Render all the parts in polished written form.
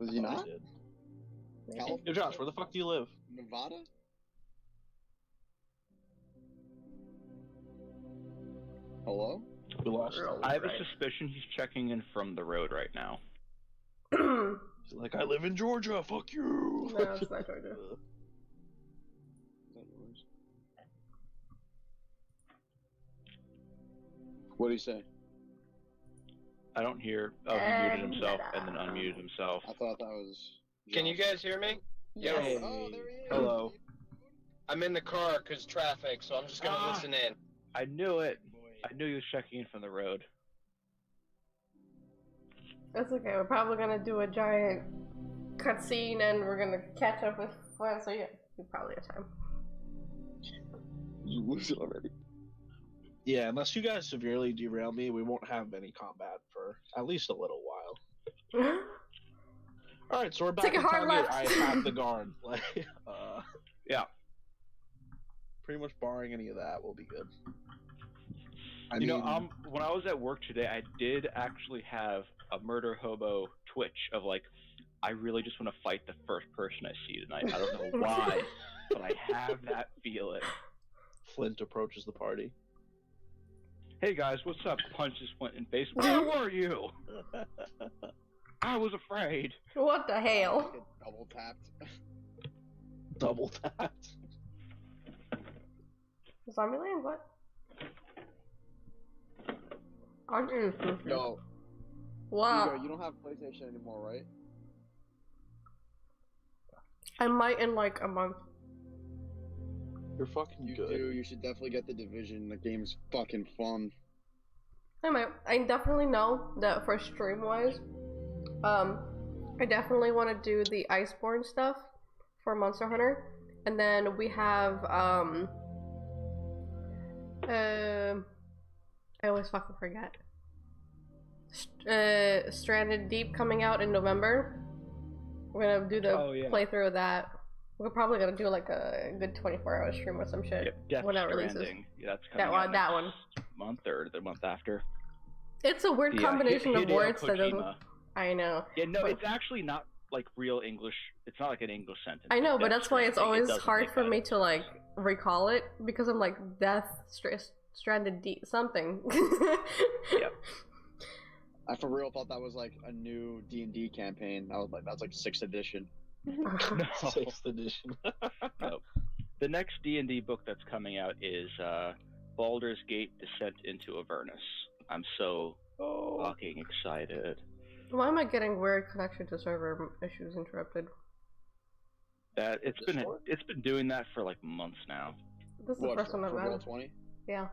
Was he not? Did. California? Yo, Josh, where the fuck do you live? Nevada? Hello? We lost. I have a suspicion he's checking in from the road right now. He's like, I live in Georgia. Fuck you. No, it's not Georgia. Is that yours? What do you say? I don't hear. Oh, he muted himself and then unmuted himself. I thought that was. Can you guys hear me? Yes. Hey. Oh, there he is. Hello. I'm in the car because traffic, so I'm just gonna listen in. I knew it. I knew he was checking in from the road. That's okay. We're probably gonna do a giant cutscene, and we're gonna catch up with Flint. So yeah, you probably have time. You lose it already. Yeah, unless you guys severely derail me, we won't have any combat for at least a little while. All right, so we're back Take a in hard Target. left. I attacked the guard. Like, Yeah. pretty much barring any of that, we'll be good. You know, when I was at work today, I did actually have a murder hobo twitch of like, I really just want to fight the first person I see tonight. I don't know why, but I have that feeling. Flint approaches the party. Hey guys, what's up? Punches Flint in face. Where were you? I was afraid. What the hell? Get double tapped. Double tapped. Zombieland? What? I'm innocent. Yo, Wow. Hugo, you don't have PlayStation anymore, right? I might in like a month. You're fucking You good. do. You should definitely get the Division. The game's fucking fun. I might. I definitely know that for stream wise, I definitely want to do the Iceborne stuff for Monster Hunter, and then we have I always fucking forget. Stranded Deep coming out in November. We're gonna do the playthrough of that. We're probably gonna do like a good 24-hour stream or some shit when that releases. Yeah, that's coming out That one. next month or the month after. It's a weird combination of Hideo words that doesn't. Kojima. I know. Yeah, no, it's actually not like real English. It's not like an English sentence. I know, like but Death that's why it's Stranding. It always doesn't hard make for that me to like recall it because I'm like Stranded Deep something. Yep. I for real thought that was like a new D&D campaign. I was like, that's like 6th edition. No. 6th edition. No. The next D&D book that's coming out is Baldur's Gate: Descent into Avernus. I'm so fucking excited. Why am I getting weird connection to server issues interrupted? That it's been doing that for like months now. This is the first one I've for had. Roll20? Yeah.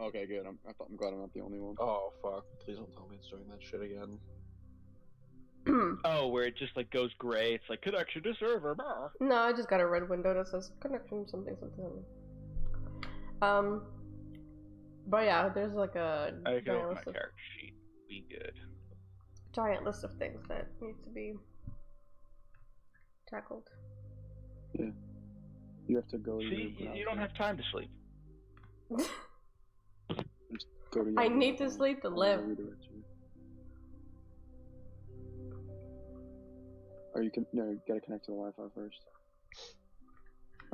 Okay, good. I'm glad I'm not the only one. Oh fuck! Please don't tell me it's doing that shit again. Oh, where it just like goes gray. It's like connection to server. Bah. No, I just got a red window that says connection something. But yeah, there's like a I go giant with my list of character sheet. Be good. giant list of things that need to be tackled. Yeah. You have to go to See, your you don't have time to sleep. Go to your I need to sleep to live. redirect you. Or you can no, you gotta connect to the Wi-Fi first.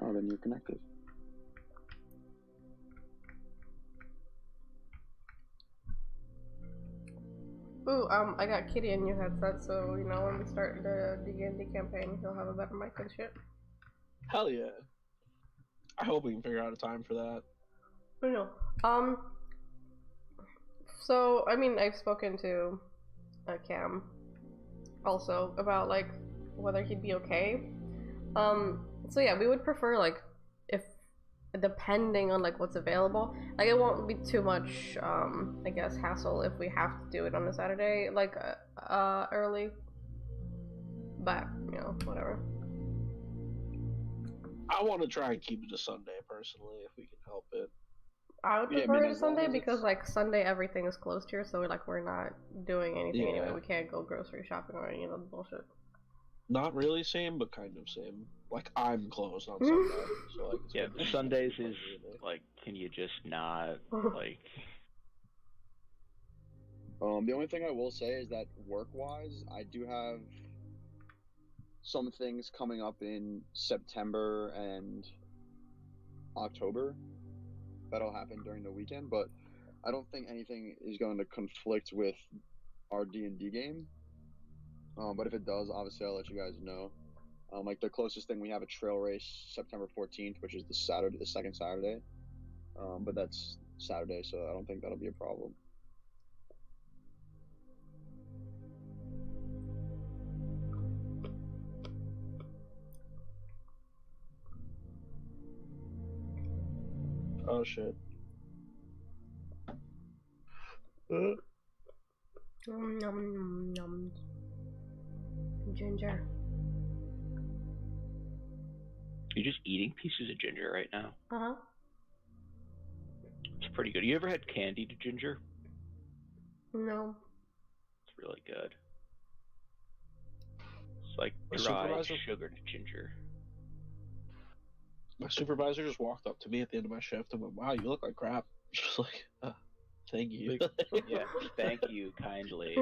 Oh, then you're connected. Ooh, I got Kitty a new headset, so you know when we start the DnD campaign, he'll have a better mic and shit. Hell yeah! I hope we can figure out a time for that. I know. So I mean, I've spoken to Cam also about like whether he'd be okay. So yeah, we would prefer like if depending on like what's available, like it won't be too much I guess hassle if we have to do it on a Saturday like early, but you know, whatever. I want to try and keep it to Sunday personally, if we can help it. I would Yeah, I prefer mean, it to as long Sunday as because it's- like Sunday everything is closed here, so like we're not doing anything Yeah. anyway. We can't go grocery shopping or any of the bullshit. Not really same, but kind of same. Like I'm closed on Sunday, so like it's Yeah, gonna be Sundays Sunday, is really. like, can you just not like? The only thing I will say is that work-wise, I do have some things coming up in September and October that'll happen during the weekend, but I don't think anything is going to conflict with our D&D game. But if it does, obviously I'll let you guys know. Like the closest thing, we have a trail race September 14th, which is the second Saturday. But that's Saturday, so I don't think that'll be a problem. Oh shit. Nom, nom, nom. Ginger. You're just eating pieces of ginger right now. Uh-huh. It's pretty good. You ever had candied ginger? No. It's really good. It's like My dry supervisor- sugared ginger. My supervisor just walked up to me at the end of my shift and went, "Wow, you look like crap." Just like, thank you. Yeah, thank you kindly.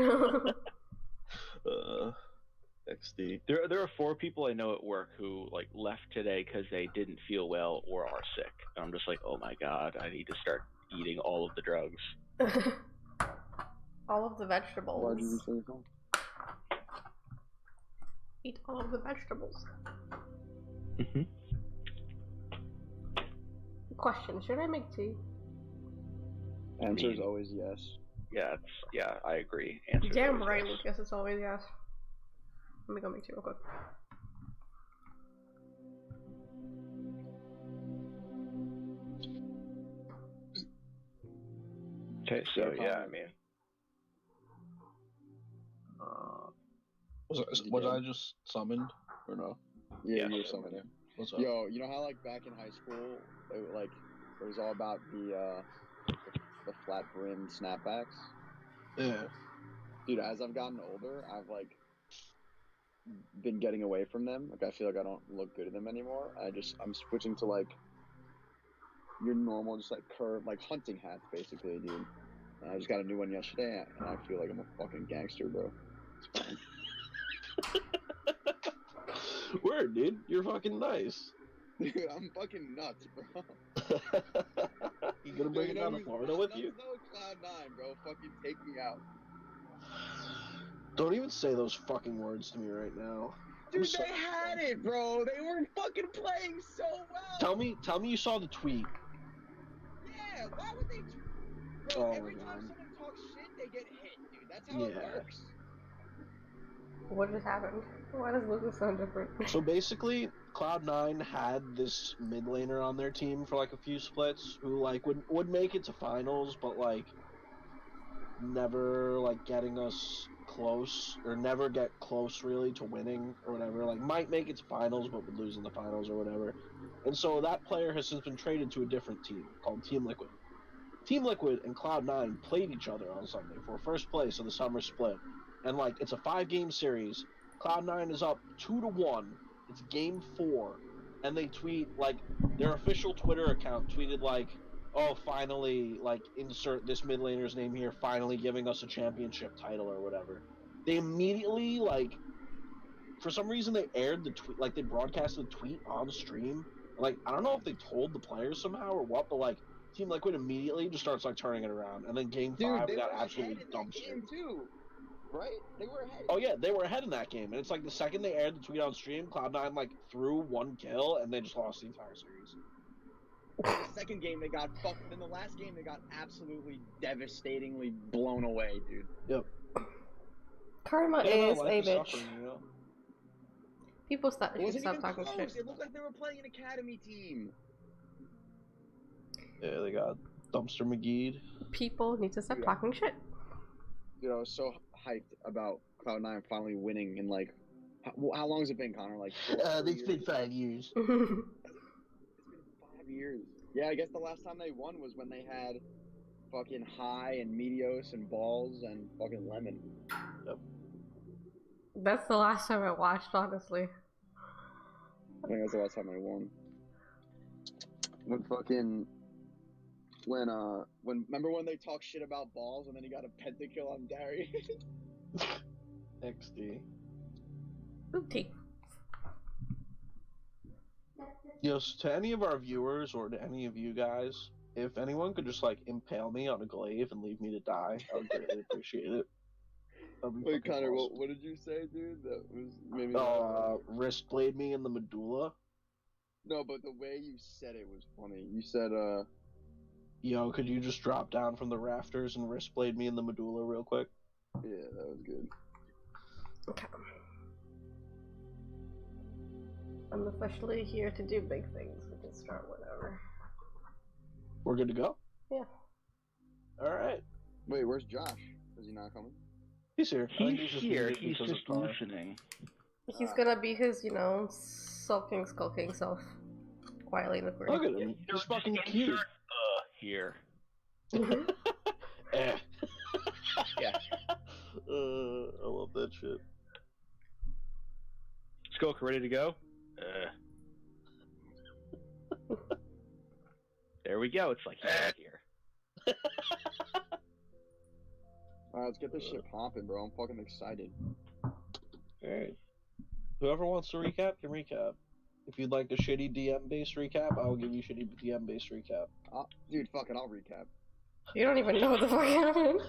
XD. There are 4 people I know at work who like left today because they didn't feel well or are sick. And I'm just like, oh my god, I need to start eating all of the drugs. All of the vegetables. Why did you say so? Eat all of the vegetables. Mm-hmm. Question, should I make tea? Answer is always yes. Yeah, I agree. Answer is Damn always right, yes. Lucas, it's always yes. Let me go make tea real quick. Okay, so yeah, I mean, Was I just summoned or no? Yeah, Yeah. you were something. What's up? Yo, you know how like back in high school, it was all about the flat brim snapbacks. Yeah. Dude, as I've gotten older, I've like been getting away from them. Like I feel like I don't look good in them anymore. I'm switching to like your normal, just like curved, like hunting hats, basically, dude. And I just got a new one yesterday, and I feel like I'm a fucking gangster, bro. It's fine. Word, dude. You're fucking nice. Dude, I'm fucking nuts, bro. You gonna bring it down to Florida with you? No, Cloud9, bro. Fucking take me out. Don't even say those fucking words to me right now. Dude, they had it, bro. They were fucking playing so well. Tell me you saw the tweet. Yeah, why would they? Bro, Oh every my time God. someone talks shit, they get hit, dude. That's how it Yeah. works. What just happened? Why does Lucas sound different? So basically, Cloud9 had this mid laner on their team for like a few splits who like would make it to finals, but like never like getting us close or never get close really to winning or whatever. Like might make it to finals, but would lose in the finals or whatever. And so that player has since been traded to a different team called Team Liquid. Team Liquid and Cloud9 played each other on Sunday for first place of the summer split. And like it's a 5-game series. Cloud9 is up 2-1. It's game 4. And they tweet like their official Twitter account tweeted like, "Oh, finally, like insert this mid laner's name here, finally giving us a championship title or whatever." They immediately like for some reason they aired the tweet, like they broadcasted the tweet on stream. Like I don't know if they told the players somehow or what, but like Team Liquid immediately just starts like turning it around, and then game Dude, 5 they got were absolutely ahead in that game dumpstered. too, right? They were ahead. Oh yeah, they were ahead in that game, and it's like the second they aired the tweet on stream, Cloud9 like threw 1 kill, and they just lost the entire series. The second game they got fucked. Then the last game they got absolutely devastatingly blown away, dude. Yep. Karma Yeah, no, is life a is bitch. suffering, you know? People It should wasn't stop even talking close. shit. It looked like they were playing an academy team. Yeah, they got Dumpster McGee. People need to stop Yeah. talking shit. Dude, I was so hyped about Cloud9 finally winning in like, how long has it been, Connor? Like 4 It's been years? 5 years. It's been 5 years. Yeah, I guess the last time they won was when they had fucking High and Meteos and Balls and fucking Lemon. That's the last time I watched, honestly. I think that's the last time they won. Remember when they talked shit about Balls and then he got a pentakill on Darius? XD. Ooh, tea. Yes, to any of our viewers or to any of you guys, if anyone could just like impale me on a glaive and leave me to die, I would greatly appreciate it. Wait, Connor, what did you say, dude? That was maybe laugh. Wrist blade me in the medulla. No, but the way you said it was funny. You said, Yo, could you just drop down from the rafters and wrist blade me in the medulla real quick? Yeah, that was good. Okay. I'm officially here to do big things. We can start whenever. We're good to go? Yeah. Alright. Wait, where's Josh? Is he not coming? He's here. He's here. He's just listening. He's gonna be his, sulking, skulking self quietly in the corner. Look at him. He's fucking cute. Here. Eh. Yeah. I love that shit. Skulk, ready to go? There we go. It's like he's right here. Alright, let's get this shit popping, bro. I'm fucking excited. Alright. Whoever wants to recap can recap. If you'd like a shitty DM-based recap, I will give you shitty DM-based recap. Dude, fuck it, I'll recap. You don't even know what the fuck happened.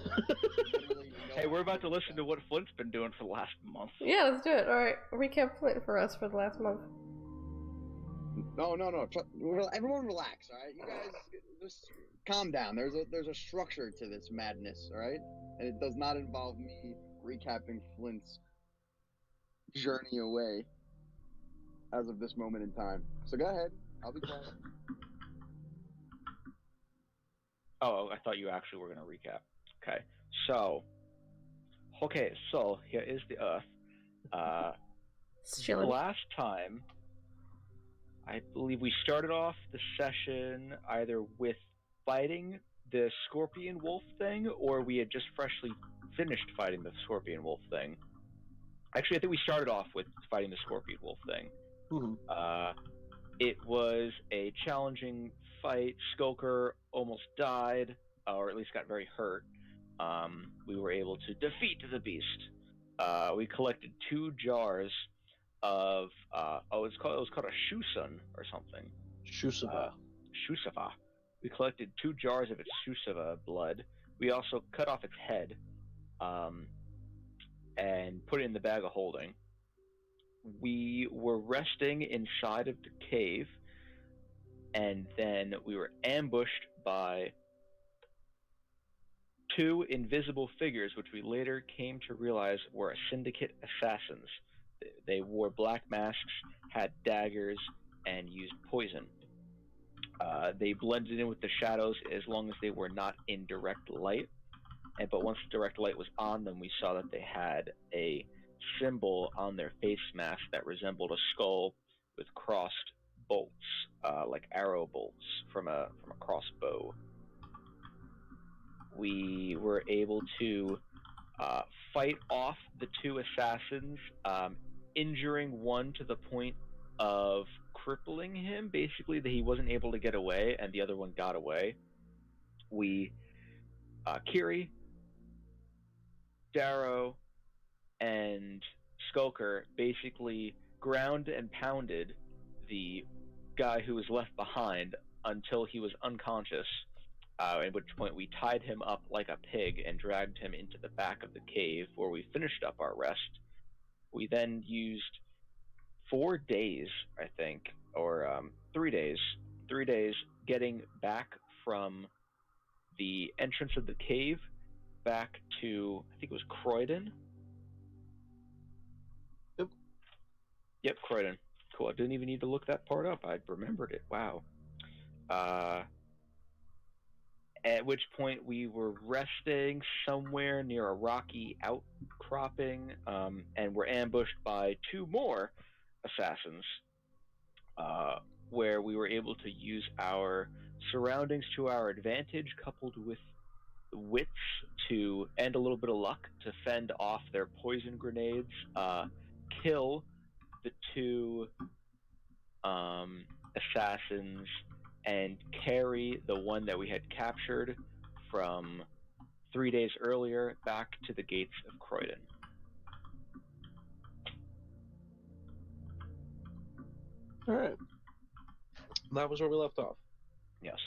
Hey, we're about to listen to what Flint's been doing for the last month. Yeah, let's do it. Alright, recap Flint for us for the last month. No. Everyone relax, alright? You guys, just calm down. There's a structure to this madness, alright? And it does not involve me recapping Flint's journey away as of this moment in time. So go ahead. I'll be quiet. Oh, I thought you actually were going to recap. Okay, so here is the Earth. Chilling. Last time, I believe we started off the session either with fighting the Scorpion Wolf thing, or we had just freshly finished fighting the Scorpion Wolf thing. Actually, I think we started off with fighting the Scorpion Wolf thing. Mm-hmm. It was a challenging fight. Skulker almost died, or at least got very hurt. We were able to defeat the beast. We collected 2 jars of it was called a shusun or something. Shusava. Shusava. We collected 2 jars of its Shusava blood. We also cut off its head, and put it in the bag of holding. We were resting inside of the cave, and then we were ambushed by 2 invisible figures, which we later came to realize were a syndicate assassins. They wore black masks, had daggers, and used poison. They blended in with the shadows as long as they were not in direct light. But once the direct light was on them, we saw that they had a symbol on their face mask that resembled a skull with crossed bolts, like arrow bolts from a crossbow. We were able to fight off the 2 assassins, injuring one to the point of crippling him, basically, that he wasn't able to get away, and the other one got away. We, Kiri, Darrow, and Skulker basically ground and pounded the guy who was left behind until he was unconscious, at which point we tied him up like a pig and dragged him into the back of the cave where we finished up our rest. We then used 4 days, I think, or 3 days, getting back from the entrance of the cave back to, I think it was Croydon. Yep, Croydon. Cool. I didn't even need to look that part up. I remembered it. Wow. At which point we were resting somewhere near a rocky outcropping, and were ambushed by 2 more assassins, where we were able to use our surroundings to our advantage, coupled with wits and a little bit of luck to fend off their poison grenades, kill the 2 assassins, and carry the one that we had captured from 3 days earlier back to the gates of Croydon. Alright. that was where we left off. Yes.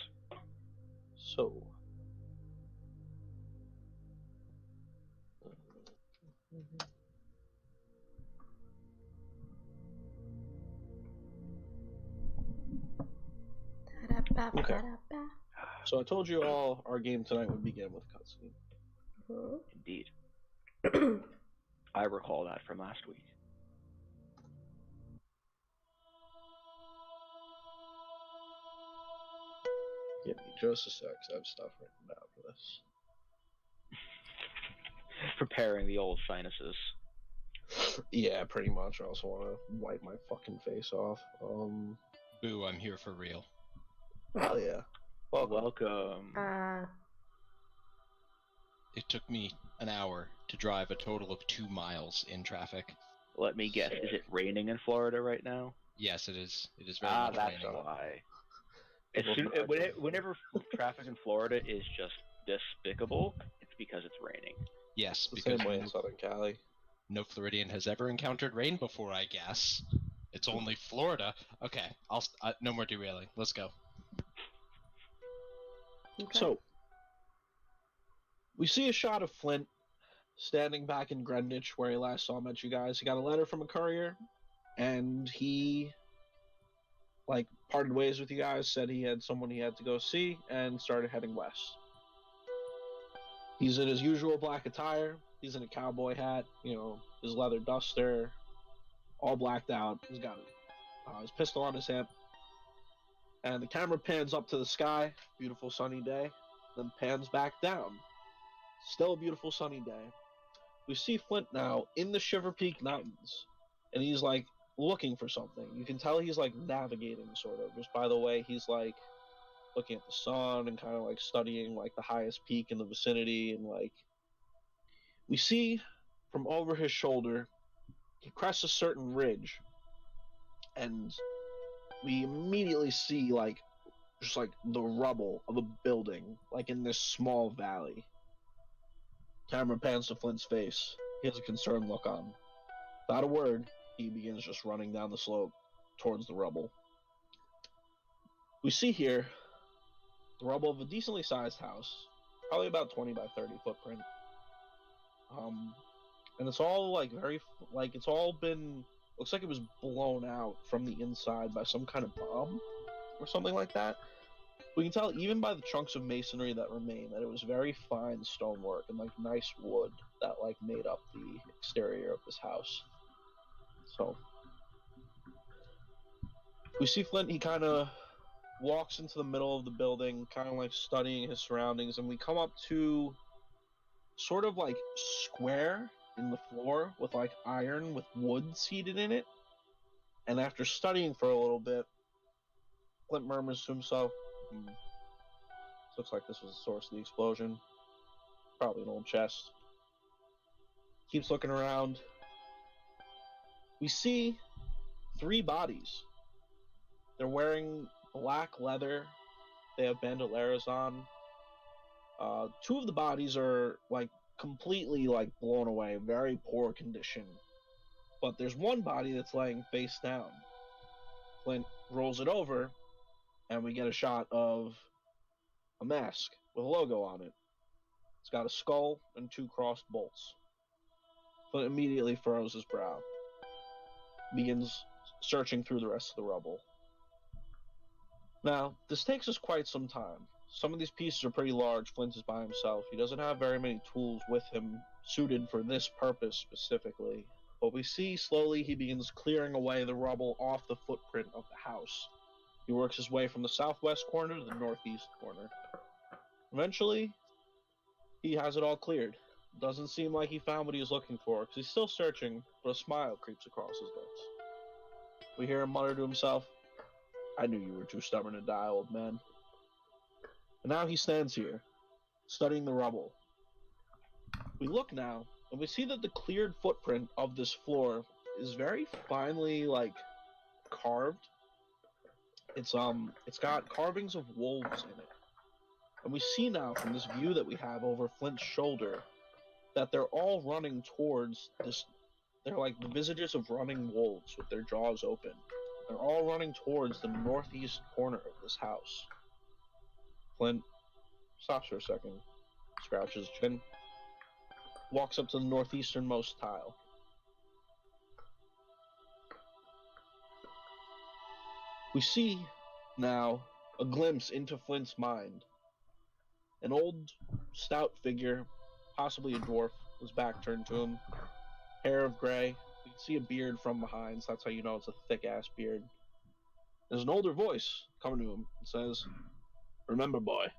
So. Okay. So I told you all our game tonight would begin with cutscene. Indeed. I recall that from last week. Give me just a sec, 'cause I have stuff written down for this. Preparing the old sinuses. Yeah, pretty much. I also want to wipe my fucking face off. Boo, I'm here for real. Hell yeah. Welcome. It took me an hour to drive a total of 2 miles in traffic. Let me guess. Is it raining in Florida right now? Yes, it is. It is very much that's raining. why. Whenever traffic in Florida is just despicable, it's because it's raining. Yes, The because same way in Southern Cali. no Floridian has ever encountered rain before, I guess. It's only Florida. Okay, no more derailing. Let's go. Okay. So, we see a shot of Flint standing back in Greenwich where he last saw met you guys. He got a letter from a courier, and he, parted ways with you guys, said he had someone he had to go see, and started heading west. He's in his usual black attire. He's in a cowboy hat, his leather duster, all blacked out. He's got his pistol on his hip. And the camera pans up to the sky, beautiful sunny day, then pans back down. Still a beautiful sunny day. We see Flint now in the Shiver Peak Mountains, and he's looking for something. You can tell he's navigating, sort of, just by the way he's looking at the sun and kind of studying the highest peak in the vicinity, and we see from over his shoulder he crests a certain ridge, and we immediately see just the rubble of a building in this small valley. Camera pans to Flint's face. He has a concerned look on. Without a word, he begins just running down the slope towards the rubble. We see here the rubble of a decently sized house, probably about 20 by 30 footprint. And it's all it's all been, looks like it was blown out from the inside by some kind of bomb or something like that. We can tell even by the chunks of masonry that remain that it was very fine stonework and nice wood that made up the exterior of this house. So we see Flint, he kind of walks into the middle of the building, kind of studying his surroundings, and we come up to sort of square in the floor with iron with wood seated in it. And after studying for a little bit, Flint murmurs to himself, looks like this was the source of the explosion. Probably an old chest. Keeps looking around. We see 3 bodies. They're wearing black leather. They have bandoliers on. 2 of the bodies are completely blown away, very poor condition. But there's one body that's laying face down. Flint rolls it over, and we get a shot of a mask with a logo on it. It's got a skull and 2 crossed bolts. Flint immediately furrows his brow. Begins searching through the rest of the rubble. Now, this takes us quite some time. Some of these pieces are pretty large. Flint is by himself. He doesn't have very many tools with him suited for this purpose specifically. But we see slowly he begins clearing away the rubble off the footprint of the house. He works his way from the southwest corner to the northeast corner. Eventually, he has it all cleared. Doesn't seem like he found what he was looking for, because he's still searching, but a smile creeps across his lips. We hear him mutter to himself, "I knew you were too stubborn to die, old man." And now he stands here, studying the rubble. We look now, and we see that the cleared footprint of this floor is very finely, carved. It's got carvings of wolves in it. And we see now from this view that we have over Flint's shoulder that they're all running towards this. They're like the visages of running wolves with their jaws open. They're all running towards the northeast corner of this house. Flint stops for a second, scratches his chin, walks up to the northeasternmost tile. We see now a glimpse into Flint's mind. An old, stout figure, possibly a dwarf, his back turned to him, hair of gray. You can see a beard from behind, so that's how you know it's a thick-ass beard. There's an older voice coming to him and says, "Remember, boy, if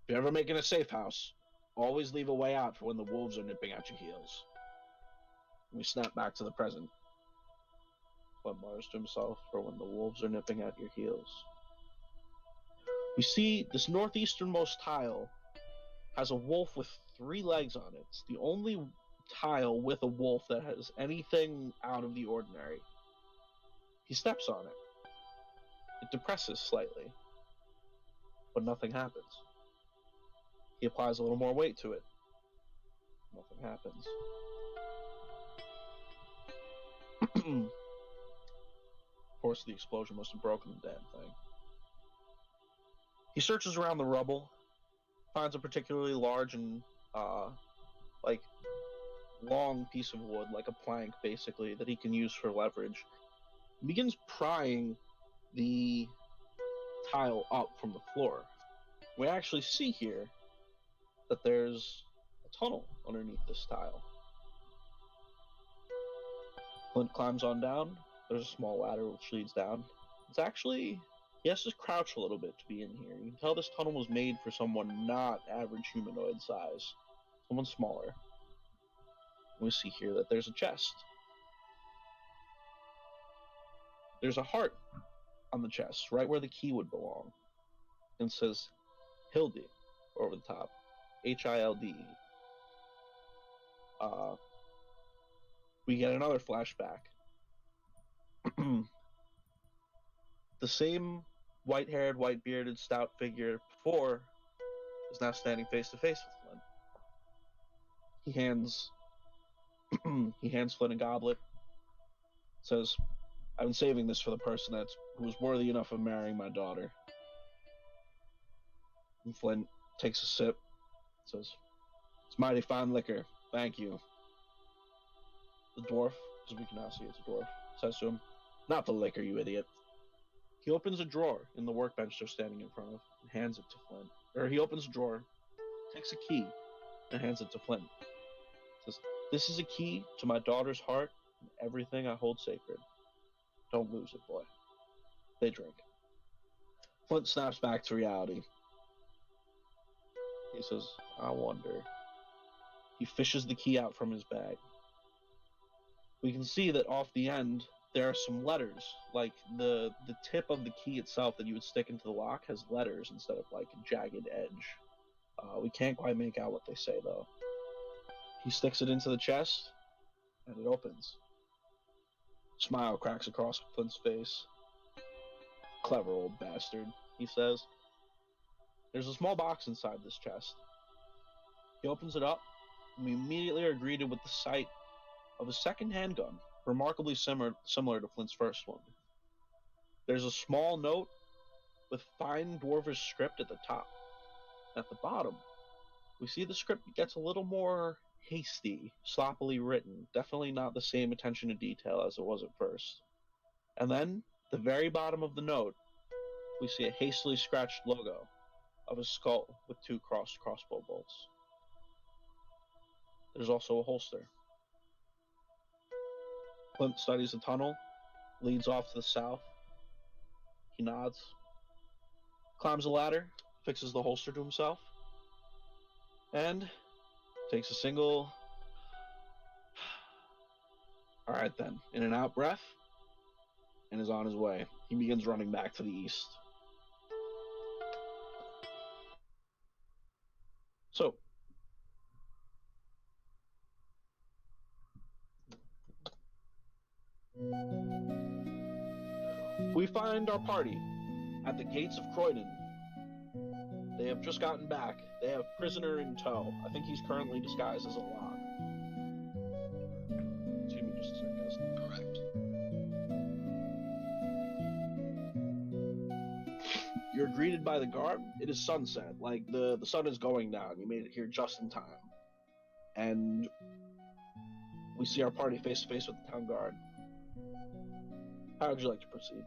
you're ever making a safe house, always leave a way out for when the wolves are nipping at your heels." And we snap back to the present. Flint mutters to himself, "For when the wolves are nipping at your heels." We see this northeasternmost tile has a wolf with 3 legs on it. It's the only tile with a wolf that has anything out of the ordinary. He steps on it. It depresses slightly, but nothing happens. He applies a little more weight to it. Nothing happens. Of course, the explosion must have broken the damn thing. He searches around the rubble, finds a particularly large and, long piece of wood, like a plank, basically, that he can use for leverage. He begins prying the tile up from the floor. We actually see here that there's a tunnel underneath this tile. Flint climbs on down. There's a small ladder which leads down. It's actually... He has to crouch a little bit to be in here. You can tell this tunnel was made for someone not average humanoid size. Someone smaller. We see here that there's a chest. There's a heart on the chest, right where the key would belong. And it says Hilde over the top. Hilde. We get another flashback. The same white-haired, white-bearded, stout figure before is now standing face-to-face with Flint. He hands Flint a goblet. Says, "I've been saving this for the person who was worthy enough of marrying my daughter." And Flint takes a sip. Says, "It's mighty fine liquor. Thank you." The dwarf, because we can now see it's a dwarf, says to him, "Not the liquor, you idiot." He opens a drawer in the workbench they're standing in front of and hands it to Flint. Or he opens a drawer, takes a key, and hands it to Flint. Says, "This is a key to my daughter's heart and everything I hold sacred. Don't lose it, boy." They drink. Flint snaps back to reality. He says, "I wonder." He fishes the key out from his bag. We can see that off the end, there are some letters. Like, the tip of the key itself that you would stick into the lock has letters instead of, like, a jagged edge. We can't quite make out what they say, though. He sticks it into the chest, and it opens. A smile cracks across Flint's face. "Clever old bastard," he says. There's a small box inside this chest. He opens it up, and we immediately are greeted with the sight of a second handgun, remarkably similar to Flint's first one. There's a small note with fine dwarvish script at the top. At the bottom, we see the script gets a little more hasty, sloppily written, definitely not the same attention to detail as it was at first. And then, the very bottom of the note, we see a hastily scratched logo of a skull with 2 crossed crossbow bolts. There's also a holster. Flint studies the tunnel, leads off to the south. He nods, climbs a ladder, fixes the holster to himself, and takes a single... Alright then, in and out breath, and is on his way. He begins running back to the east. So, we find our party at the gates of Croydon. They have just gotten back. They have prisoner in tow. I think he's currently disguised as a log. Excuse me just a second. Correct. You're greeted by the guard. It is sunset. Like, the sun is going down. You made it here just in time. And we see our party face to face with the town guard. How would you like to proceed?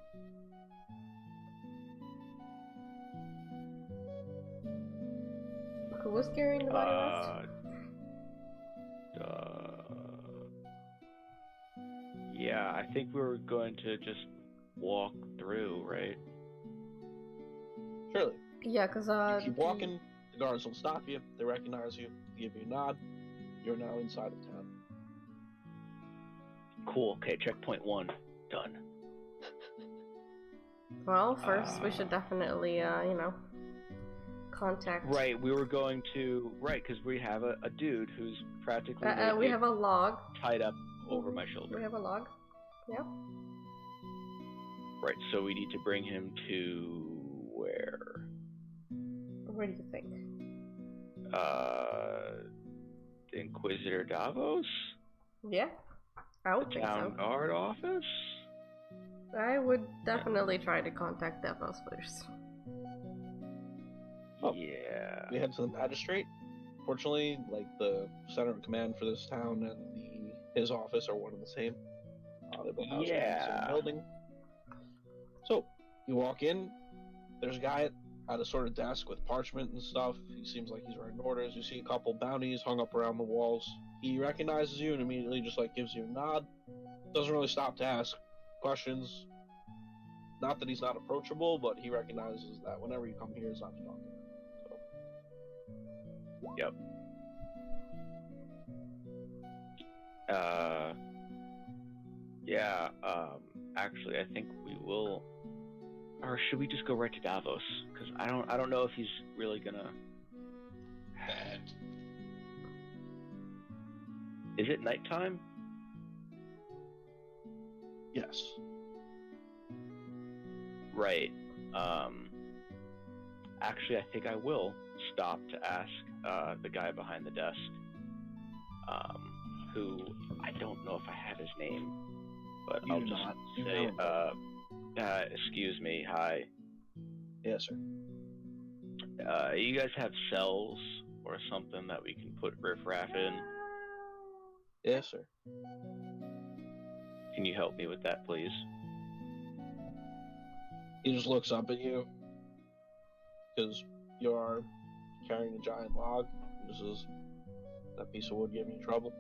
Who was carrying the body last? Yeah, I think we were going to just walk through, right? Surely. Yeah, because You keep walking, the guards will stop you, they recognize you, they give you a nod, you're now inside of town. Cool, okay, checkpoint 1, done. Well, first we should definitely, contact. Right, we were going to, because we have a dude who's practically we have a log. tied up over my shoulder. We have a log. Yeah. Right, so we need to bring him to where? Where do you think? Inquisitor Davos? Yeah, I would The think town so. guard office? I would definitely try to contact Davos first. Oh. Yeah. We head to the magistrate. Fortunately, like, the center of command for this town and his office are one and the same. They both house in the same building. So, you walk in, there's a guy at a sort of desk with parchment and stuff. He seems like he's writing orders. You see a couple bounties hung up around the walls. He recognizes you and immediately just, like, gives you a nod. Doesn't really stop to ask questions. Not that he's not approachable, but he recognizes that whenever you come here, it's not to talk to him. So. Yep. Actually, I think we will. Or should we just go right to Davos? Because I don't know if he's really gonna. Bad. Is it nighttime? Yes. Right. Actually, I think I will stop to ask the guy behind the desk, who I don't know if I have his name, but I'll just say, excuse me, hi. Yes, sir. You guys have cells or something that we can put riffraff in? Yes, sir. Can you help me with that, please? He just looks up at you because you are carrying a giant log. This is that piece of wood giving you trouble.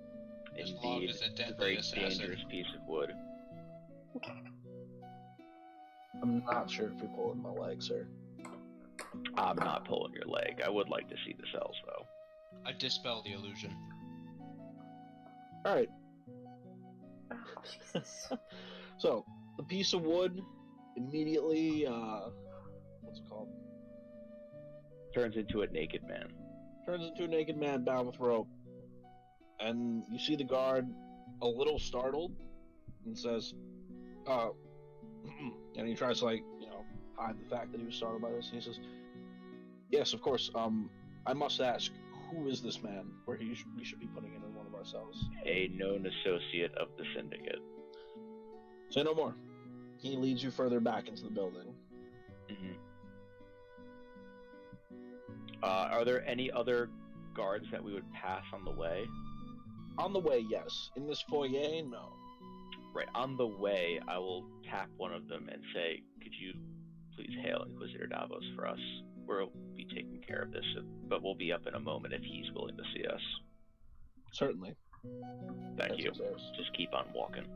As long Indeed, as a it's a deadly very assassin. dangerous piece of wood. I'm not sure if you're pulling my leg, sir. I'm not pulling your leg. I would like to see the cells, though. I dispel the illusion. All right. Oh, Jesus. So the piece of wood immediately, what's it called? Turns into a naked man. Turns into a naked man bound with rope. And you see the guard a little startled and says, and he tries to, hide the fact that he was startled by this. And he says, yes, of course, I must ask, who is this man where we should be putting him in one of our cells? A known associate of the Syndicate. Say no more. He leads you further back into the building. Mm-hmm. Are there any other guards that we would pass on the way? On the way, yes. In this foyer, no. Right, on the way, I will tap one of them and say, could you please hail Inquisitor Davos for us? We'll be taking care of this, but we'll be up in a moment if he's willing to see us. Certainly. Thank you. Upstairs. Just keep on walking.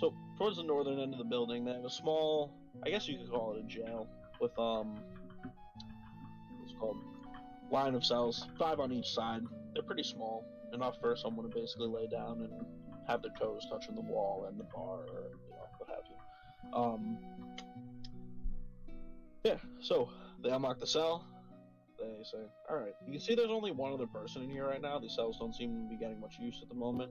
So, towards the northern end of the building, they have a small, I guess you could call it a jail, with, what's it called? Line of cells, 5 on each side. They're pretty small, enough for someone to basically lay down and have their toes touching the wall and the bar, or, what have you. Yeah, so, they unlock the cell. They say, alright, you can see there's only one other person in here right now. These cells don't seem to be getting much use at the moment.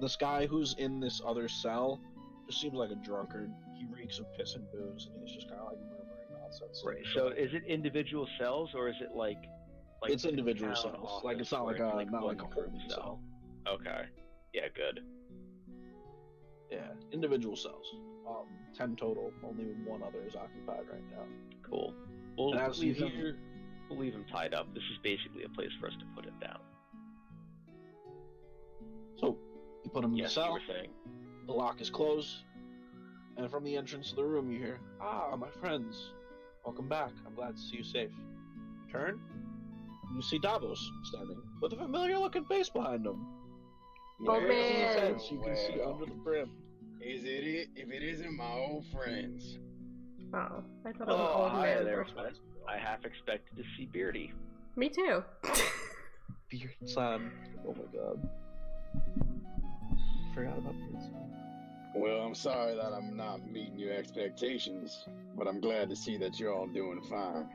This guy who's in this other cell just seems like a drunkard. He reeks of piss and booze, and he's just kind of like murmuring nonsense. Right, so is it individual cells, or is it like it's individual town cells. office Like, it's not where like a one whole group cell. Okay. Yeah, good. Yeah, individual cells. 10 total. Only one other is occupied right now. Cool. We'll And as you leave him. hear, We'll leave him tied up. This is basically a place for us to put him down. so you put him in the Yes, you cell. were saying. The lock is closed, and from the entrance to the room, you hear, "Ah, my friends, welcome back. I'm glad to see you safe." Turn. You see Davos standing with a familiar-looking face behind him. Oh, Raising man. his head so you can see under the brim. Is it if it isn't my old friends? Oh, I thought it was an old hi man. there, version. Flint. I half expected to see Beardy. Me too. Beard son. Oh my god. Forgot about Beard son. Well, I'm sorry that I'm not meeting your expectations, but I'm glad to see that you're all doing fine.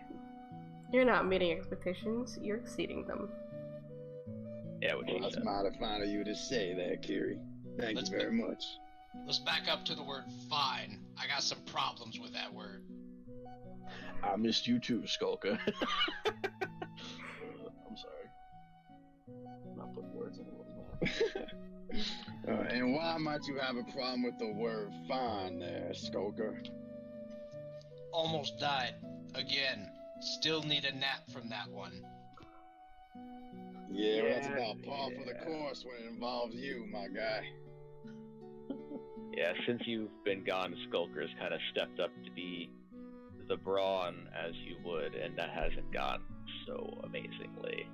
You're not meeting expectations, you're exceeding them. Yeah, what Well, she that's said. mighty fine of you to say that, Kiri. Thank Let's you very much. Let's back up to the word fine. I got some problems with that word. I missed you too, Skulka. I'm sorry. I'm not putting words in anyone's mouth. And why might you have a problem with the word fine there, Skulker? Almost died. Again. Still need a nap from that one. Yeah, well, that's Yeah, about par for the yeah. course when it involves you, my guy. Yeah, since you've been gone, Skulker's kind of stepped up to be the brawn as you would, and that hasn't gone so amazingly.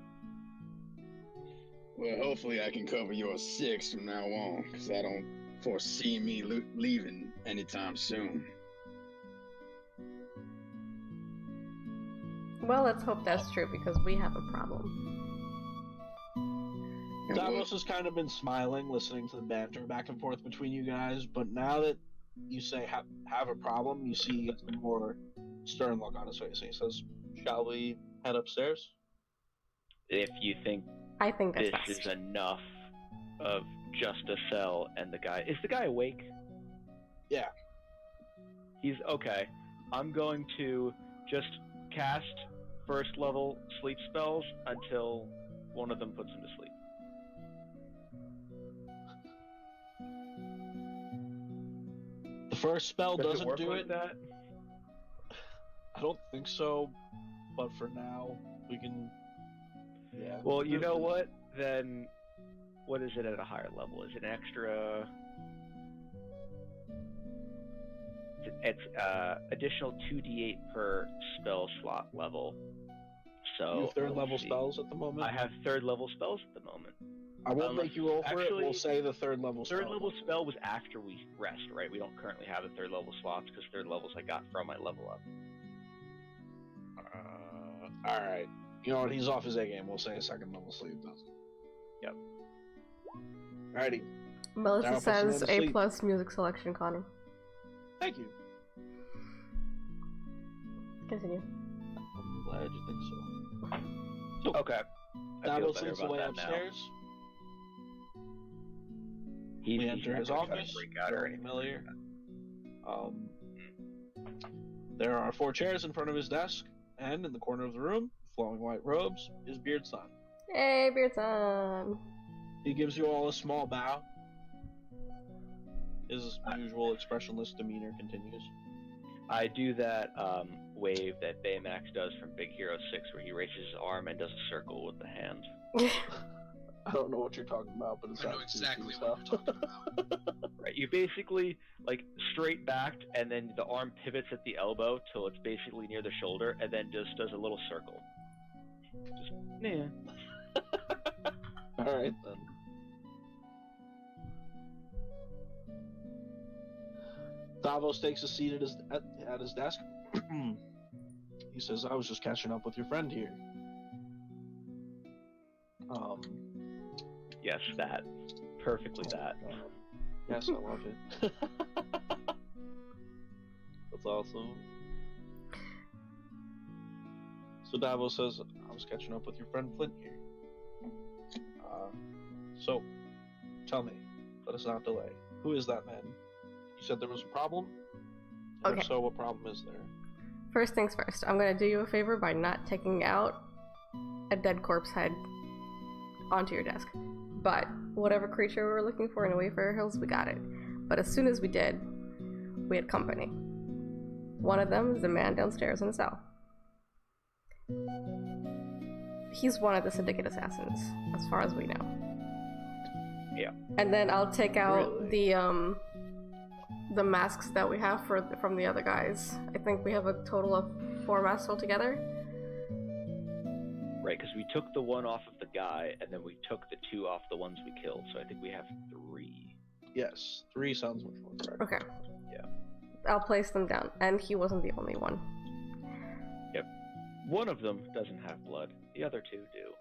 Well, hopefully I can cover your 6 from now on, because I don't foresee me leaving anytime soon. Well, let's hope that's true because we have a problem. And we'll- Davos has kind of been smiling, listening to the banter back and forth between you guys, but now that you say have a problem, you see a more stern look on his face, and he says, "Shall we head upstairs?" If you think I think that's this best. is enough of just a cell and the guy... Is the guy awake? Yeah. He's okay. I'm going to just cast first level sleep spells until one of them puts him to sleep. The first spell Does it doesn't work do like it. that? I don't think so, but for now, we can. Yeah. Well, you know what? Then what is it at a higher level? Is it an extra? It's additional 2d8 per spell slot level. So You have third level let's see. spells at the moment. I have third level spells at the moment. I won't make you roll for it. actually, We'll say the third level spell. Third level spell was after we rest, right? We don't currently have the third level slots because third levels I got from my level up. All right. You know what? He's off his A game. We'll say a second level sleep then. Yep. Alrighty. Melissa Now puts him says to A sleep. plus music selection, Connor. Thank you. Continue. I'm glad you think so. Okay. I feel Davos better leads the about way that now. upstairs. He's We enter his not gonna office. freak out or Very anything. familiar. There are 4 chairs in front of his desk, and in the corner of the room, flowing white robes, is Beard Son. Hey, Beardson! He gives you all a small bow. His usual expressionless demeanor continues. I do that wave that Baymax does from Big Hero 6 where he raises his arm and does a circle with the hand. I don't know what you're talking about, but it's I know not exactly goofy what stuff. you're talking about. Right, you basically like straight backed and then the arm pivots at the elbow till it's basically near the shoulder and then just does a little circle. Just, yeah. Alright then. Davos takes a seat at his desk. He says, "I was just catching up with your friend here." Yes, that. Perfectly that. Yes, I love it. That's awesome. So Davos says, "I was catching up with your friend Flint here. So, tell me, let us not delay. Who is that man? You said there was a problem? And Okay. If so, what problem is there?" First things first, I'm gonna do you a favor by not taking out a dead corpse head onto your desk. But whatever creature we were looking for in Wayfarer Hills, we got it. But as soon as we did, we had company. One of them is the man downstairs in the cell. He's one of the Syndicate assassins, as far as we know. Yeah. And then I'll take out the masks that we have from the other guys. I think we have a total of 4 masks altogether. Right, because we took the one off of the guy, and then we took the 2 off the ones we killed, so I think we have 3. Yes, 3 sounds much more correct. Okay. Yeah. I'll place them down, and he wasn't the only one. Yep. One of them doesn't have blood. The other 2 do.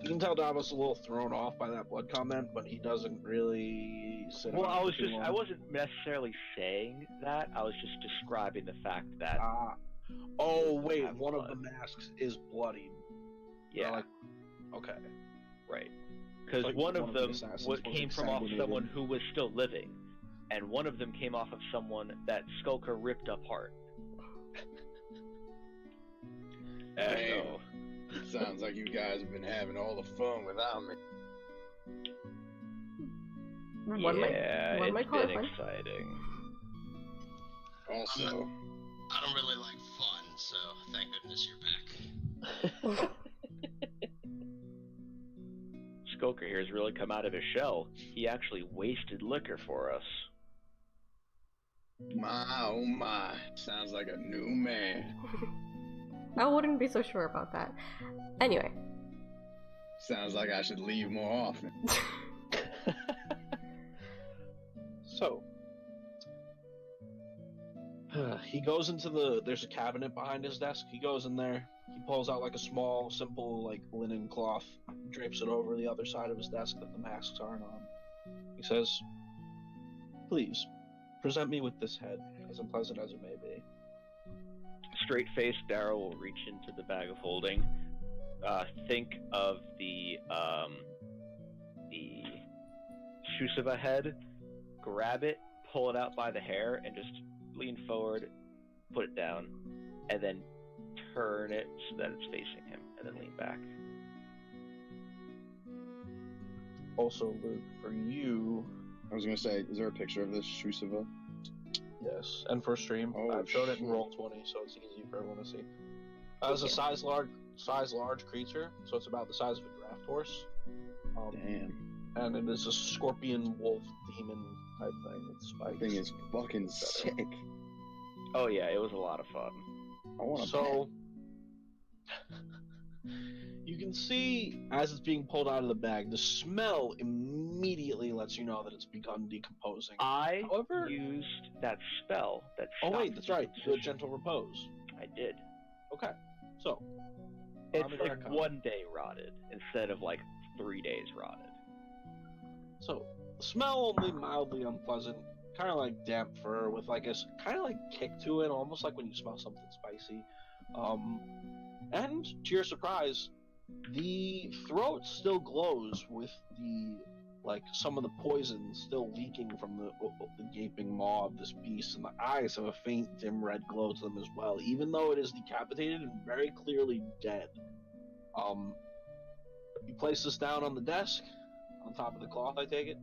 You can tell Davos is a little thrown off by that blood comment, but he doesn't really sit Well, on it I was for too just, long. I wasn't necessarily saying that. I was just describing the fact that. Oh, wait, have one of blood. the masks is bloodied. Yeah. Like, okay. Right. Because Like one of the them assassins was came from off exsanguinated. someone who was still living, and one of them came off of someone that Skulker ripped apart. Hey. So, It sounds like you guys have been having all the fun without me. One might yeah, call it's it been fun. exciting. Also, I don't really like fun, so thank goodness you're back. Skulker here has really come out of his shell. He actually wasted liquor for us. my oh my, sounds like a new man. I wouldn't be so sure about that. Anyway. Sounds like I should leave more often. So, he goes into there's a cabinet behind his desk. He goes in there. He pulls out like a small, simple, like linen cloth, drapes it over the other side of his desk that the masks aren't on. He says, "Please, present me with this head, as unpleasant as it may be." Straight-faced Darrow will reach into the bag of holding. Think of the Shusava head. Grab it, pull it out by the hair, and just lean forward, put it down, and then turn it so that it's facing him, and then lean back. Also, Luke, for you, I was gonna say, is there a picture of this Shusava? yes, and for stream, Oh, I've shown it in shit. Roll20, so it's easy for everyone to see. It's a size large creature, so it's about the size of a draft horse. Damn, And it is a scorpion, wolf, demon type thing with that spikes. thing is fucking sick. Oh yeah, it was a lot of fun. I want to So, you can see as it's being pulled out of the bag, the smell immediately lets you know that it's begun decomposing. I However- used that spell that Oh wait, stopped that's right. Good decomposition. gentle repose. I did. Okay, so It's Army like Recon. 1 day rotted instead of like 3 days rotted. So, smell only mildly unpleasant, kind of like damp fur with like a kind of like kick to it, almost like when you smell something spicy. And to your surprise, the throat still glows with the like some of the poison still leaking from the gaping maw of this beast, and the eyes have a faint dim red glow to them as well, even though it is decapitated and very clearly dead. You place this down on the desk, on top of the cloth, I take it.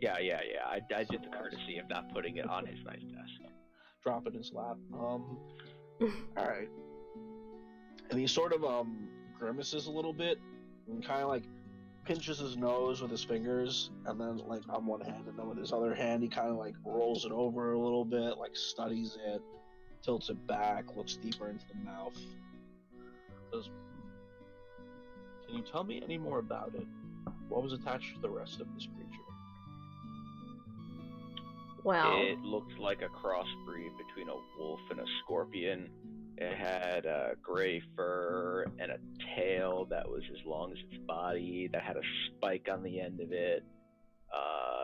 Yeah. I did the courtesy of not putting it on his nice desk. Drop it in his lap. Alright. And he sort of grimaces a little bit and kind of like pinches his nose with his fingers, and then like on one hand, and then with his other hand he kind of like rolls it over a little bit, like studies it, tilts it back, looks deeper into the mouth. Says, "Can you tell me any more about it? What was attached to the rest of this creature?" Well, It looked like a crossbreed between a wolf and a scorpion. It had gray fur and a tail that was as long as its body, that had a spike on the end of it.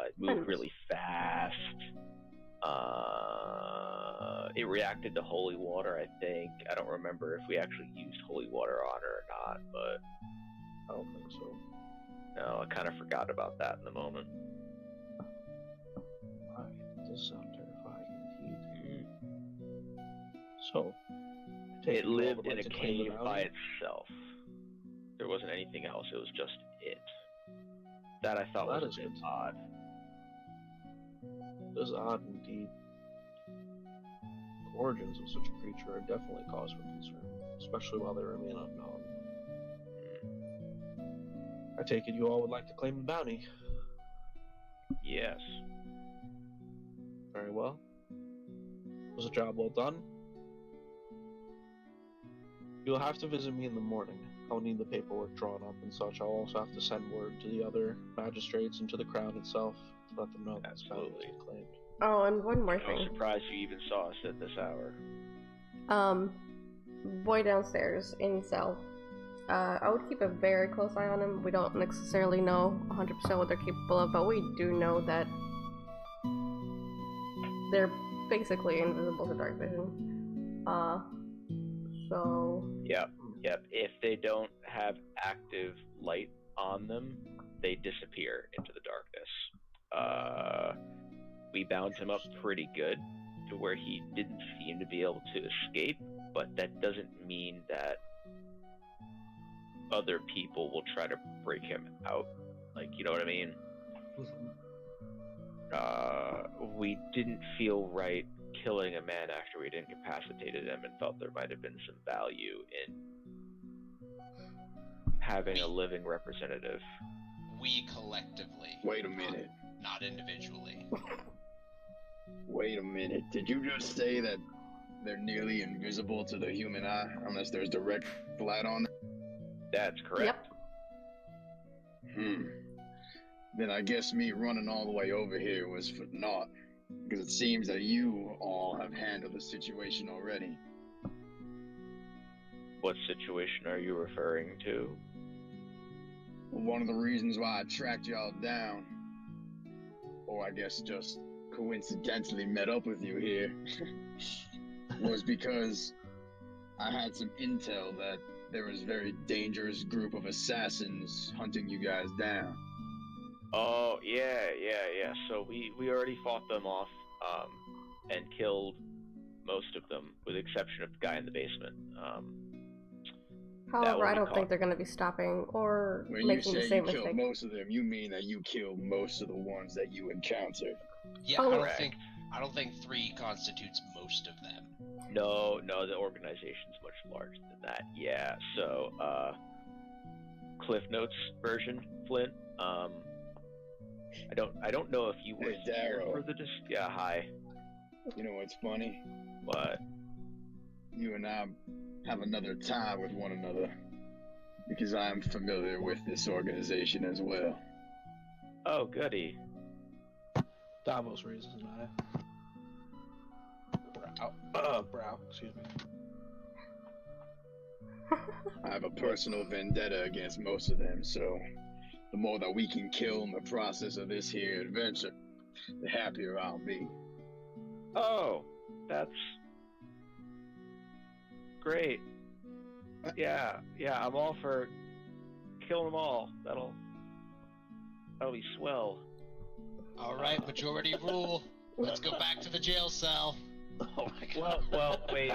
It moved really fast. It reacted to holy water, I think. I don't remember if we actually used holy water on her or not, but I don't think so. no, I kind of forgot about that in the moment. It does sound terrifying indeed. So, I take It you all lived would in like a to claim cave it out? by itself. There wasn't anything else, it was just it. That I thought That was is a bit good. odd. It is odd indeed. The origins of such a creature are definitely cause for concern, especially while they remain unknown. I take it you all would like to claim the bounty. Yes. Very well. Was a job well done? You'll have to visit me in the morning. I'll need the paperwork drawn up and such. I'll also have to send word to the other magistrates and to the crown itself to let them know that this bounty has Absolutely. been claimed. Oh, and one more I'm thing. surprised you even saw us at this hour. Boy downstairs in cell. I would keep a very close eye on him. We don't necessarily know 100% what they're capable of, but we do know that they're basically invisible to dark vision. So... Yep. If they don't have active light on them, they disappear into the darkness. We bound him up pretty good to where he didn't seem to be able to escape, but that doesn't mean that other people will try to break him out. Like, you know what I mean? We didn't feel right killing a man after we'd incapacitated him and felt there might have been some value in having a living representative. We collectively. Wait a minute. Not individually. Wait a minute. Did you just say that they're nearly invisible to the human eye unless there's direct light on them? That's correct. Yep. Then I guess me running all the way over here was for naught, because it seems that you all have handled the situation already. What situation are you referring to? One of the reasons why I tracked y'all down, or I guess just coincidentally met up with you here, was because I had some intel that there was a very dangerous group of assassins hunting you guys down. Oh, yeah. So we already fought them off, and killed most of them, with the exception of the guy in the basement. However, I don't think they're going to be stopping or When making you the say same you killed mistake. most of them, you mean that you killed most of the ones that you encountered. Yeah, Oh, I don't think 3 constitutes most of them. No, the organization's much larger than that. Yeah, so, Cliff Notes version, Flint, I don't know if you were Hey, here Darryl. for the yeah, hi. You know what's funny? What? You and I have another tie with one another, because I'm familiar with this organization as well. Oh, goody. Davos raises an eye. Brow, excuse me. I have a personal vendetta against most of them, so the more that we can kill in the process of this here adventure, the happier I'll be. Oh, that's great. Yeah, I'm all for killing them all. That'll be swell. Alright, majority rule. Let's go back to the jail cell. Oh my god. Well, wait.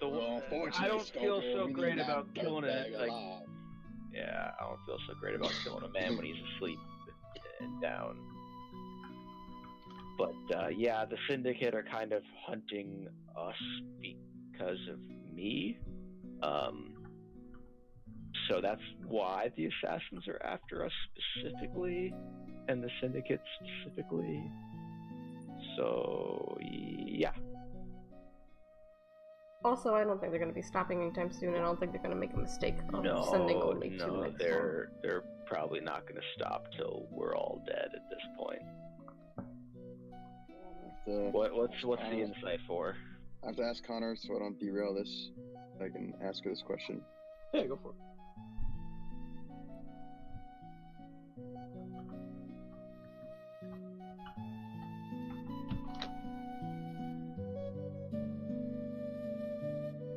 Well, unfortunately, I don't feel Sculptor, so we great need that about killing dirtbag it. Like, alive. yeah, I don't feel so great about killing a man when he's asleep and down. But yeah, the Syndicate are kind of hunting us because of me. So that's why the assassins are after us specifically, and the Syndicate specifically. So yeah. Also, I don't think they're going to be stopping anytime soon. I don't think they're going to make a mistake of sending only 2 next time. They're probably not going to stop till we're all dead at this point. What's the insight for? I have to ask Connor so I don't derail this. I can ask her this question. Yeah, go for it.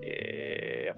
Yeah.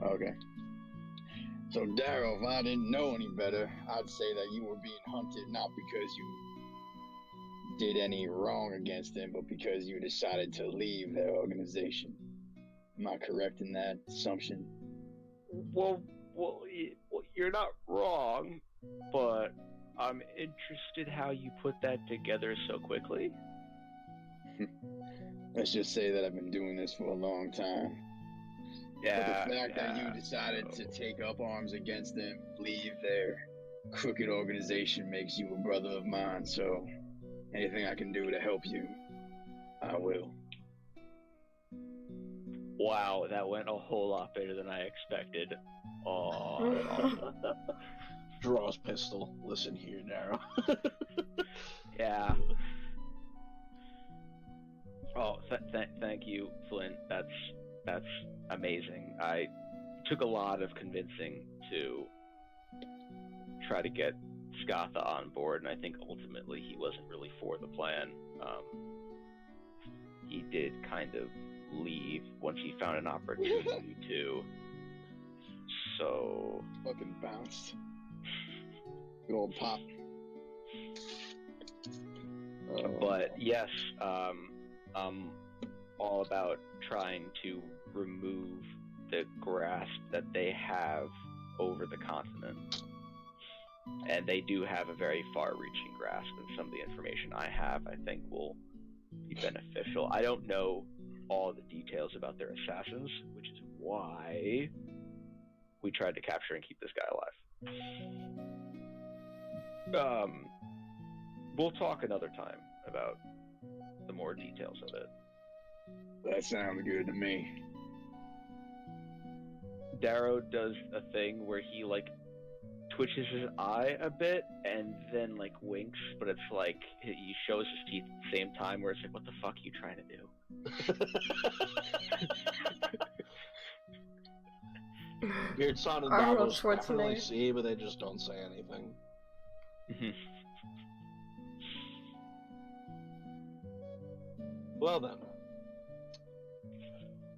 Okay. So, Daryl, if I didn't know any better, I'd say that you were being hunted not because you did any wrong against them, but because you decided to leave their organization. Am I correct in that assumption? Well, you're not wrong, but I'm interested how you put that together so quickly. Let's just say that I've been doing this for a long time. Yeah. But the fact that you decided to take up arms against them, leave their crooked organization, makes you a brother of mine, so anything I can do to help you, I will. Wow, that went a whole lot better than I expected. Oh, awesome. Draws pistol. Listen here, Daryl. Yeah. Oh, thank you, Flint. That's amazing. I took a lot of convincing to try to get Skatha on board, and I think ultimately he wasn't really for the plan. He did kind of leave once he found an opportunity to. So Fucking bounced. Good old pop. But yes, I'm all about trying to remove the grasp that they have over the continent. And they do have a very far-reaching grasp, and some of the information I have, I think, will be beneficial. I don't know all the details about their assassins, which is why we tried to capture and keep this guy alive. We'll talk another time about the more details of it. That sounds good to me. Darrow does a thing where he, like, twitches his eye a bit and then, like, winks, but it's like he shows his teeth at the same time where it's like, what the fuck are you trying to do? Beard Son and Arnold Davos definitely Schwarzenegger. see, but they just don't say anything. Well then,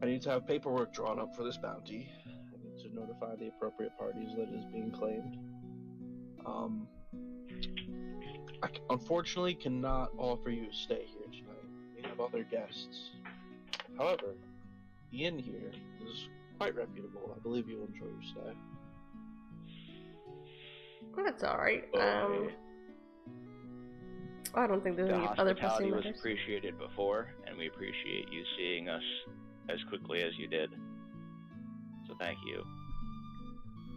I need to have paperwork drawn up for this bounty. I need to notify the appropriate parties that it is being claimed. I unfortunately cannot offer you a stay here tonight. We have other guests. However, the inn here is quite reputable. I believe you'll enjoy your stay. That's alright. Okay. I don't think there's The any other hospitality pressing was matters. appreciated before, and we appreciate you seeing us as quickly as you did. So thank you.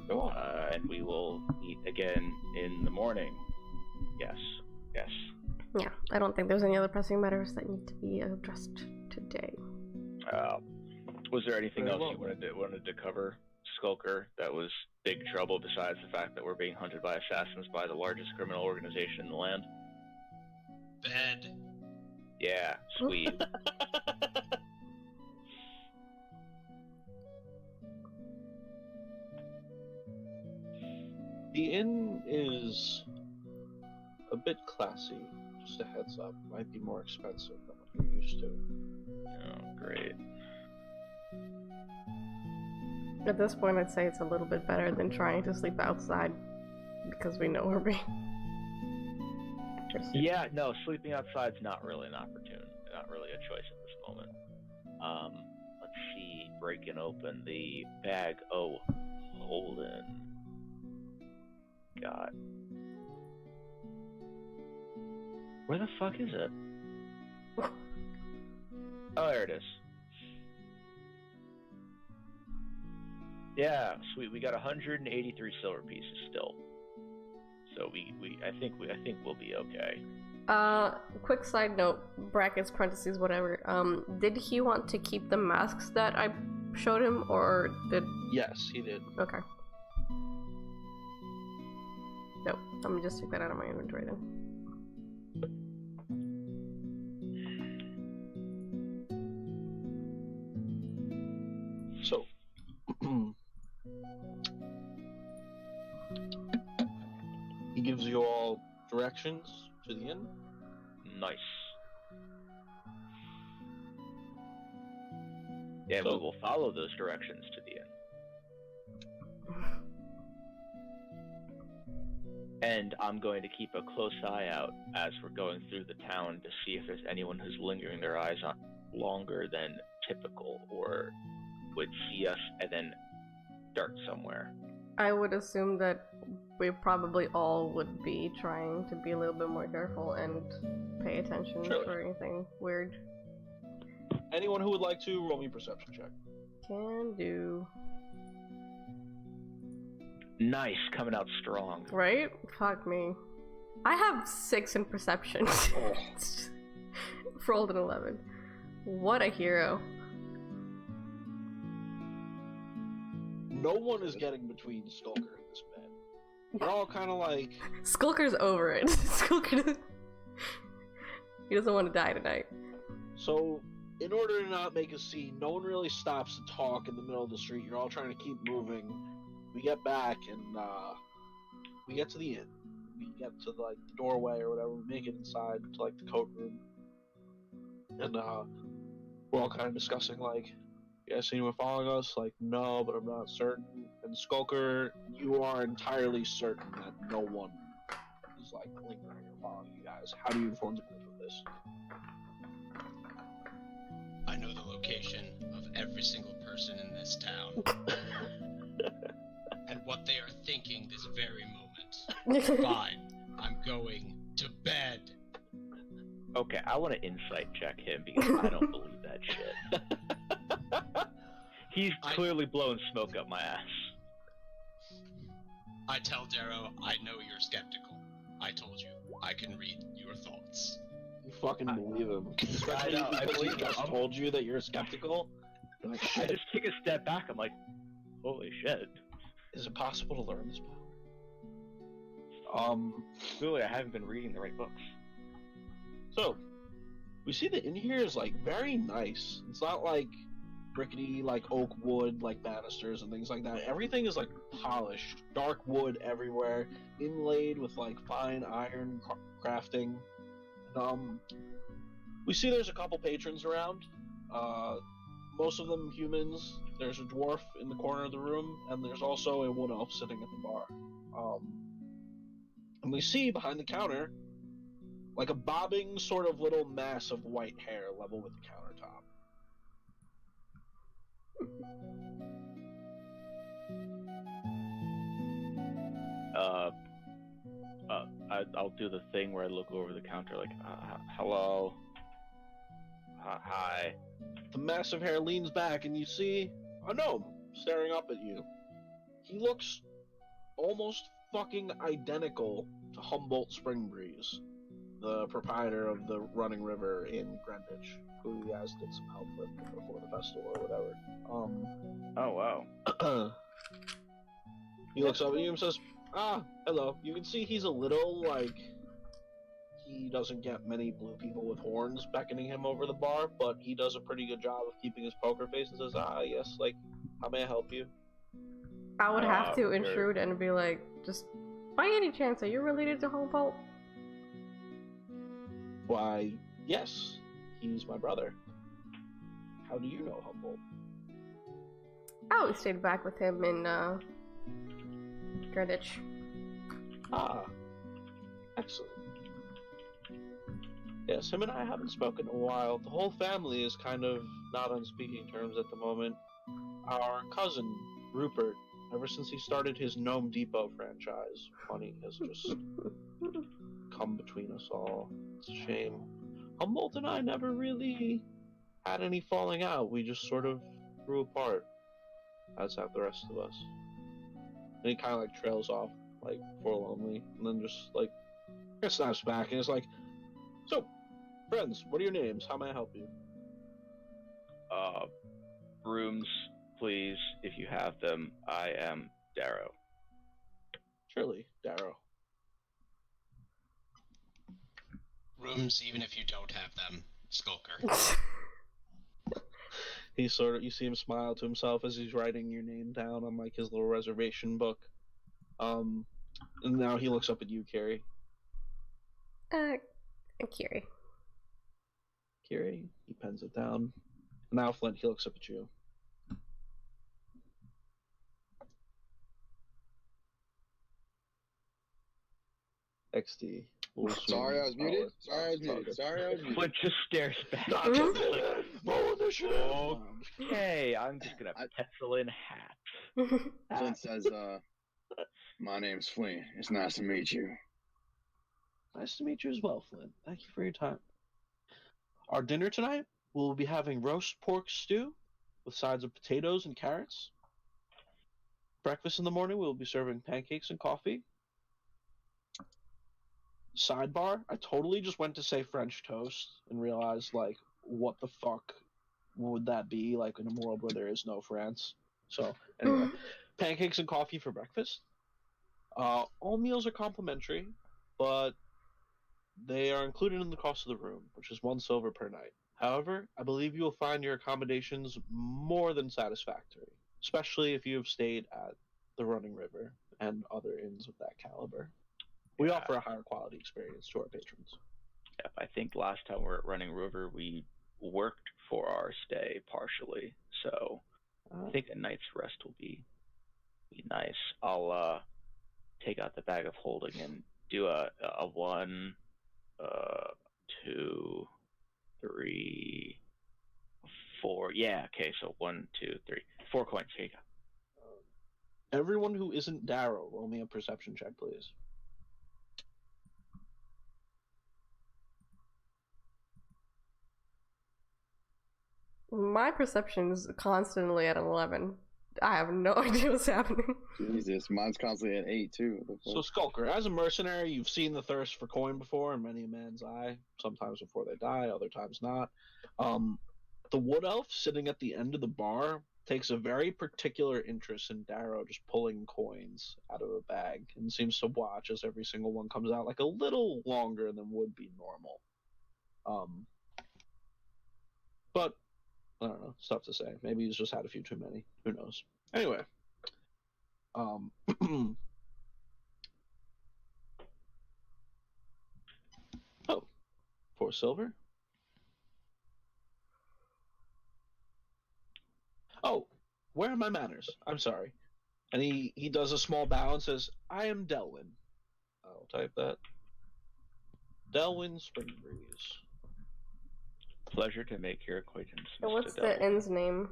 Go on. And we will meet again in the morning. Yes. Yeah, I don't think there's any other pressing matters that need to be addressed today. Was there anything Very else well. you wanted to cover, Skulker, that was big trouble besides the fact that we're being hunted by assassins by the largest criminal organization in the land? Bed. Yeah, sweet. The inn is a bit classy. Just a heads up. Might be more expensive than what you're used to. Oh, great. At this point, I'd say it's a little bit better than trying to sleep outside because we know we're being. Yeah, no, sleeping outside's not really an opportunity, not really a choice at this moment. Let's see, breaking open the bag. Oh, Holden. God. Where the fuck is it? Oh, there it is. Yeah, sweet. We got 183 silver pieces still. So I think we'll be okay. Quick side note, brackets, parentheses, whatever. Did he want to keep the masks that I showed him, or did? Yes, he did. Okay. Nope. I'm gonna just take that out of my inventory then. So, he gives you all directions to the inn. Nice. Yeah, So- we will follow those directions to the end. And I'm going to keep a close eye out as we're going through the town to see if there's anyone who's lingering their eyes on longer than typical or would see us and then dart somewhere. I would assume that we probably all would be trying to be a little bit more careful and pay attention for anything weird. Anyone who would like to roll me a perception check. Can do. Nice, coming out strong. Right? Fuck me. I have 6 in perception. Rolled an 11. What a hero. No one is getting between Skulker and this man. They're all kind of like... Skulker's over it. Skulker he doesn't want to die tonight. So, in order to not make a scene, no one really stops to talk in the middle of the street. You're all trying to keep moving. We get back and we get to the inn. We get to like the doorway or whatever. We make it inside to like the coat room, and we're all kind of discussing like, "You guys see anyone following us?" Like, no, but I'm not certain. And Skulker, you are entirely certain that no one is like lingering or following you guys. How do you inform the group of this? I know the location of every single person in this town. And what they are thinking this very moment. Fine, I'm going to bed. Okay, I want to insight check him because I don't believe that shit. He's clearly blowing smoke up my ass. I tell Darrow, I know you're skeptical. I told you, I can read your thoughts. You fucking believe him. Especially I because believe he just him. told you that you're skeptical. You're like, I shit. just take a step back, I'm like, holy shit. Is it possible to learn this power? Clearly I haven't been reading the right books. So, we see the inn here is like very nice. It's not like rickety, like oak wood, like banisters and things like that. Everything is like polished, dark wood everywhere, inlaid with like fine iron crafting. And, we see there's a couple patrons around. Most of them humans. There's a dwarf in the corner of the room, and there's also a wood elf sitting at the bar. And we see behind the counter, like a bobbing sort of little mass of white hair level with the countertop. I'll do the thing where I look over the counter like, hello, hi. The mass of hair leans back, and you see a gnome staring up at you. He looks almost fucking identical to Humboldt Springbreeze, the proprietor of the running river in Greenwich, who you guys did some help with before the festival or whatever. Oh, wow. He looks up at you and says, hello. You can see he's a little, like, he doesn't get many blue people with horns beckoning him over the bar, but he does a pretty good job of keeping his poker face and says, yes, like, how may I help you? I would have to intrude and be like, just, by any chance, are you related to Humboldt? Why, yes, he's my brother. How do you know Humboldt? I always stayed back with him in, Greenwich. Excellent. Yes, him and I haven't spoken in a while. The whole family is kind of not on speaking terms at the moment. Our cousin, Rupert, ever since he started his Gnome Depot franchise, money has just come between us all. It's a shame. Humboldt and I never really had any falling out. We just sort of grew apart, as have the rest of us. And he kind of like trails off, like forlornly, and then just like snaps back and is like, "So, friends, what are your names? How may I help you?" Rooms, please, if you have them. I am Darrow. Surely, Darrow. Rooms, even if you don't have them, Skulker. He sort of, you see him smile to himself as he's writing your name down on like his little reservation book. And now he looks up at you, Carrie. Kiri. Carrie, he pens it down. Now Flint, he looks up at you. XD. We'll Sorry, I was muted. Oh, Sorry, I was it's all muted. good. Sorry, I was muted. Flint just stares back. Not He's to like, roll initiative. okay, I'm just gonna pencil in hat. Flint says, my name's Flint. It's nice to meet you. Nice to meet you as well, Flint. Thank you for your time. Our dinner tonight, we'll be having roast pork stew with sides of potatoes and carrots. Breakfast in the morning, we'll be serving pancakes and coffee. Sidebar, I totally just went to say French toast and realized, like, what the fuck would that be, like, in a world where there is no France? So, anyway, pancakes and coffee for breakfast. All meals are complimentary, but they are included in the cost of the room, which is 1 silver per night. However, I believe you will find your accommodations more than satisfactory, especially if you have stayed at the Running River and other inns of that caliber. We offer a higher quality experience to our patrons. Yep, I think last time we were at Running River, we worked for our stay partially, so I think a night's rest will be nice. I'll take out the bag of holding and do a 1, 2, 3, 4. Yeah, okay, so 1, 2, 3, 4 coins. Here you go. Everyone who isn't Darrow, roll me a perception check, please. My perception's constantly at 11. I have no idea what's happening. Jesus, mine's constantly at 8 too. So, Skulker, as a mercenary, you've seen the thirst for coin before in many a man's eye. Sometimes before they die, other times not. The wood elf sitting at the end of the bar takes a very particular interest in Darrow just pulling coins out of a bag and seems to watch as every single one comes out, like a little longer than would be normal. But I don't know. It's tough to say. Maybe he's just had a few too many. Who knows? Anyway. Oh, 4 silver. Oh, where are my manners? I'm sorry. And he does a small bow and says, I am Delwyn. I'll type that. Delwyn Springbreeze. Pleasure to make your acquaintance, And Mr. what's the Delwyn. inn's name?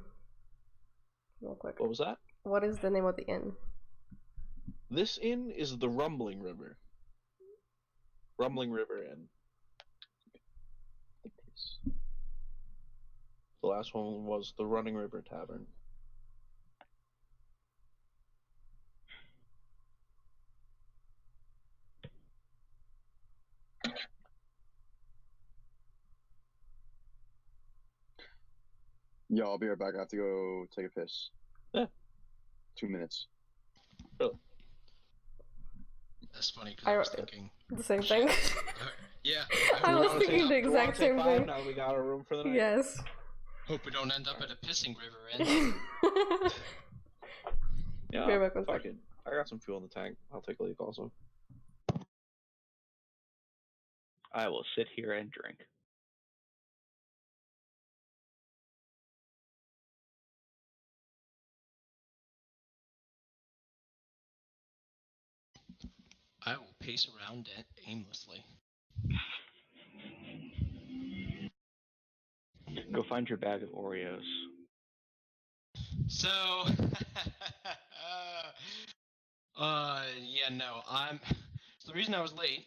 Real quick. What was that? What is the name of the inn? This inn is the Rumbling River. Rumbling River Inn. The last one was the Running River Tavern. Yo, I'll be right back. I have to go take a piss. Yeah. 2 minutes. Really? That's funny because I was thinking the same thing. Yeah. I was thinking the exact same thing. Now we got a room for the night. Yes. Hope we don't end up at a pissing river end. Yeah, Be right back, fuck it. I got some fuel in the tank. I'll take a leak also. I will sit here and drink. I will pace around aimlessly. Go find your bag of Oreos. So, yeah, no, so the reason I was late,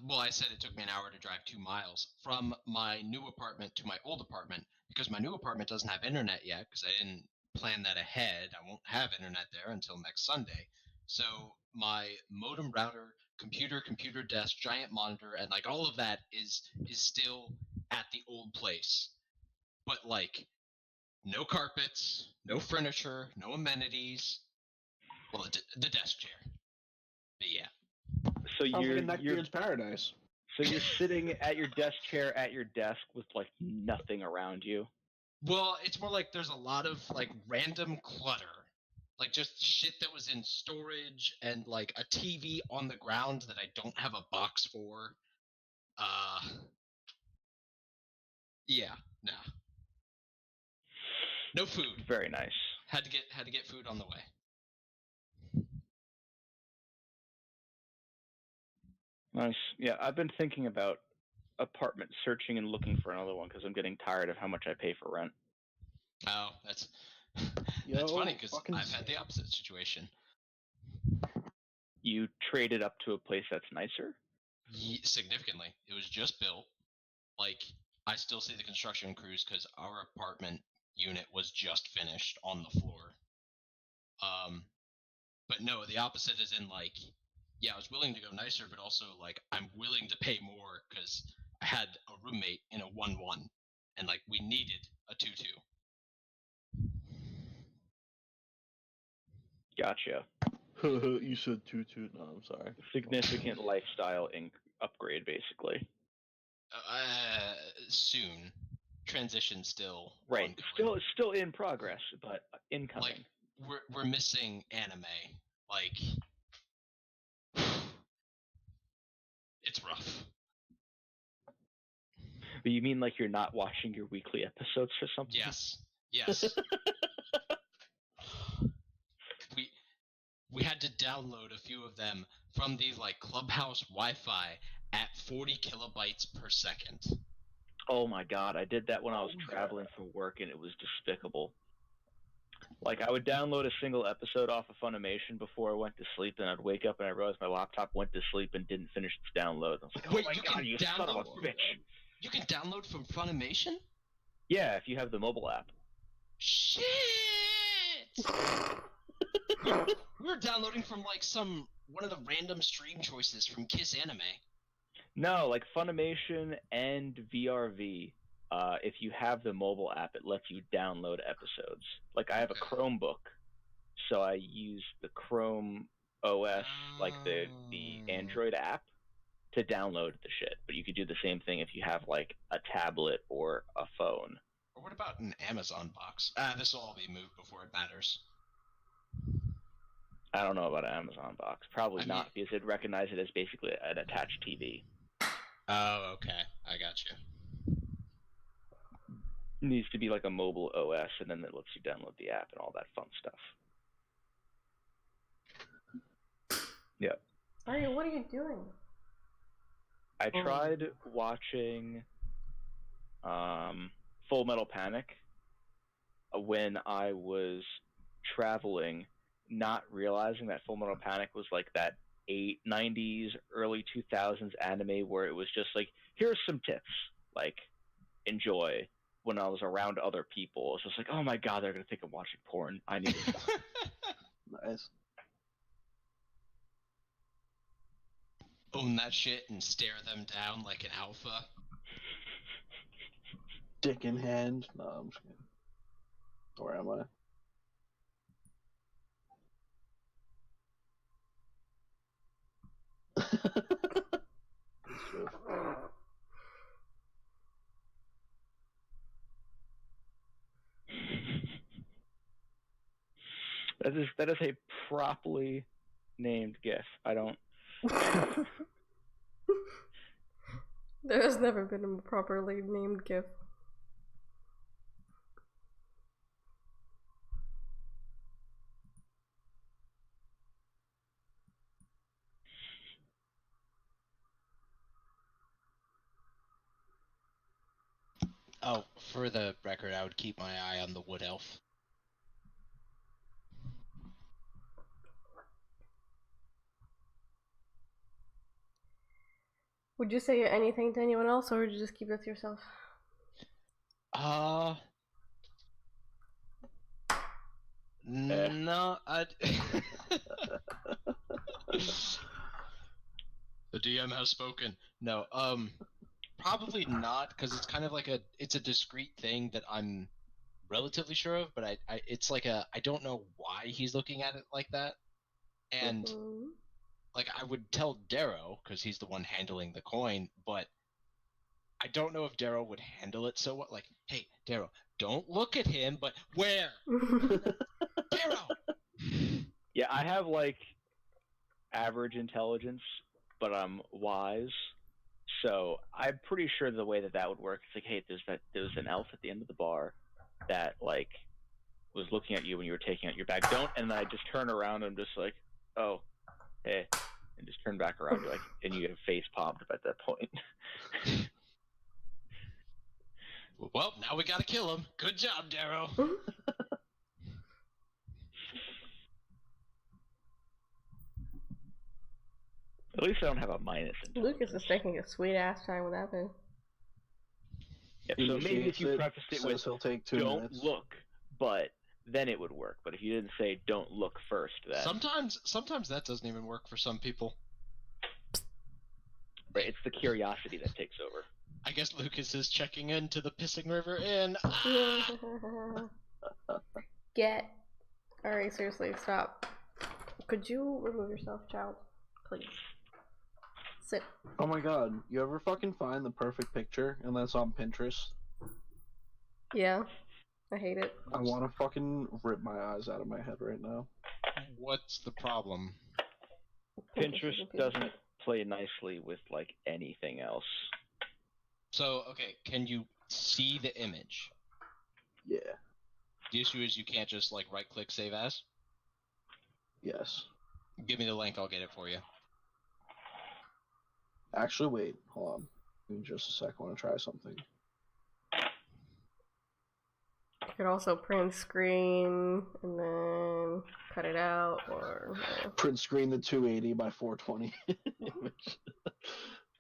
well, I said it took me an hour to drive 2 miles from my new apartment to my old apartment, because my new apartment doesn't have internet yet, because I didn't plan that ahead. I won't have internet there until next Sunday. So my modem, router, computer desk, giant monitor, and like all of that is still at the old place. But like no carpets, no furniture, no amenities. Well, the desk chair. But yeah. So Sounds you're like a Neckbeard's paradise. So you're sitting at your desk chair at your desk with like nothing around you. Well, it's more like there's a lot of like random clutter. Like just shit that was in storage and like a TV on the ground that I don't have a box for. Yeah, nah. No food. Very nice. Had to get food on the way. Nice. Yeah, I've been thinking about apartment searching and looking for another one because I'm getting tired of how much I pay for rent. Oh, that's Yo, that's funny because fucking I've had the opposite situation. You traded up to a place that's nicer? Significantly, it was just built. Like, I still see the construction crews because our apartment unit was just finished on the floor. But no, the opposite is in like, yeah, I was willing to go nicer, but also like I'm willing to pay more because I had a roommate in a 1-1, and like we needed a 2-2. Gotcha. You said 2-2. No, I'm sorry. Significant lifestyle upgrade, basically. Soon. Transition still right. ongoing. Still in progress, but incoming. Like we're missing anime. Like it's rough. But you mean like you're not watching your weekly episodes or something? Yes. we had to download a few of them from the like Clubhouse Wi-Fi at 40 kilobytes per second. Oh my god, I did that when I was traveling for work and it was despicable. Like, I would download a single episode off of Funimation before I went to sleep, and I'd wake up and I realized my laptop went to sleep and didn't finish its download. I was like, wait, oh my god, you son of a bitch. You can download from Funimation? Yeah, if you have the mobile app. Shit! We were downloading from like one of the random stream choices from Kiss Anime. No, like Funimation and VRV. If you have the mobile app, it lets you download episodes. Like, I have a Chromebook, so I use the Chrome OS, like the Android app, to download the shit. But you could do the same thing if you have like a tablet or a phone. Or what about an Amazon box? This will all be moved before it matters. I don't know about an Amazon box. Probably not, because it'd recognize it as basically an attached TV. Oh, okay. I got you. It needs to be like a mobile OS, and then it lets you download the app and all that fun stuff. Yep. Arya, what are you doing? I tried watching Full Metal Panic when I was traveling, not realizing that Full Metal Panic was like that 90s, early 2000s anime where it was just like, here's some tips, like, enjoy. When I was around other people, it's just like, oh my god, they're gonna think I'm watching porn. I need to stop. Nice. Own that shit and stare them down like an alpha. Dick in hand. No, I'm just kidding. Where am I? That is a properly named GIF. I don't. There has never been a properly named GIF. Oh, for the record, I would keep my eye on the Wood Elf. Would you say anything to anyone else, or would you just keep it to yourself? No, The DM has spoken. No, probably not, because it's kind of like it's a discrete thing that I'm relatively sure of, but it's like I don't know why he's looking at it like that, and like I would tell Darrow because he's the one handling the coin, but I don't know if Darrow would handle it so well. Like, hey, Darrow, don't look at him, but where? Darrow! Yeah, I have like average intelligence, but I'm wise. So I'm pretty sure the way that would work is like, hey, there's an elf at the end of the bar that like was looking at you when you were taking out your bag. Don't, and then I just turn around and I'm just like, oh, hey, and just turn back around, like, and you get face palmed at that point. Well, now we gotta kill him. Good job, Darrow. At least I don't have a minus. Lucas is taking a sweet ass time with that thing. Yeah, so maybe if you preface it with he'll take 2 "don't minutes. look," but then it would work. But if you didn't say "don't look" first, then Sometimes that doesn't even work for some people. right, it's the curiosity that takes over. I guess Lucas is checking into the Pissing River Inn. Get. Alright, seriously, stop. Could you remove yourself, child? Please. Sit. Oh my god, you ever fucking find the perfect picture and that's on Pinterest? Yeah. I hate it. I want to fucking rip my eyes out of my head right now. What's the problem? Pinterest doesn't play nicely with like anything else. So, okay, can you see the image? Yeah. The issue is you can't just like right-click save as. Yes. Give me the link, I'll get it for you. Actually, wait. Hold on. Give me just a sec. I want to try something. You could also print screen and then cut it out, or Print screen the 280 by 420 image.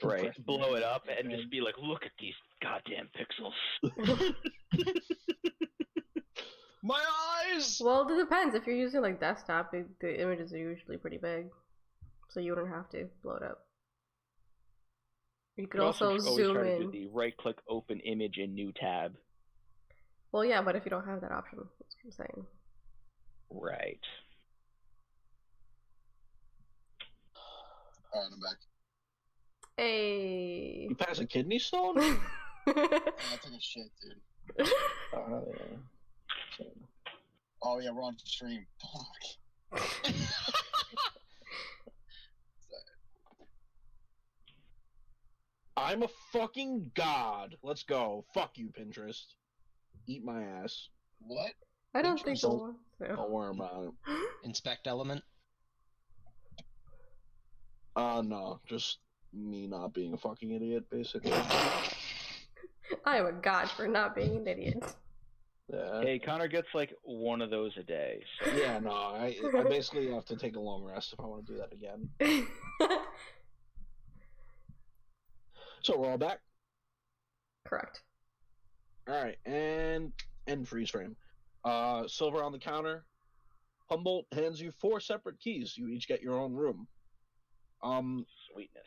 Right. Blow it up and just be like, look at these goddamn pixels. My eyes! well, it depends. If you're using like desktop, the images are usually pretty big, so you wouldn't have to blow it up. You could also always zoom try to in. do the right-click, open image in new tab. Well, yeah, but if you don't have that option, that's what I'm saying. Right. Alright, I'm back. Hey. You pass a kidney stone? Yeah, I took a shit, dude. Yeah. Oh yeah, we're on stream. Fuck. I'm a fucking god. Let's go. Fuck you, Pinterest. Eat my ass. What? I don't think Don't- so. want Don't worry about it. Inspect element. No. Just me not being a fucking idiot, basically. I am a god for not being an idiot. Yeah. Hey, Connor gets like one of those a day. So. Yeah, no, I basically have to take a long rest if I want to do that again. So we're all back? Correct. Alright, and freeze frame. Silver on the counter. Humboldt hands you 4 separate keys. You each get your own room. Sweetness.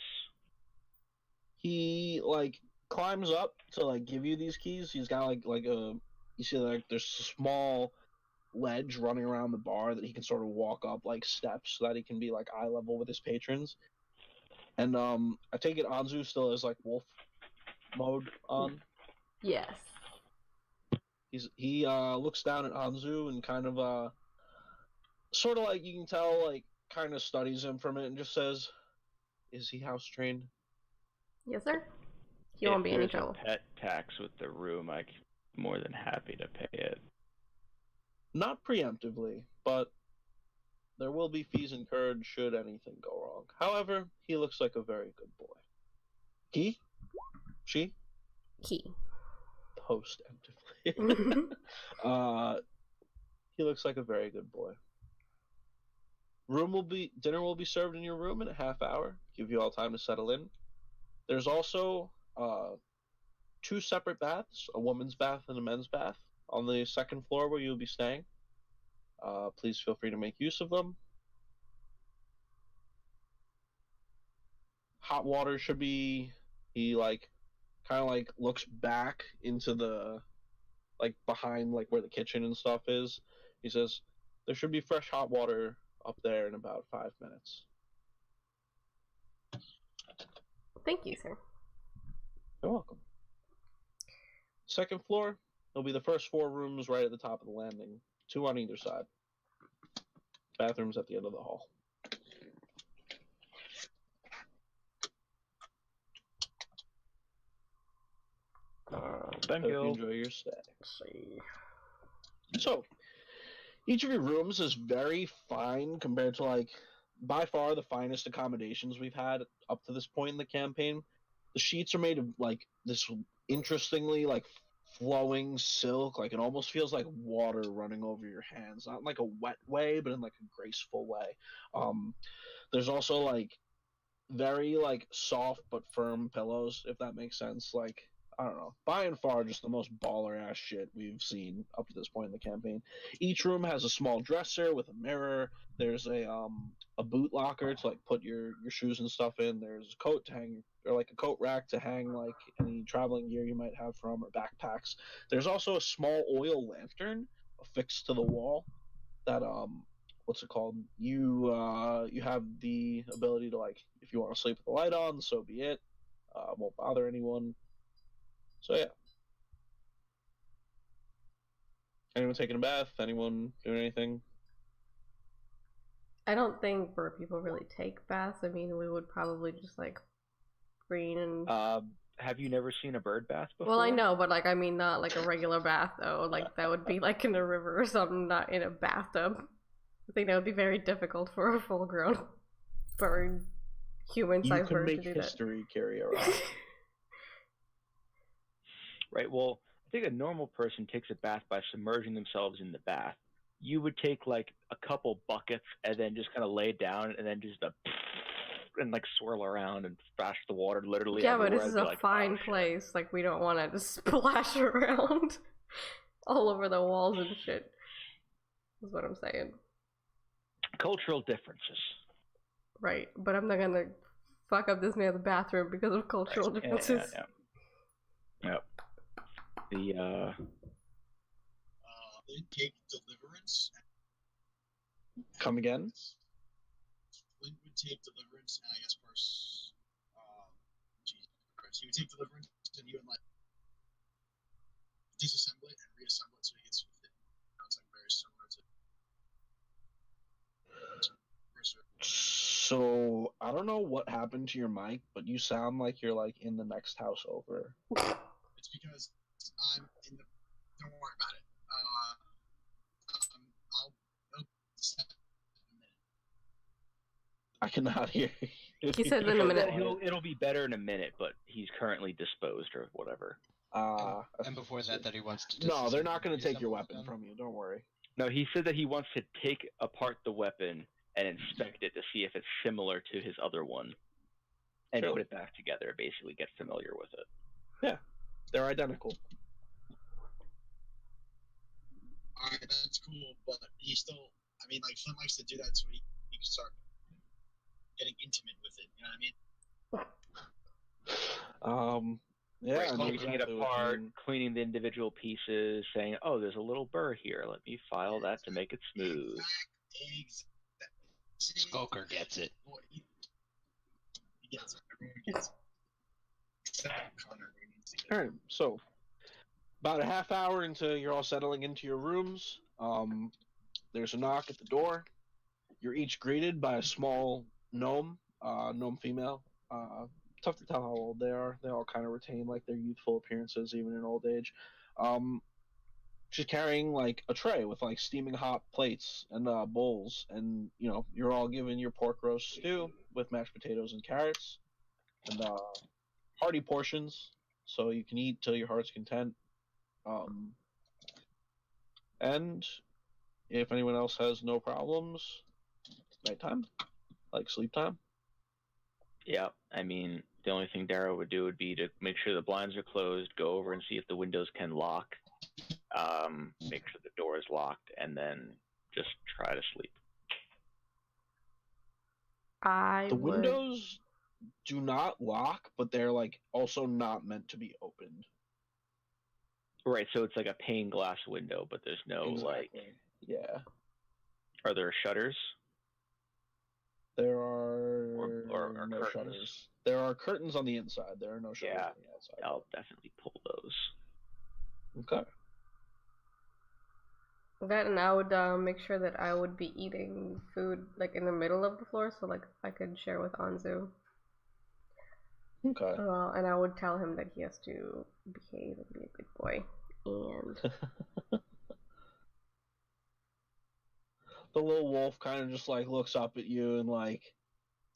He like climbs up to like give you these keys. He's got like a you see like there's a small ledge running around the bar that he can sort of walk up like steps so that he can be like eye level with his patrons. And I take it Anzu still has like wolf mode on. Yes. He looks down at Anzu and kind of sort of like you can tell like kind of studies him from it and just says, "Is he house trained?" Yes, sir. He won't be any trouble. If there's a pet tax with the room, I'm more than happy to pay it. Not preemptively, but there will be fees incurred should anything go wrong. However, he looks like a very good boy. He? She? He. Post-emptively. He looks like a very good boy. Dinner will be served in your room in a half hour. Give you all time to settle in. There's also 2 separate baths, a woman's bath and a men's bath, on the second floor where you'll be staying. Please feel free to make use of them. Hot water should be. He like kind of like looks back into the like behind like where the kitchen and stuff is. He says there should be fresh hot water up there in about 5 minutes. Thank you, sir. You're welcome. Second floor, it'll be the first 4 rooms right at the top of the landing, 2 on either side. Bathrooms at the end of the hall. Thank Hope you. you enjoy your stay. Let's see. So, each of your rooms is very fine compared to like by far the finest accommodations we've had up to this point in the campaign. The sheets are made of like this interestingly like flowing silk, like it almost feels like water running over your hands, not in like a wet way, but in like a graceful way. There's also like very like soft but firm pillows, if that makes sense. Like I don't know, by and far just the most baller ass shit we've seen up to this point in the campaign. Each room has a small dresser with a mirror. There's a boot locker to like put your shoes and stuff in. There's a coat to hang, or like a coat rack to hang like any traveling gear you might have from, or backpacks. There's also a small oil lantern affixed to the wall that what's it called? You have the ability to, like, if you want to sleep with the light on, so be it. Won't bother anyone. So yeah. Anyone taking a bath? Anyone doing anything? I don't think bird people really take baths. I mean, we would probably just like green and. Have you never seen a bird bath before? Well, I know, but like I mean, not like a regular bath though. Like that would be like in a river or something, not in a bathtub. I think that would be very difficult for a full-grown bird, human-sized bird to do that. You can make history, carry around. Right. Well, I think a normal person takes a bath by submerging themselves in the bath. You would take like a couple buckets and then just kind of lay down and then just and like swirl around and splash the water literally. Yeah, but everywhere. this is a fine place. Like we don't want to just splash around all over the walls and shit. Is what I'm saying. Cultural differences. Right, but I'm not gonna fuck up this man's bathroom because of cultural differences. Yeah. The they take deliverance. Come again? Flint would take deliverance, and I guess first, Jesus Christ, he would take deliverance, and he would like disassemble it and reassemble it so he gets fit. It's like very similar to. So I don't know what happened to your mic, but you sound like you're like in the next house over. It's because I'm in the. Don't worry about it. I'll set in a minute. I cannot hear you. He said in a minute. It'll be better in a minute, but he's currently disposed or whatever. And before that he wants to. No, they're not going to take your weapon from you. Don't worry. No, he said that he wants to take apart the weapon and inspect it to see if it's similar to his other one, and put it back together. Basically, get familiar with it. Yeah, they're identical. Alright, that's cool, but he still. I mean, like Flint likes to do that so he can start getting intimate with it. You know what I mean? Yeah, taking it apart, cleaning the individual pieces, saying, "Oh, there's a little burr here. Let me file that to make it smooth." Skulker gets it. He gets it. Everyone gets it. All right, so about a half hour into you're all settling into your rooms. There's a knock at the door. You're each greeted by a small gnome, gnome female. Tough to tell how old they are. They all kind of retain like their youthful appearances even in old age. She's carrying like a tray with like steaming hot plates and bowls, and you know you're all given your pork roast stew with mashed potatoes and carrots, and hearty portions, so you can eat till your heart's content. And if anyone else has no problems, nighttime, like sleep time. Yeah, I mean, the only thing Darrow would do would be to make sure the blinds are closed, go over and see if the windows can lock, make sure the door is locked, and then just try to sleep. The windows do not lock, but they're like also not meant to be opened. Right, so it's like a pane glass window, but there's no like. Yeah. Are there shutters? There are or no curtains? shutters. There are curtains on the inside. There are no shutters on the outside. I'll definitely pull those. Okay. That, and I would make sure that I would be eating food like in the middle of the floor, so like I could share with Anzu. Okay. And I would tell him that he has to behave and be a good boy. And the little wolf kind of just like looks up at you and like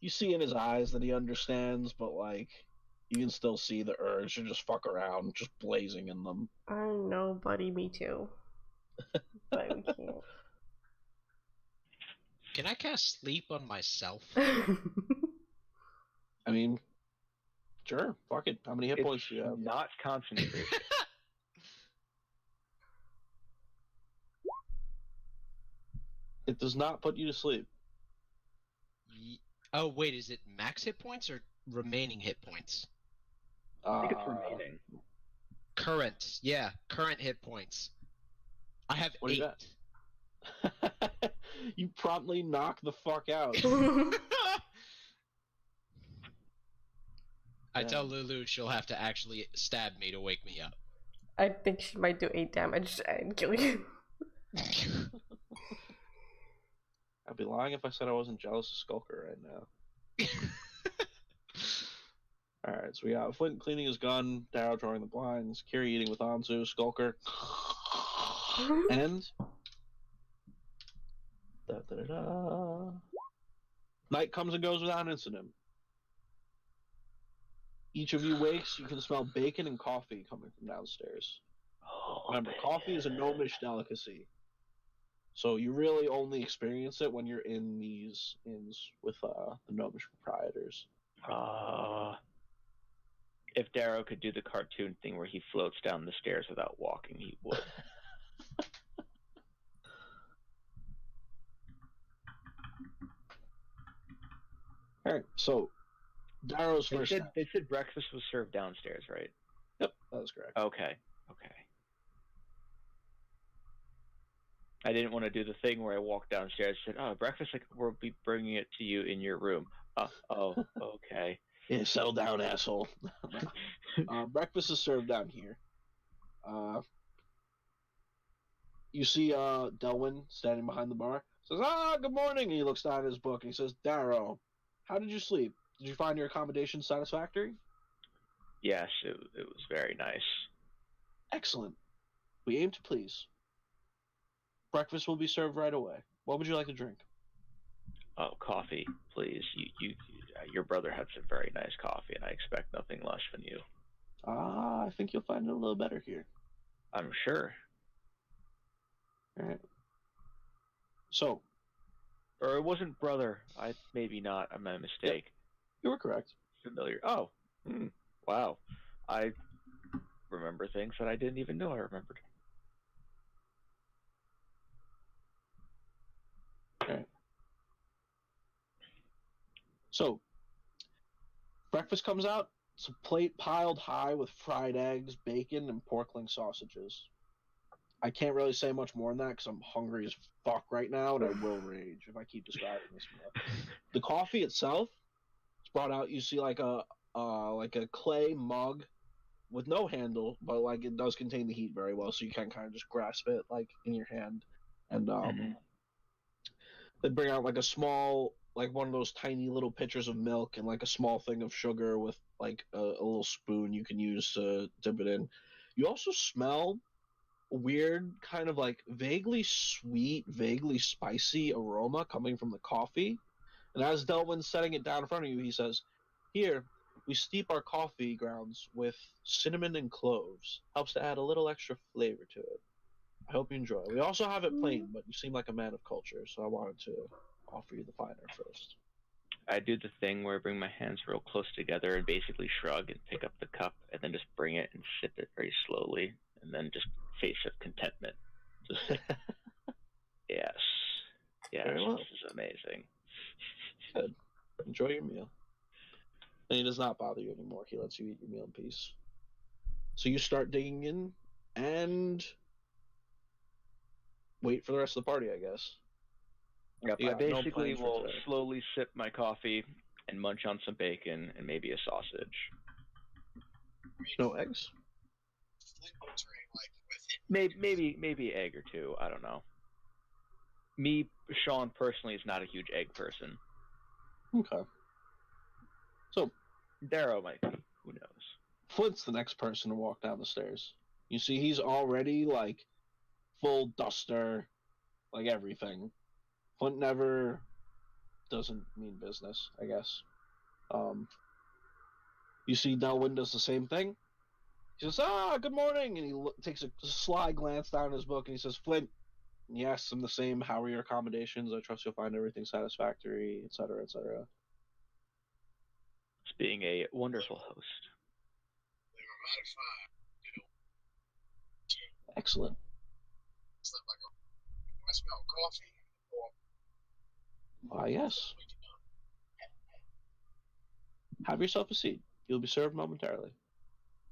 you see in his eyes that he understands, but like you can still see the urge to just fuck around, just blazing in them. I know, buddy, me too. But we can't. Can I cast sleep on myself? I mean, sure, fuck it. How many hit points do you have? Not concentration. It does not put you to sleep. Oh, wait, is it max hit points or remaining hit points? I think it's remaining. Current hit points. I have What 8. You promptly knock the fuck out. I tell Lulu she'll have to actually stab me to wake me up. I think she might do 8 damage and kill you. I'd be lying if I said I wasn't jealous of Skulker right now. Alright, so we got Flint cleaning his gun, Darrow drawing the blinds, Kiri eating with Anzu, Skulker. And... Night comes and goes without incident. Each of you wakes, you can smell bacon and coffee coming from downstairs. Remember, coffee is a gnomish delicacy. So you really only experience it when you're in these inns with the gnomish proprietors. If Darrow could do the cartoon thing where he floats down the stairs without walking, he would. Alright, so Darrow's first step. They said breakfast was served downstairs, right? Yep, that is correct. Okay. I didn't want to do the thing where I walked downstairs and said, "Oh, breakfast, like we'll be bringing it to you in your room." Oh, okay. Yeah, settle down, asshole. Breakfast is served down here. You see Delwyn standing behind the bar. Says, good morning. And he looks down at his book and he says, Darrow, how did you sleep? Did you find your accommodation satisfactory? Yes, it was very nice. Excellent. We aim to please. Breakfast will be served right away. What would you like to drink? Oh, coffee, please. Your brother had some very nice coffee, and I expect nothing less from you. I think you'll find it a little better here. I'm sure. All right. So. Or it wasn't brother. Maybe not. I'm a mistake. Yep. You were correct. Familiar. Oh. Wow. I remember things that I didn't even know I remembered. Okay. So, breakfast comes out. It's a plate piled high with fried eggs, bacon, and porkling sausages. I can't really say much more than that because I'm hungry as fuck right now, and I will rage if I keep describing this meal. The coffee itself, it's brought out. You see like a clay mug with no handle, but like it does contain the heat very well, so you can kind of just grasp it like in your hand, and they bring out like a small, like one of those tiny little pitchers of milk and like a small thing of sugar with like a little spoon you can use to dip it in. You also smell a weird kind of like vaguely sweet, vaguely spicy aroma coming from the coffee. And as Delwyn's setting it down in front of you, he says, "Here, we steep our coffee grounds with cinnamon and cloves. Helps to add a little extra flavor to it. I hope you enjoy. We also have it plain, but you seem like a man of culture, so I wanted to offer you the finer first." I do the thing where I bring my hands real close together and basically shrug and pick up the cup and then just bring it and sip it very slowly and then just face of contentment. Just like, yes, Well. this is amazing. Good. Enjoy your meal. And he does not bother you anymore. He lets you eat your meal in peace. So you start digging in and wait for the rest of the party, I guess. Yep, I basically will slowly sip my coffee and munch on some bacon and maybe a sausage. No eggs? Maybe egg or two. I don't know. Me, Sean, personally, is not a huge egg person. Okay. So, Darrow might be. Who knows? Flint's the next person to walk down the stairs. You see, he's already, like, full duster, like everything. Flint never doesn't mean business, I guess. You see Delwyn does the same thing. He says, good morning, and he takes a sly glance down his book, and he says, Flint, and he asks him the same, how are your accommodations? I trust you'll find everything satisfactory, etc., etc. It's being a wonderful host. They were modified, Excellent. It's like I smell coffee. Or Yes. Have yourself a seat. You'll be served momentarily.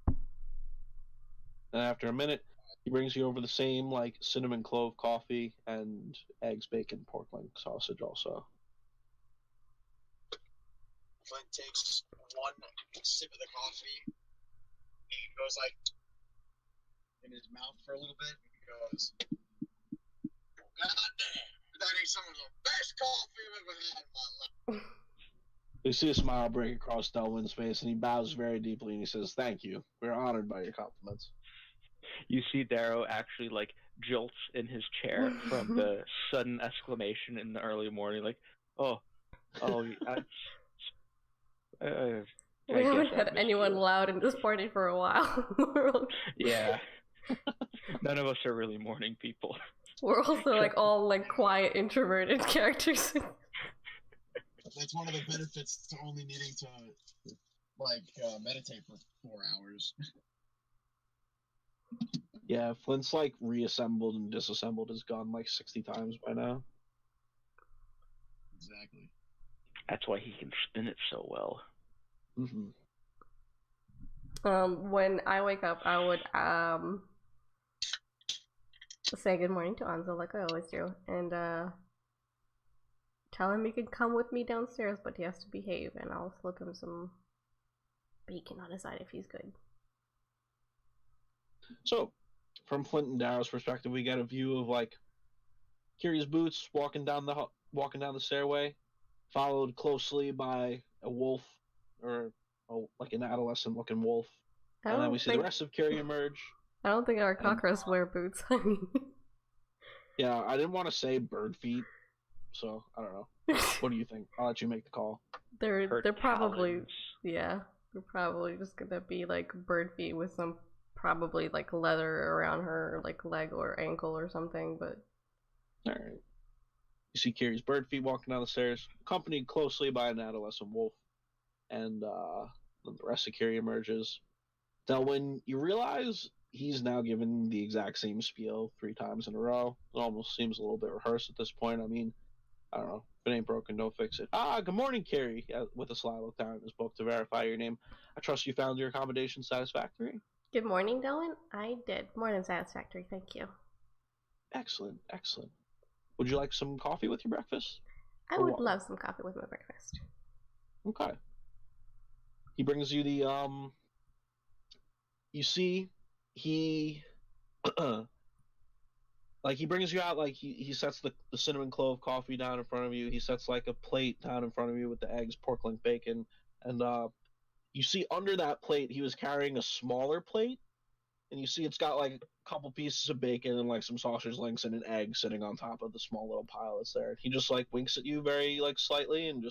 And after a minute, he brings you over the same, like, cinnamon clove coffee and eggs, bacon, pork link sausage also. Flint takes one sip of the coffee. He goes like in his mouth for a little bit. And goes, God damn, that ain't some of the best coffee I've ever had in my life. You see a smile break across Delwyn's face, and he bows very deeply, and he says, thank you. We're honored by your compliments. You see Darrow actually, like, jolts in his chair from the sudden exclamation in the early morning, like, we haven't had anyone loud in this party for a while. Yeah. None of us are really morning people. We're also, like, all, like, quiet, introverted characters. That's one of the benefits to only needing to, like, meditate for 4 hours. Yeah, Flint's, like, reassembled and disassembled his gun, like, 60 times by now. Exactly. That's why he can spin it so well. Mm-hmm. When I wake up, I would, say good morning to Anzo, like I always do, and, tell him he can come with me downstairs, but he has to behave, and I'll slip him some bacon on his side if he's good. So, from Flint and Darrow's perspective, we get a view of, like, Kiri's boots walking down the stairway, followed closely by a wolf, or like an adolescent-looking wolf, and then we see the rest of Kiri emerge. I don't think our cockroaches wear boots. I mean, yeah, I didn't want to say bird feet, so I don't know. What do you think? I'll let you make the call. They're probably they're probably just gonna be like bird feet with some probably like leather around her like leg or ankle or something. But all right, you see Kiri's bird feet walking down the stairs, accompanied closely by an adolescent wolf, and then the rest of Kiri emerges. Delwyn, you realize he's now given the exact same spiel 3 times in a row. It almost seems a little bit rehearsed at this point. I mean, I don't know. If it ain't broken, don't fix it. Good morning, Kiri, with a sly look down at his book to verify your name. I trust you found your accommodation satisfactory? Good morning, Delwyn. I did. More than satisfactory, thank you. Excellent, excellent. Would you like some coffee with your breakfast? I would love some coffee with my breakfast. Okay. He brings you the, you see, he like he brings you out, like he sets the cinnamon clove coffee down in front of you. He sets like a plate down in front of you with the eggs, pork link, bacon, and you see under that plate he was carrying a smaller plate, and you see it's got like a couple pieces of bacon and like some sausage links and an egg sitting on top of the small little pile that's there. He just like winks at you very like slightly and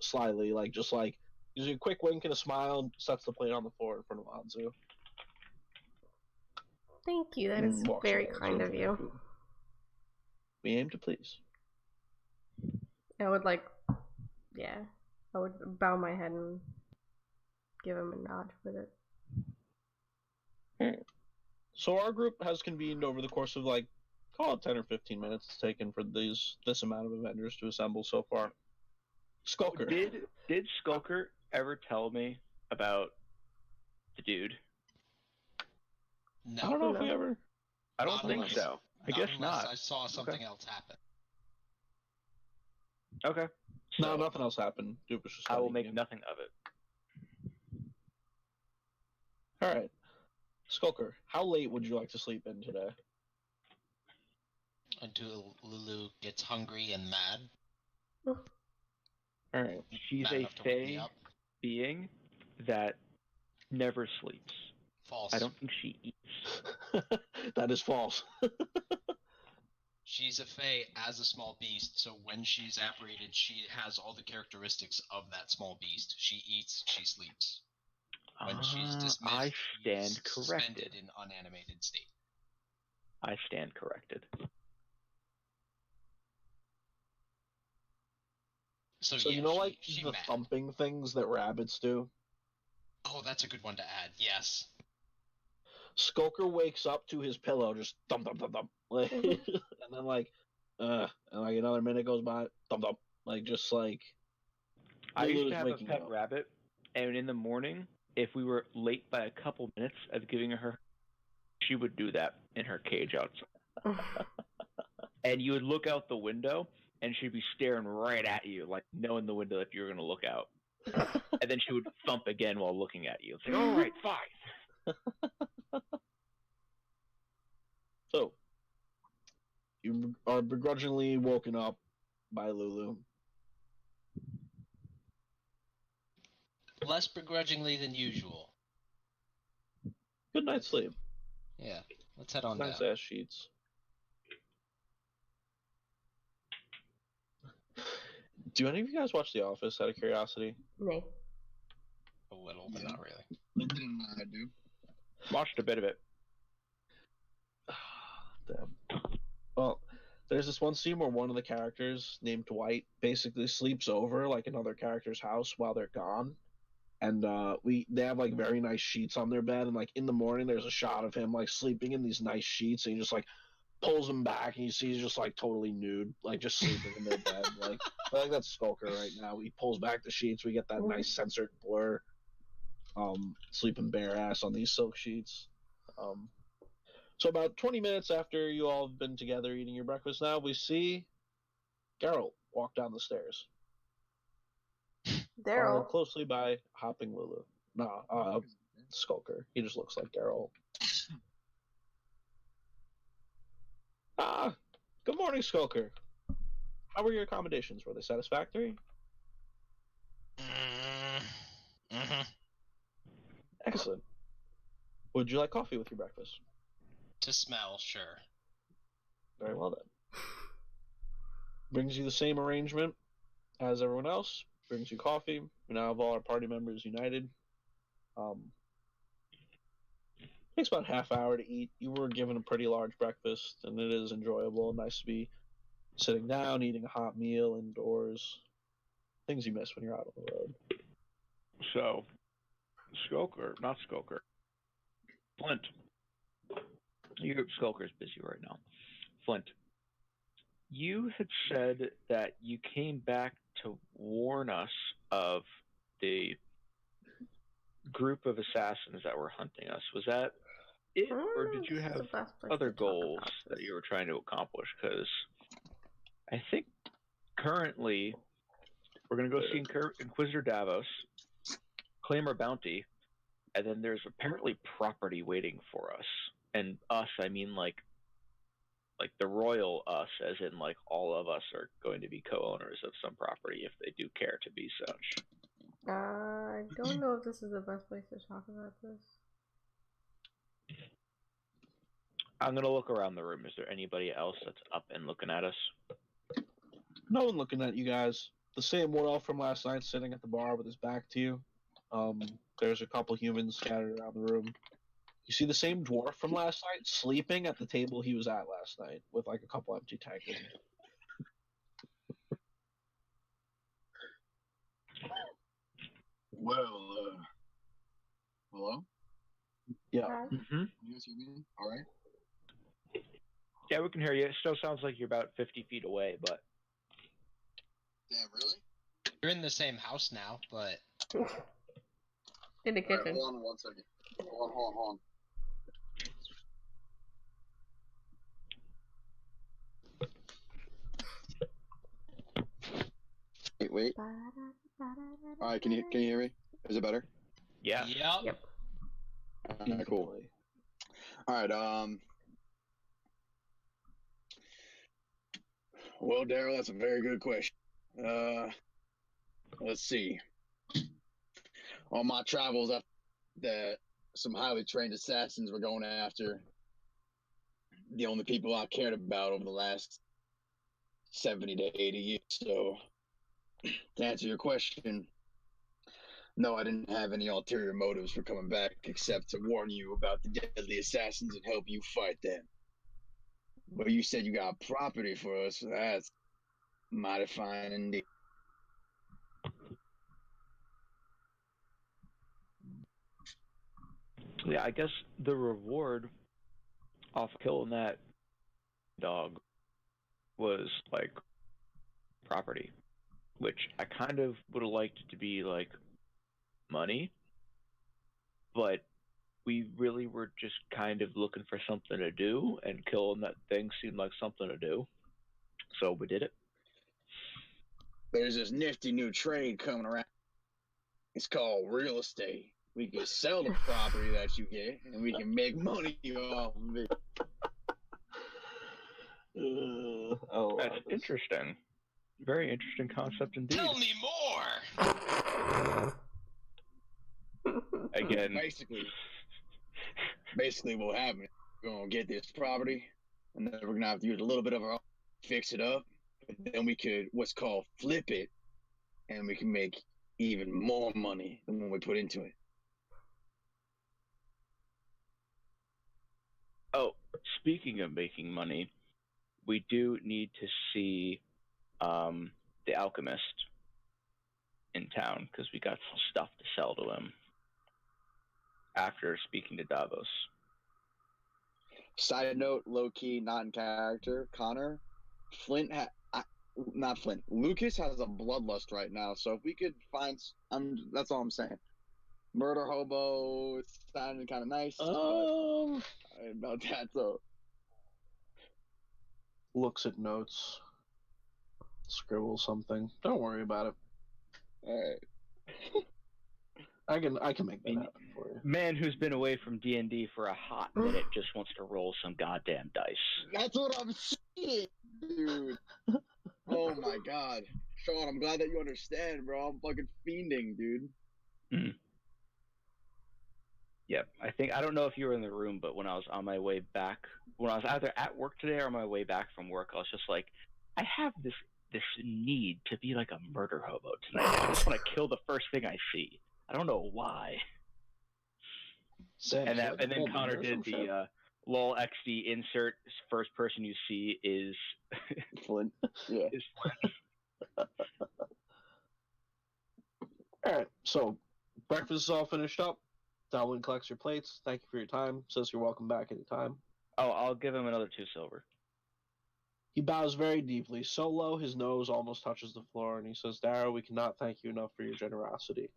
slyly, like just like gives you a quick wink and a smile and sets the plate on the floor in front of Anzu. Thank you, that is very kind of you. We aim to please. I would I would bow my head and give him a nod with it. Okay. So our group has convened over the course of like, call it 10 or 15 minutes it's taken for this amount of Avengers to assemble so far. Skulker. Did Skulker ever tell me about the dude? No. I don't know if we ever. I don't think so. I guess not. I saw something else happen. Okay. No, nothing else happened. Dude was just I will make nothing of it. All right. Skulker, how late would you like to sleep in today? Until Lulu gets hungry and mad. All right. She's a fae being that never sleeps. False. I don't think she eats. That is false. She's a fae as a small beast, so when she's apparated, she has all the characteristics of that small beast. She eats, she sleeps. When she's dismissed, I stand she's corrected. suspended in unanimated state. I stand corrected. So So yeah, you know, like she the mad. thumping things that rabbits do. Oh, that's a good one to add. Yes. Skulker wakes up to his pillow, just thump thump thump thump, like, and then and like another minute goes by, thump thump, like just like. I used Lulu's to have a waking pet up. rabbit, and in the morning, if we were late by a couple minutes of giving her, she would do that in her cage outside. And you would look out the window, and she'd be staring right at you, like knowing the window that you're going to look out. And then she would thump again while looking at you. It's like, all right, fine. So, you are begrudgingly woken up by Lulu. Less begrudgingly than usual. Good night's sleep. Yeah. Let's head on Nice down. ass sheets. Do any of you guys watch The Office out of curiosity? Nay. A little, but not really. Lincoln and I do. Watched a bit of it. Damn. Well, there's this one scene where one of the characters named Dwight basically sleeps over like another character's house while they're gone. And they have like very nice sheets on their bed, and like in the morning there's a shot of him like sleeping in these nice sheets, and he just like pulls them back and you see he's just like totally nude, like just sleeping in their bed. Like I think that's Skulker right now. He pulls back the sheets, we get that nice censored blur. Sleeping bare ass on these silk sheets. So about 20 minutes after you all have been together eating your breakfast now, we see Geralt walk down the stairs. Daryl. Followed closely by Hopping Lulu. No, Skulker. He just looks like Geralt. Good morning, Skulker. How were your accommodations? Were they satisfactory? Mm-hmm. Excellent. Would you like coffee with your breakfast? To smell, sure. Very well then. Brings you the same arrangement as everyone else. Brings you coffee. We now have all our party members united. Takes about half hour to eat. You were given a pretty large breakfast, and it is enjoyable. Nice to be sitting down, eating a hot meal indoors. Things you miss when you're out on the road. So, not Skulker. Flint. Skulker's busy right now. Flint. You had said that you came back to warn us of the group of assassins that were hunting us. Was that it, or did you have other goals that you were trying to accomplish? Because I think currently we're going to go see Inquisitor Davos, claim our bounty, and then there's apparently property waiting for us. And us, I mean like the royal us, as in like all of us are going to be co-owners of some property if they do care to be such. I don't know if this is the best place to talk about this. I'm gonna look around the room. Is there anybody else that's up and looking at us? No one looking at you guys. The same one elf from last night sitting at the bar with his back to you. There's a couple humans scattered around the room. You see the same dwarf from last night sleeping at the table he was at last night with like a couple empty tankards. Well, hello? Yeah. Mm-hmm. You guys hear me? All right. Yeah, we can hear you. It still sounds like you're about 50 feet away, but... Damn, really? You're in the same house now, but... In the kitchen. Right, hold on 1 second. Hold on. Wait. All right, can you hear me? Is it better? Yeah. Yep. All right, cool. All right, well, Daryl, that's a very good question. Let's see. On my travels, that some highly trained assassins were going after the only people I cared about over the last 70 to 80 years. So, to answer your question, no, I didn't have any ulterior motives for coming back except to warn you about the deadly assassins and help you fight them. But you said you got property for us. So that's mighty fine indeed. Yeah, I guess the reward off killing that dog was like property, which I kind of would have liked to be like money, but we really were just kind of looking for something to do, and killing that thing seemed like something to do, so we did it. There's this nifty new trade coming around. It's called real estate. We can sell the property that you get, and we can make money off of it. That's interesting. Very interesting concept indeed. Tell me more. Again, basically what happened, we're gonna get this property, and then we're gonna have to use a little bit of our own, fix it up, but then we could what's called flip it, and we can make even more money than when we put into it. Oh, speaking of making money, we do need to see the alchemist in town, because we got some stuff to sell to him after speaking to Davos. Side note, low key, not in character. Connor, not Flint. Lucas has a bloodlust right now. So if we could find, that's all I'm saying. Murder hobo, it's sounding kind of nice. About that, so. Looks at notes, scribbles something. Don't worry about it. All right. I can make that happen for you. Man who's been away from DnD for a hot minute just wants to roll some goddamn dice. That's what I'm saying, dude. Oh my god. Sean, I'm glad that you understand, bro. I'm fucking fiending, dude. Yep. I don't know if you were in the room, but when I was on my way back, when I was either at work today or on my way back from work, I was just like, I have this need to be like a murder hobo tonight. I just want to kill the first thing I see. I don't know why. And then Connor did the lol XD insert. First person you see is Flint. Yeah. Is Flint. All right, so breakfast is all finished up. Darwin collects your plates. Thank you for your time. Says you're welcome back anytime. Oh, I'll give him another 2 silver. He bows very deeply, so low his nose almost touches the floor, and he says, Darrow, we cannot thank you enough for your generosity.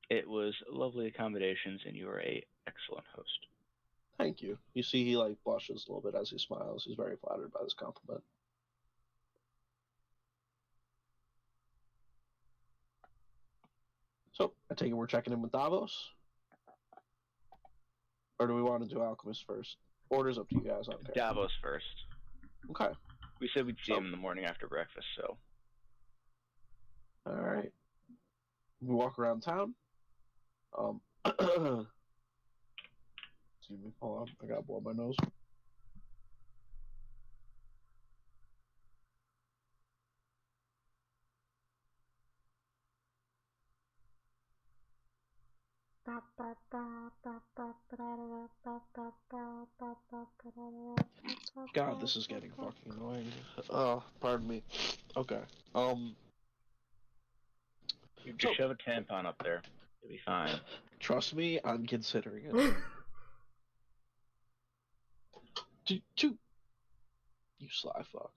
It was lovely accommodations, and you are an excellent host. Thank you. You see he blushes a little bit as he smiles. He's very flattered by this compliment. So, I take it we're checking in with Davos? Or do we want to do Alchemist first? Order's up to you guys. I don't care. Davos first. Okay. We said we'd see him in the morning after breakfast, so. Alright. We walk around town. Excuse me. Hold on. I gotta blow my nose. God, this is getting fucking annoying. Oh, pardon me. Okay. You just shove a tampon up there. You'll be fine. Trust me, I'm considering it. You sly fuck.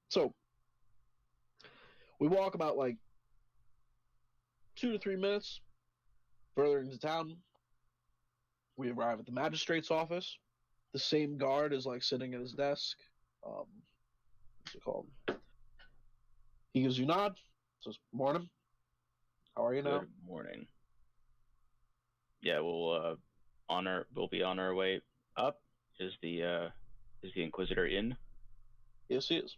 So we walk about 2 to 3 minutes further into town. We arrive at the magistrate's office. The same guard is sitting at his desk. What's it called? He gives you a nod. Says, "Morning. How are you now?" Good morning. Yeah, we'll be on our way up. Is the Inquisitor in? Yes, he is.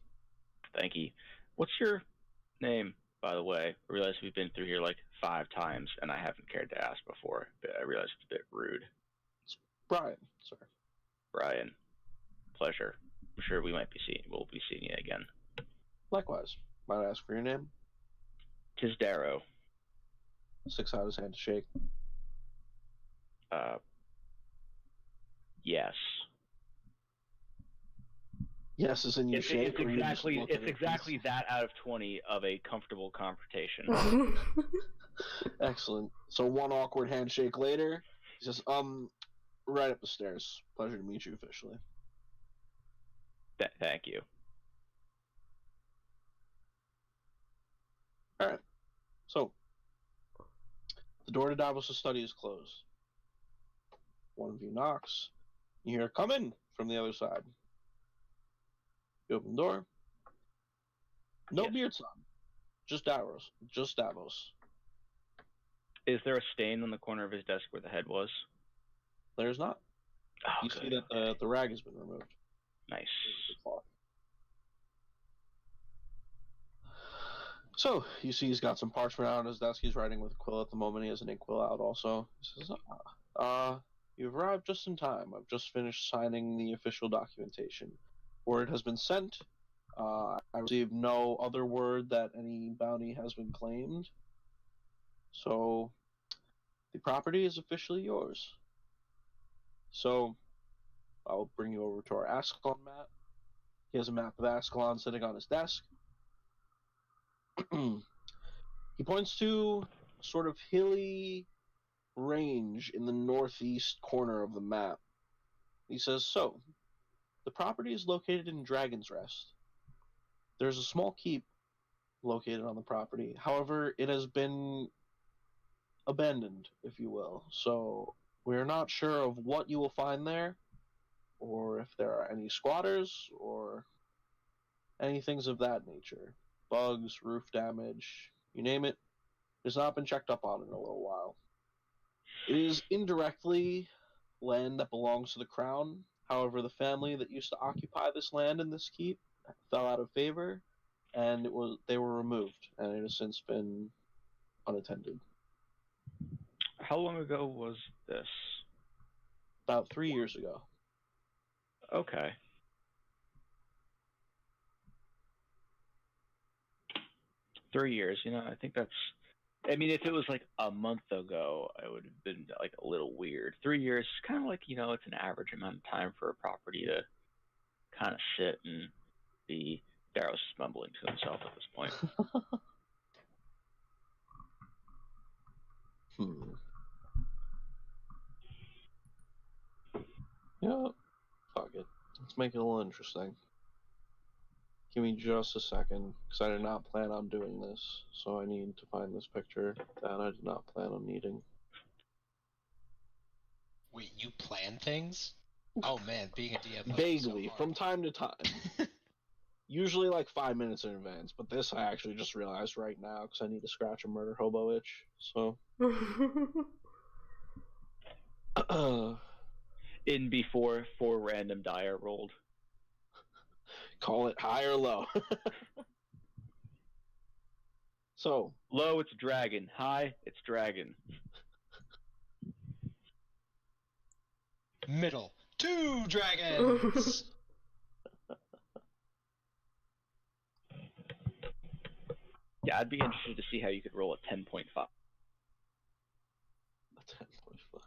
Thank you. What's your name? by the way. I realize we've been through here like 5 times, and I haven't cared to ask before. But I realize it's a bit rude. Brian, sir. Brian, pleasure. I'm sure we'll be seeing you again. Likewise. Might I ask for your name? 'Tis Darrow. 6 out his hand to shake. Yes. Yes, as in you shake. It's exactly that out of 20 of a comfortable confrontation. Excellent. So 1 awkward handshake later, he says, right up the stairs. Pleasure to meet you officially. Thank you. Alright. So, the door to Davos' study is closed. One of you knocks. You hear, come in, from the other side. You open the door. No beard son. Just Davos. Just Davos. Is there a stain on the corner of his desk where the head was? There's not. You see that the rag has been removed. Nice. So, you see he's got some parchment out on his desk. He's writing with a quill at the moment. He has an ink quill out also. He says, you've arrived just in time. I've just finished signing the official documentation. Word has been sent. I received no other word that any bounty has been claimed. So, the property is officially yours. So, I'll bring you over to our Ascalon map. He has a map of Ascalon sitting on his desk. He points to a sort of hilly range in the northeast corner of the map. He says, so, the property is located in Dragon's Rest. There's a small keep located on the property. However, it has been abandoned, if you will. So, we're not sure of what you will find there, or if there are any squatters, or any things of that nature. Bugs, roof damage, you name it. It's not been checked up on in a little while. It is indirectly land that belongs to the crown. However, the family that used to occupy this land in this keep fell out of favor, and they were removed, and it has since been unattended. How long ago was this? About 3 years ago. Okay. Three years, I think that's... I mean, if it was like a month ago, it would have been like a little weird. 3 years is kind of like, it's an average amount of time for a property to kind of sit and be... Darrow's mumbling to himself at this point. Yeah, fuck it. Let's make it a little interesting. Give me just a second, because I did not plan on doing this, so I need to find this picture that I did not plan on needing. Wait, you plan things? Oh man, being a DM. Vaguely, so from time to time. Usually like 5 minutes in advance, but this I actually just realized right now, because I need to scratch a murder hobo itch, so... In before 4 random die are rolled. Call it high or low. So. Low, it's dragon. High, it's dragon. Middle, 2 dragons! Yeah, I'd be interested to see how you could roll a 10.5. A 10.5.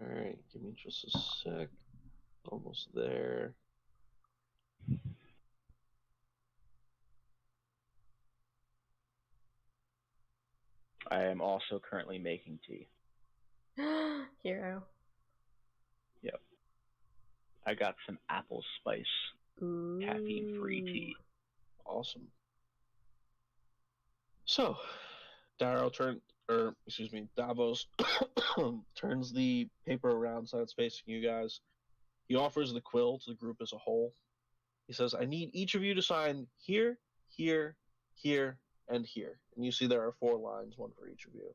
Alright, give me just a sec. Almost there. I am also currently making tea. Hero. Yep. I got some apple spice caffeine-free tea. Awesome. So, Davos turns the paper around so it's facing you guys. He offers the quill to the group as a whole. He says, I need each of you to sign here, here, here, and here. And you see there are 4 lines, one for each of you.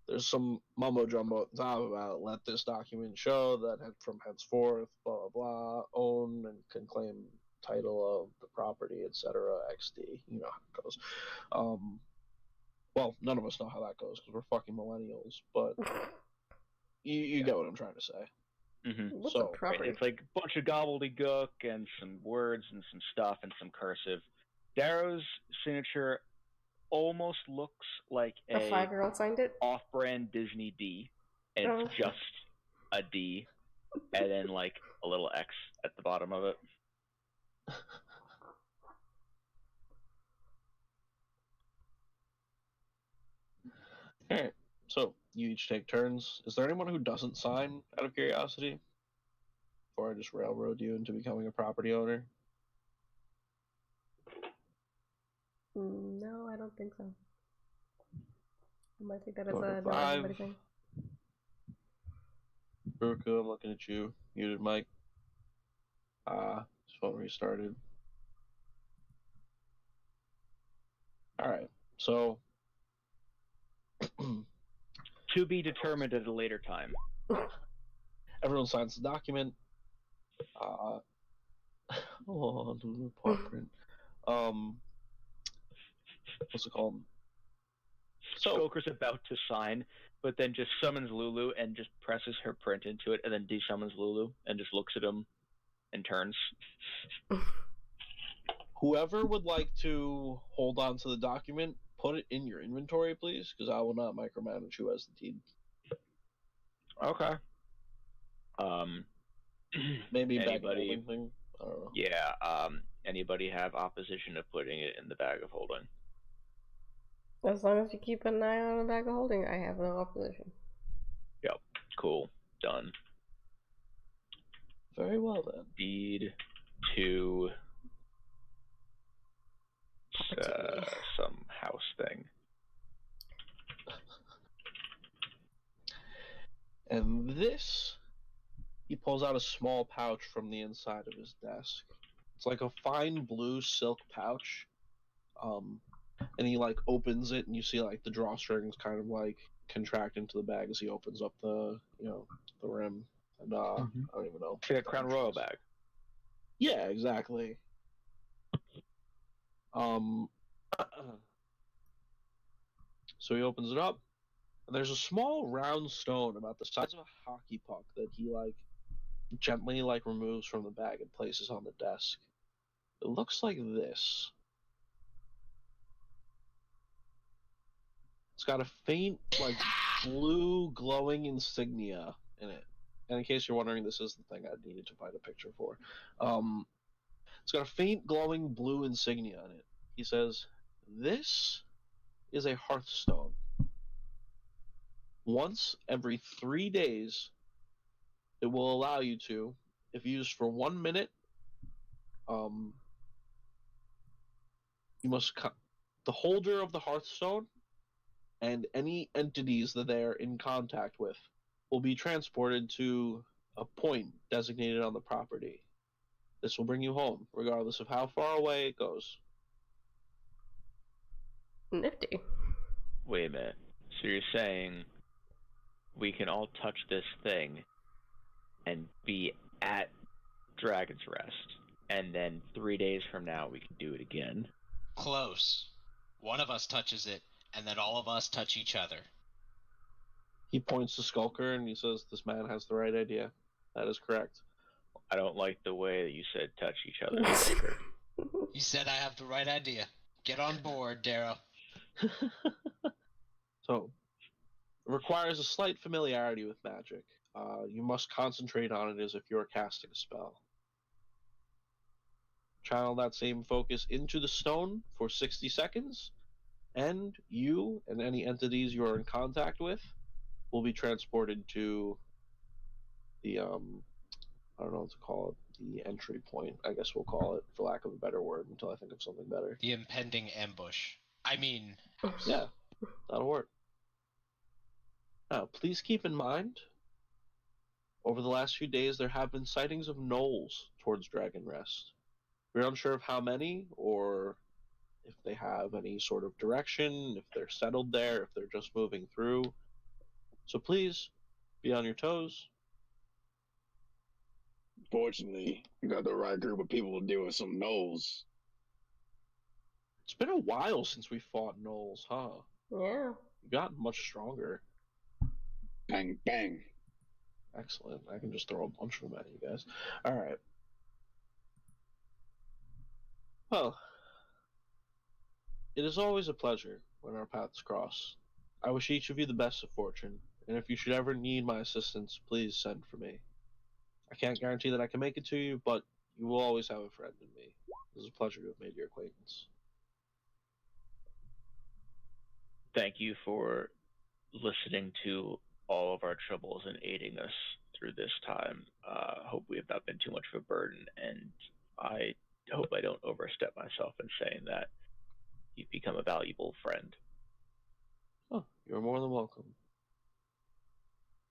There's some mumbo-jumbo at the top about let this document show that from henceforth, blah, blah, blah, own and can claim title of the property, etc. XD. You know how it goes. Well, none of us know how that goes because we're fucking millennials, but you get what I'm trying to say. Mm-hmm. What's So, a property? It's like a bunch of gobbledygook and some words and some stuff and some cursive. Darrow's signature almost looks like A 5-year-old signed it? off-brand Disney D, and Oh. it's just a D, and then like a little X at the bottom of it. Alright, so you each take turns. Is there anyone who doesn't sign out of curiosity? Before I just railroad you into becoming a property owner? No, I don't think so. I might take that as Going to a no five. everybody thing. Ruka, I'm looking at you. Muted mic. This phone restarted. Alright, so To be determined at a later time. everyone signs the document. Lulu paw print. What's it called? So Skulker's about to sign, but then just summons Lulu and just presses her print into it, and then de-summons Lulu and just looks at him and turns. whoever would like to hold on to the document, put it in your inventory, please, because I will not micromanage who has the deed. Okay. Maybe bag Anybody? holding thing. I don't know. Yeah. Anybody have opposition of putting it in the bag of holding? As long as you keep an eye on the bag of holding, I have no opposition. Yep. Cool. Done. Very well then. Deed to some house thing. And this, he pulls out a small pouch from the inside of his desk. It's like a fine blue silk pouch. And he like opens it, and you see like the drawstrings kind of like contract into the bag as he opens up the the rim. And I don't even know. It's like a Crown Royal bag. Yeah, exactly. So he opens it up, and there's a small round stone about the size of a hockey puck that he like gently like removes from the bag and places on the desk. It looks like this. It's got a faint like blue glowing insignia in it. And in case you're wondering, this is the thing I needed to find a picture for. It's got a faint glowing blue insignia in it. He says, "This is a hearthstone. Once every 3 days, it will allow you to, if used for 1 minute, you must the holder of the hearthstone and any entities that they are in contact with will be transported to a point designated on the property. This will bring you home, regardless of how far away it goes." Nifty. Wait a minute. So you're saying we can all touch this thing and be at Dragon's Rest, and then 3 days from now we can do it again? Close. One of us touches it, and then all of us touch each other. He points to Skulker and he says, "This man has the right idea. That is correct." I don't like the way that you said touch each other, Skulker. You said I have the right idea. Get on board, Darrow. So, it requires a slight familiarity with magic. You must concentrate on it as if you're casting a spell. Channel that same focus into the stone for 60 seconds, and you and any entities you are in contact with will be transported to the, I don't know what to call it, the entry point, I guess we'll call it, for lack of a better word, until I think of something better. The impending ambush. House. Yeah, that'll work. Now, please keep in mind, over the last few days, there have been sightings of gnolls towards Dragon Rest. We're unsure of how many, or if they have any sort of direction, if they're settled there, if they're just moving through. So please, be on your toes. Fortunately, you got the right group of people to deal with some gnolls. It's been a while since we fought gnolls, huh? Yeah. You've gotten much stronger. Bang, bang. Excellent. I can just throw a bunch of them at you guys. All right. Well, it is always a pleasure when our paths cross. I wish each of you the best of fortune, and if you should ever need my assistance, please send for me. I can't guarantee that I can make it to you, but you will always have a friend in me. It was a pleasure to have made your acquaintance. Thank you for listening to all of our troubles and aiding us through this time. Hope we have not been too much of a burden, and I hope I don't overstep myself in saying that you've become a valuable friend. Oh, you're more than welcome.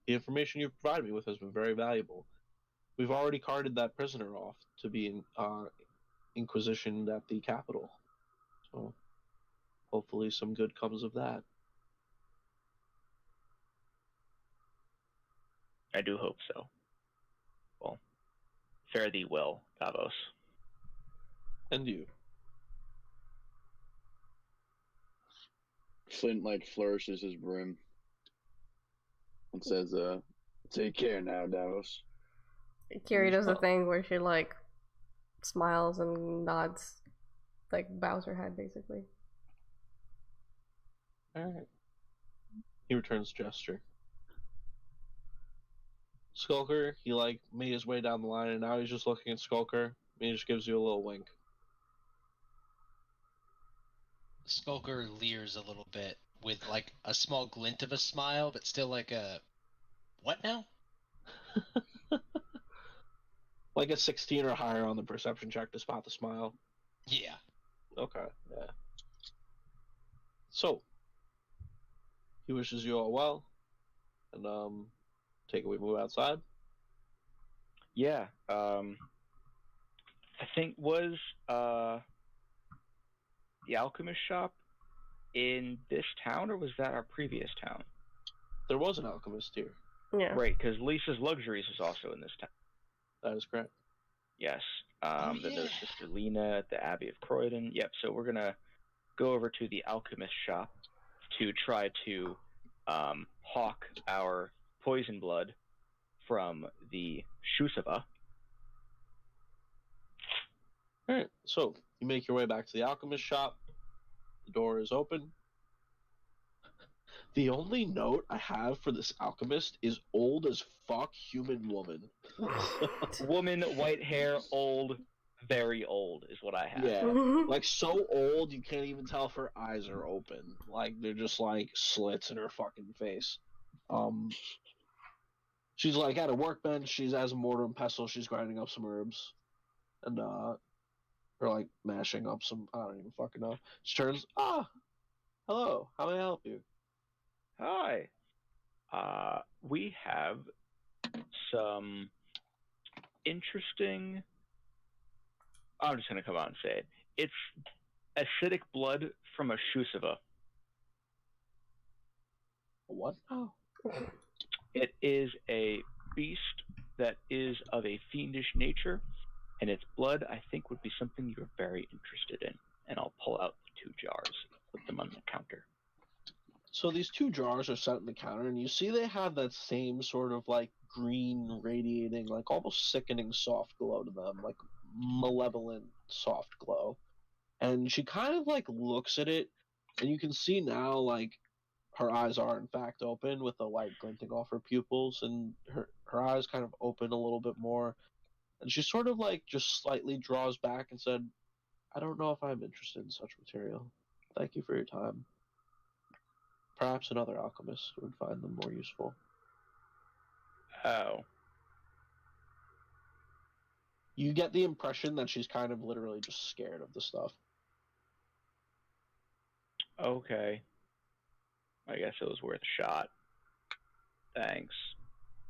The information you've provided me with has been very valuable. We've already carted that prisoner off to be inquisitioned at the capital. So hopefully some good comes of that. I do hope so. Well, fare thee well, Davos. And you. Flint flourishes his brim and says, "Take care now, Davos." Kiri does the thing where she smiles and nods, bows her head basically. Alright. He returns gesture. Skulker, he made his way down the line and now he's just looking at Skulker and he just gives you a little wink. Skulker leers a little bit with a small glint of a smile, but still a what now? Like a 16 or higher on the perception check to spot the smile. Yeah. Okay, yeah. So, he wishes you all well, and take it we move outside. Yeah, I think was the alchemist shop in this town, or was that our previous town? There was an alchemist here. Yeah. Right, because Lisa's Luxuries is also in this town. That is correct. Yes. Yeah. Then there's Sister Lena at the Abbey of Croydon. Yep, so we're going to go over to the alchemist shop to try to hawk our poison blood from the Shusava. Alright, so you make your way back to the alchemist shop. The door is open. The only note I have for this alchemist is old as fuck human woman. Woman, white hair, old, very old is what I have. Yeah, so old you can't even tell if her eyes are open. They're just slits in her fucking face. She's at a workbench. She's has a mortar and pestle. She's grinding up some herbs, and or mashing up some. I don't even fucking know. She turns. Hello. How may I help you? Hi. We have some interesting. I'm just gonna come out and say it. It's acidic blood from a Shusava. What? Oh. It is a beast that is of a fiendish nature, and its blood, I think, would be something you're very interested in. And I'll pull out the 2 jars, put them on the counter. So these 2 jars are set on the counter, and you see they have that same sort of green, radiating, almost sickening soft glow to them, malevolent soft glow. And she kind of looks at it, and you can see now her eyes are in fact open with the light glinting off her pupils, and her eyes kind of open a little bit more. And she sort of just slightly draws back and said, "I don't know if I'm interested in such material. Thank you for your time. Perhaps another alchemist would find them more useful." Oh. You get the impression that she's kind of literally just scared of the stuff. Okay. I guess it was worth a shot. Thanks.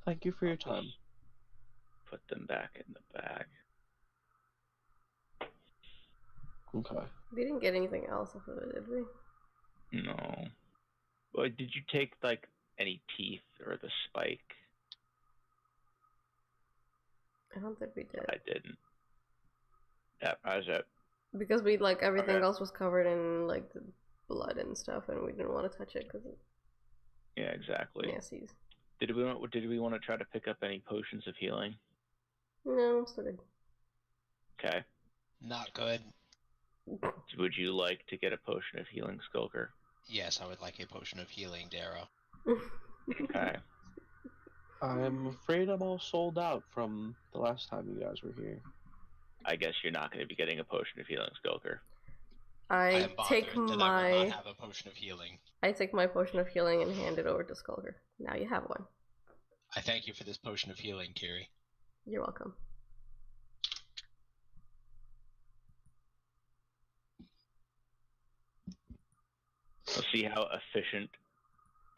Thank you for your time. Put them back in the bag. Okay. We didn't get anything else off of it, did we? No. But did you take, any teeth or the spike? I don't think we did. I didn't. Yeah, I was it. Because we, like, everything Okay. else was covered in, like, the blood and stuff, and we didn't want to touch it because it Yeah, exactly. nasties. Did we want to try to pick up any potions of healing? No, I'm still good. Okay. Not good. Would you like to get a potion of healing, Skulker? Yes, I would like a potion of healing, Darrow. Okay. I'm afraid I'm all sold out from the last time you guys were here. I guess you're not going to be getting a potion of healing, Skulker. I I am take bothered that I will not have a potion of healing. I take my potion of healing and hand it over to Skulker. Now you have one. I thank you for this potion of healing, Kiri. You're welcome. We'll see how efficient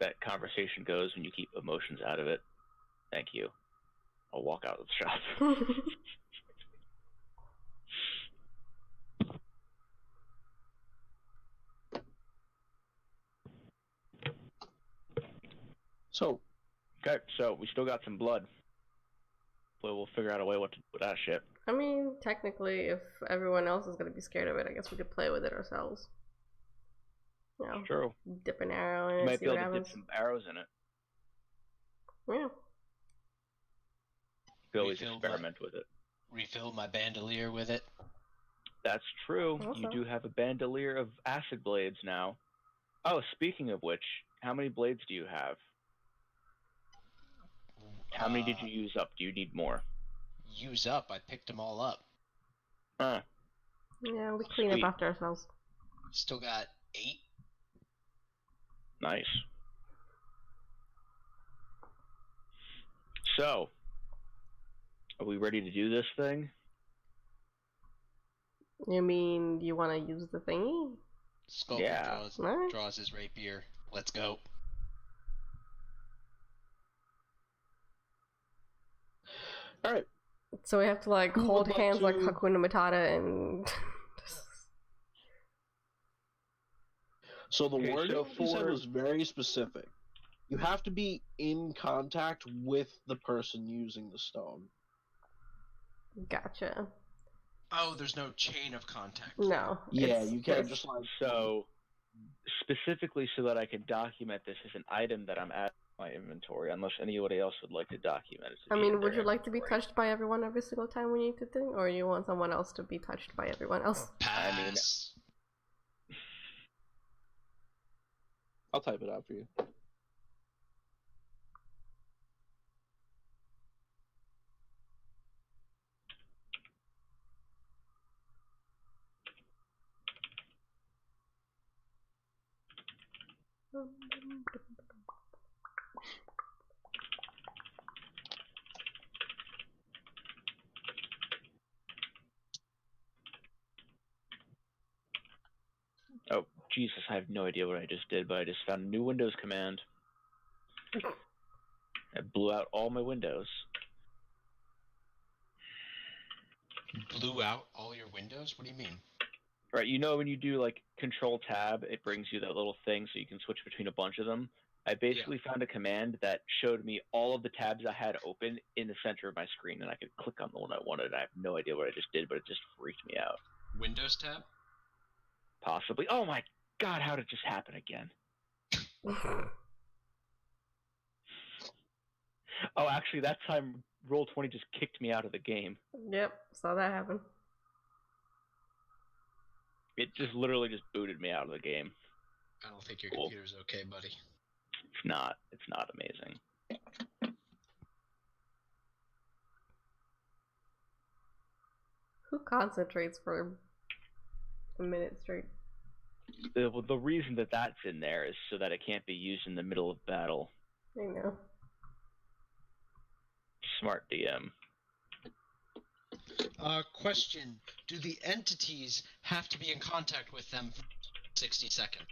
that conversation goes when you keep emotions out of it. Thank you. I'll walk out of the shop. So, Okay, so we still got some blood. We'll figure out a way what to do with that shit. I mean, technically, if everyone else is going to be scared of it, I guess we could play with it ourselves. You know, True. dip an arrow in You it, might see be what able to dip happens. some arrows in it. Yeah. You could always Refill experiment with it. Refill my bandolier with it. That's true. Also. You do have a bandolier of acid blades now. Oh, speaking of which, how many blades do you have? How many did you use up? Do you need more? Use up. I picked them all up. Huh. Yeah, we clean Sweet. up after ourselves. Still got 8. Nice. So, are we ready to do this thing? You mean you want to use the thingy? Skulker Yeah. draws his rapier. Let's go. alright. So we have to, like, Who hold would like hands like to- Hakuna Matata and... So the Okay, wording so he said for- was very specific. You have to be in contact with the person using the stone. Gotcha. Oh, there's no chain of contact. No. Yeah, it's you can't this. just like... So, specifically so that I can document this as an item that I'm adding to my inventory, unless anybody else would like to document it. I mean, would you like to be touched by everyone every single time we need to think? Or you want someone else to be touched by everyone else? Pass. I'll type it out for you. Oh, Jesus, I have no idea what I just did, but I just found a new Windows command. I blew out all my windows. Blew out all your windows? What do you mean? Right, you know when you do like Control Tab, it brings you that little thing so you can switch between a bunch of them. I basically found a command that showed me all of the tabs I had open in the center of my screen, and I could click on the one I wanted. I have no idea what I just did, but it just freaked me out. Windows tab? Possibly. Oh my god, how did it just happen again? Oh, actually, that time Roll20 just kicked me out of the game. Yep, saw that happen. It just literally just booted me out of the game. I don't think your Cool. computer's okay, buddy. It's not. It's not amazing. Who concentrates for a minute straight? The reason that that's in there is so that it can't be used in the middle of battle. I know. Smart DM. Question. Do the entities have to be in contact with them for 60 seconds?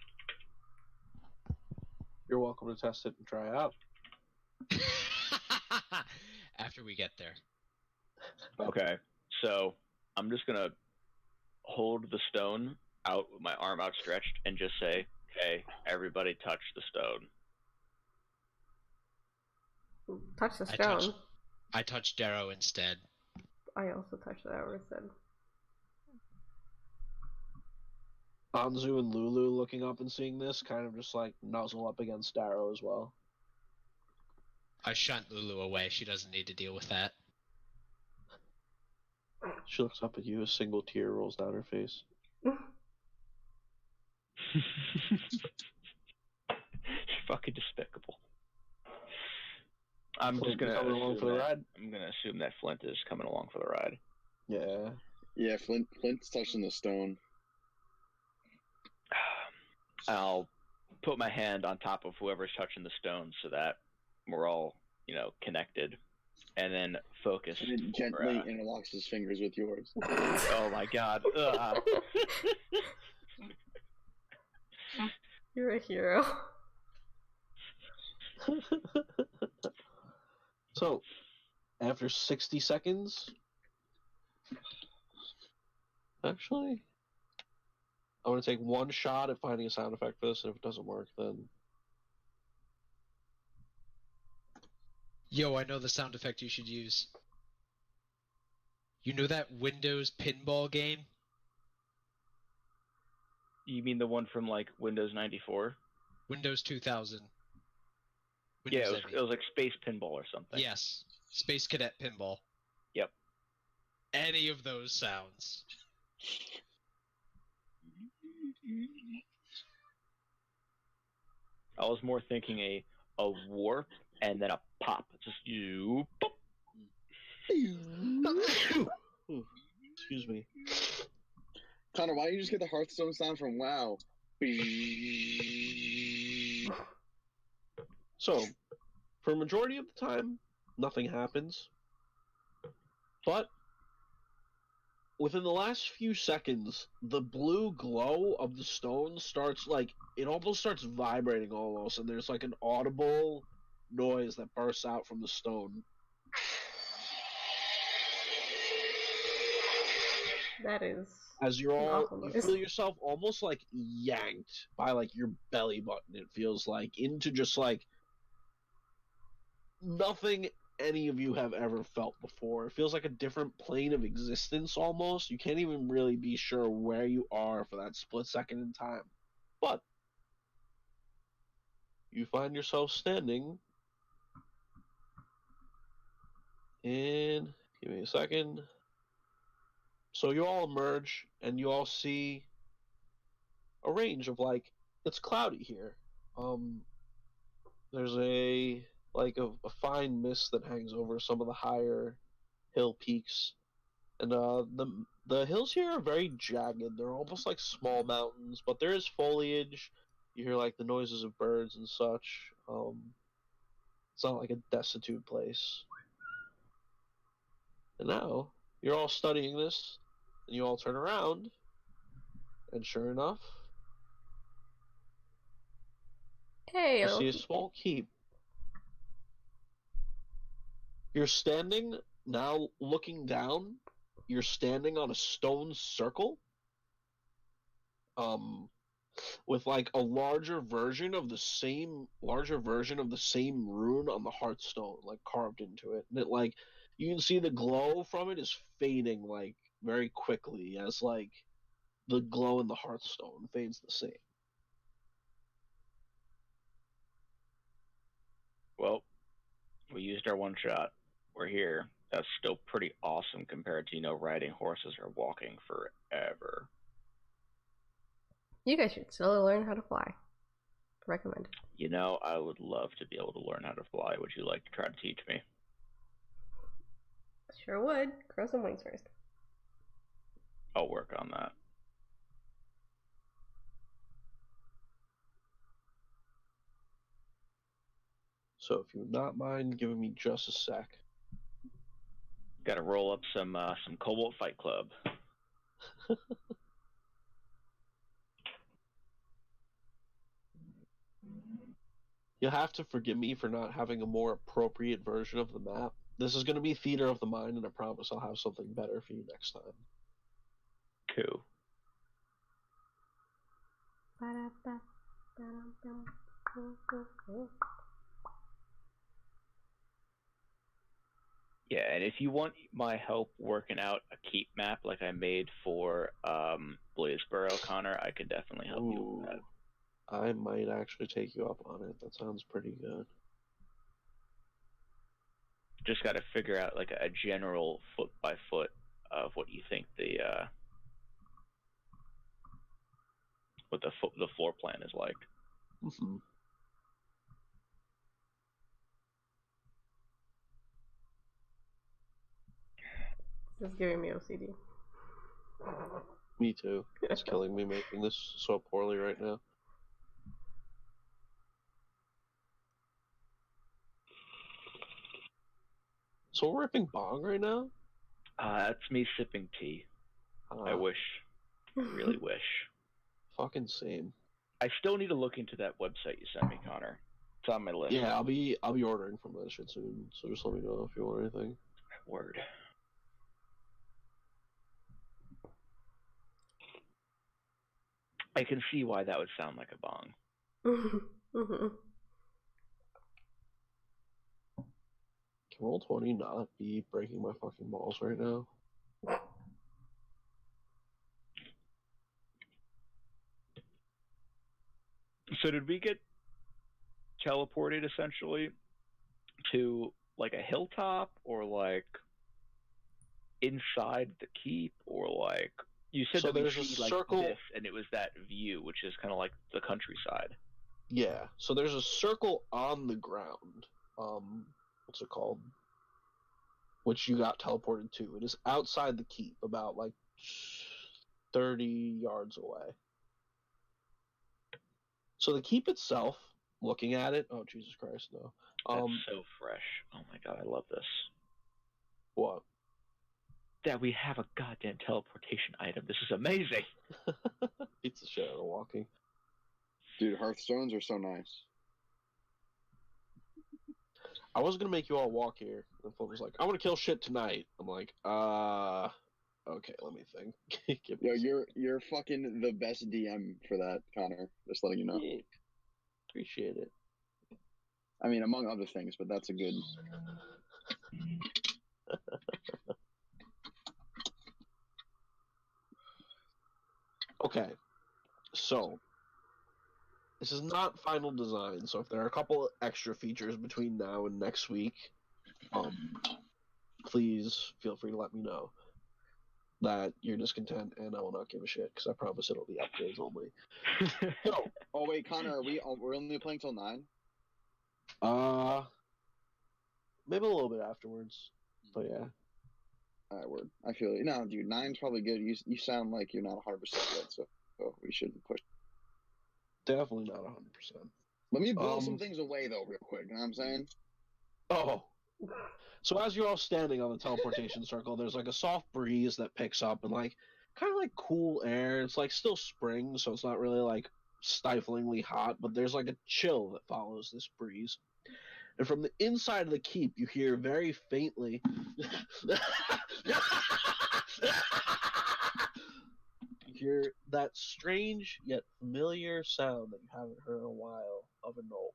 You're welcome to test it and try it out. After we get there. Okay, so I'm just gonna hold the stone out with my arm outstretched and just say, "Okay, everybody touch the stone." Touch the stone. I touched Darrow instead. I also touched that where it said. Anzu and Lulu looking up and seeing this kind of just like nuzzle up against Darrow as well. I shunt Lulu away. She doesn't need to deal with that. She looks up at you, a single tear rolls down her face. Fucking despicable. I'm Flint, just gonna coming along for the ride? I'm gonna assume that Flint is coming along for the ride. Yeah. Yeah, Flint's touching the stone. I'll put my hand on top of whoever's touching the stone so that we're all, connected, and then focus. And it gently interlocks his fingers with yours. Oh my god. You're a hero. So, after 60 seconds... Actually... I'm going to take one shot at finding a sound effect for this, and if it doesn't work, then... Yo, I know the sound effect you should use. You know that Windows pinball game? You mean the one from, Windows 94? Windows 2000. Yeah, it was like Space Pinball or something. Yes. Space Cadet Pinball. Yep. Any of those sounds. I was more thinking a warp and then a pop. Just you. Pop. Excuse me. Connor, why don't you just get the Hearthstone sound from WoW? So, for a majority of the time, nothing happens. But, within the last few seconds, the blue glow of the stone starts, it almost starts vibrating almost, and there's, an audible noise that bursts out from the stone. That is. As you feel yourself almost, yanked by, your belly button, it feels like, into just, nothing any of you have ever felt before. It feels like a different plane of existence almost. You can't even really be sure where you are for that split second in time. But you find yourself standing in... Give me a second. So you all emerge, and you all see a range of, it's cloudy here. There's a fine mist that hangs over some of the higher hill peaks. And the hills here are very jagged. They're almost like small mountains, but there is foliage. You hear the noises of birds and such. It's not like a destitute place. And now you're all studying this, and you all turn around, and sure enough, Hey, you see a small keep. You're standing, now looking down, you're standing on a stone circle, with a larger version of the same rune on the hearthstone, carved into it. And it you can see the glow from it is fading very quickly as the glow in the hearthstone fades the same. Well, we used our one shot. We're here. That's still pretty awesome compared to, riding horses or walking forever. you guys should still learn how to fly. Recommended. I would love to be able to learn how to fly. Would you like to try to teach me? Sure would. Grow some wings first. I'll work on that. So if you would not mind giving me just a sec. Got to roll up some Cobalt Fight Club. You'll have to forgive me for not having a more appropriate version of the map. This is going to be Theater of the Mind, and I promise I'll have something better for you next time. Cool. Yeah, and if you want my help working out a keep map like I made for Blaisboro, Connor, I could definitely help you with that. I might actually take you up on it. That sounds pretty good. Just got to figure out like a general foot by foot of what you think what the floor plan is like. Mm-hmm. This is giving me OCD. Me too. It's killing me making this so poorly right now. So we're ripping bong right now? That's me sipping tea. I wish. I really wish. Fucking same. I still need to look into that website you sent me, Connor. It's on my list. Yeah, I'll be ordering from that shit soon. So just let me know if you want anything. Word. I can see why that would sound like a bong. Mm-hmm. Can Roll20 not be breaking my fucking balls right now? So did we get teleported essentially to like a hilltop or like inside the keep or like you said So that we there's a see like circle- this and it was that view which is kind of like the countryside. Yeah. So there's a circle on the ground. What's it called? Which you got teleported to. It is outside the keep, about like 30 yards away. So the keep itself, looking at it, oh Jesus Christ, no. That's so fresh. Oh my god, I love this. What? That we have a goddamn teleportation item. This is amazing. Beats the shit out of walking. Dude, Hearthstones are so nice. I was gonna make you all walk here, and Flint was like, "I want to kill shit tonight." I'm like, okay, let me think. Give me Yo, a second. you're fucking the best DM for that, Connor. Just letting you know. Yeah, appreciate it. I mean, among other things, but that's a good. Okay, so this is not final design. So if there are a couple extra features between now and next week, please feel free to let me know that you're discontent, and I will not give a shit because I promise it'll be upgrades only. So, Oh wait, Connor, we're only playing till 9? maybe a little bit afterwards, but yeah. Alright, word. I feel you. No, dude, 9's probably good. You sound like you're not 100% yet, so we shouldn't push. Definitely not 100%. Let me blow some things away though, real quick. You know what I'm saying? Oh. So as you're all standing on the teleportation circle, there's like a soft breeze that picks up and like kind of like cool air. It's like still spring, so it's not really like stiflingly hot, but there's like a chill that follows this breeze. And from the inside of the keep, you hear very faintly you hear that strange yet familiar sound that you haven't heard in a while of a gnoll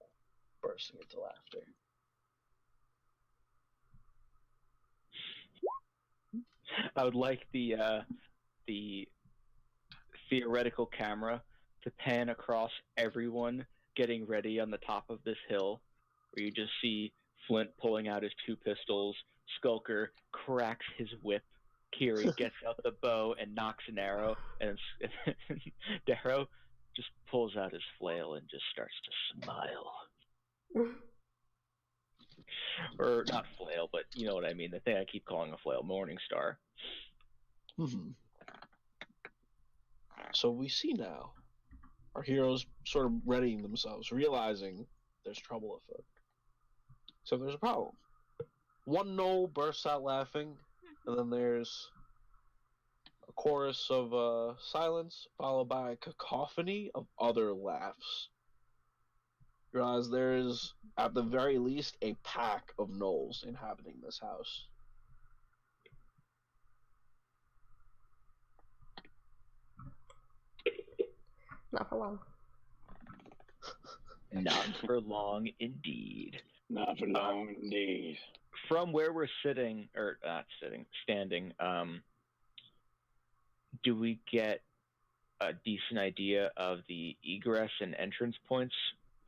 bursting into laughter. I would like the theoretical camera to pan across everyone getting ready on the top of this hill, where you just see Flint pulling out his 2 pistols, Skulker cracks his whip, Kiri gets out the bow and knocks an arrow, and Darrow just pulls out his flail and just starts to smile. Or not flail, but you know what I mean. The thing I keep calling a flail, Morningstar. Mm-hmm. So we see now our heroes sort of readying themselves, realizing there's trouble afoot. So there's a problem. One gnoll bursts out laughing, and then there's a chorus of silence, followed by a cacophony of other laughs. You realize there is, at the very least, a pack of gnolls inhabiting this house. Not for long. Not for long, indeed. Not for long, indeed. from where we're sitting, or standing, do we get a decent idea of the egress and entrance points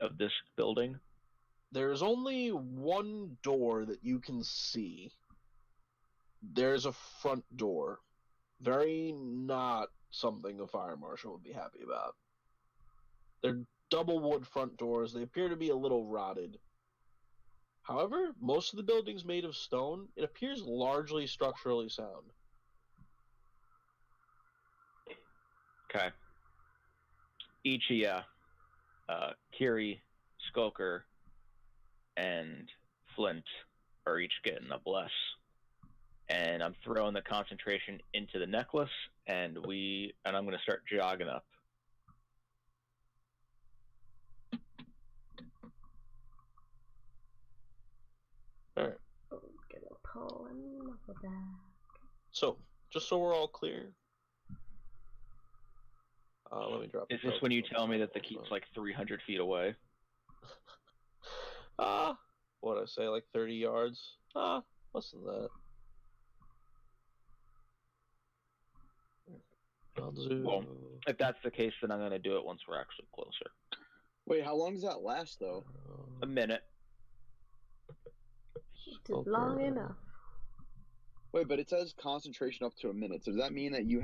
of this building? There's only one door that you can see. There's a front door. Very not something a fire marshal would be happy about. They're double wood front doors. They appear to be a little rotted. However, most of the building's made of stone. It appears largely structurally sound. Okay. Each of ya, Kiri, Skulker, and Flint are each getting a bless. And I'm throwing the concentration into the necklace, and I'm going to start jogging up. Alright. Get a poem of that. So, just so we're all clear. Let me drop. Is this when you tell me that the keep's like 300 feet away? What did I say, like 30 yards? Less than that. Well, if that's the case, then I'm going to do it once we're actually closer. Wait, how long does that last, though? A minute. Just long enough. Wait, but it says concentration up to a minute. So does that mean that you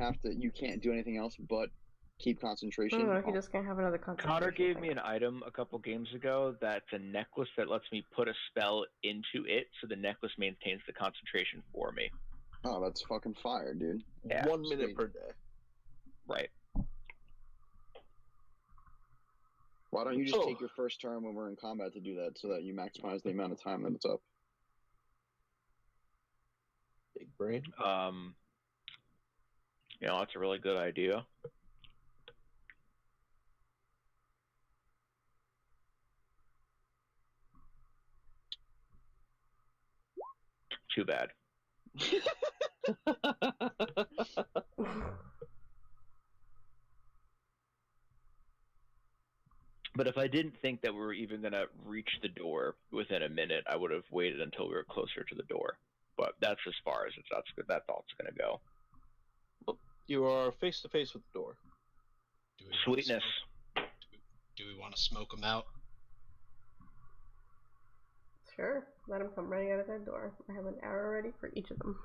can't do anything else but keep concentration? No, you just can't have another concentration. Connor gave me an item a couple games ago that's a necklace that lets me put a spell into it, so the necklace maintains the concentration for me. Oh, that's fucking fire, dude. Yeah, 1 minute per day. Right. Why don't you just take your first turn when we're in combat to do that, so that you maximize the amount of time that it's up? Big brain. That's a really good idea. Too bad. But if I didn't think that we were even going to reach the door within a minute, I would have waited until we were closer to the door. But that's as far as that thought's going to go. You are face to face with the door. Sweetness. Do we want to smoke them out? Sure. Let them come running out of that door. I have an arrow ready for each of them.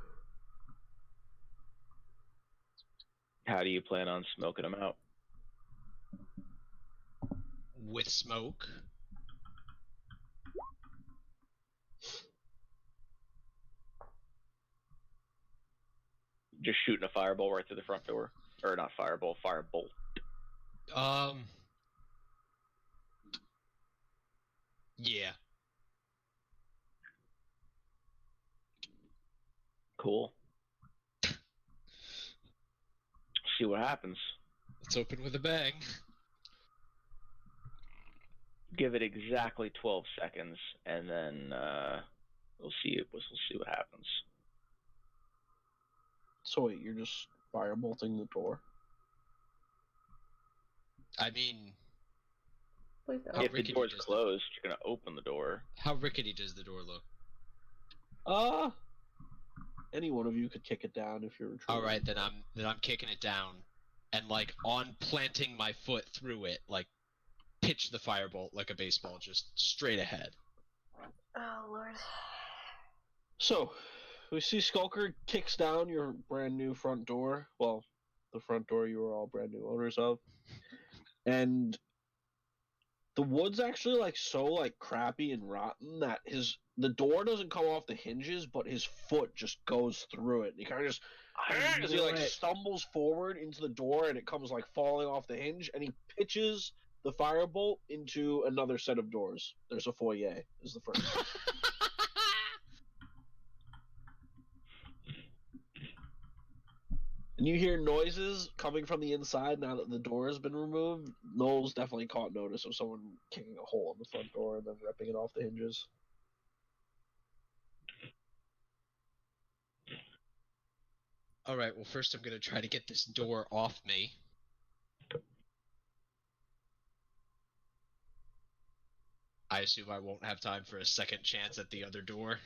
How do you plan on smoking them out? With smoke. Just shooting a fireball right through the front door. Or not fireball, firebolt. Yeah. Cool. See what happens. Let's open with a bang. Give it exactly 12 seconds, and then we'll see what happens. So wait, you're just firebolting the door? I mean, Please don't. If the door's closed, you're gonna open the door. How rickety does the door look? Any one of you could kick it down if you're retreating. All right, then I'm kicking it down, and like on planting my foot through it, like pitch the firebolt like a baseball, just straight ahead. Oh Lord. So, we see Skulker kicks down your brand new front door. Well, the front door you were all brand new owners of. And the wood's actually so crappy and rotten that the door doesn't come off the hinges, but his foot just goes through it. And he kind of just as he stumbles forward into the door, and it comes falling off the hinge, and he pitches the firebolt into another set of doors. There's a foyer, is the first. And you hear noises coming from the inside now that the door has been removed. Noel's definitely caught notice of someone kicking a hole in the front door and then ripping it off the hinges. Alright, well first I'm going to try to get this door off me. I assume I won't have time for a second chance at the other door.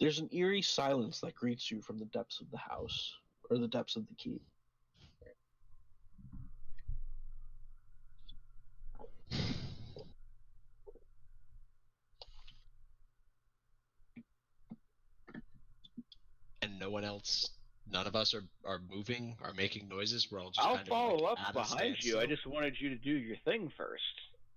There's an eerie silence that greets you from the depths of the house, or the depths of the keep. And no one else, none of us are moving, are making noises. We're all just I'll kind follow of like up at a behind you. I standstill. just wanted you to do your thing first.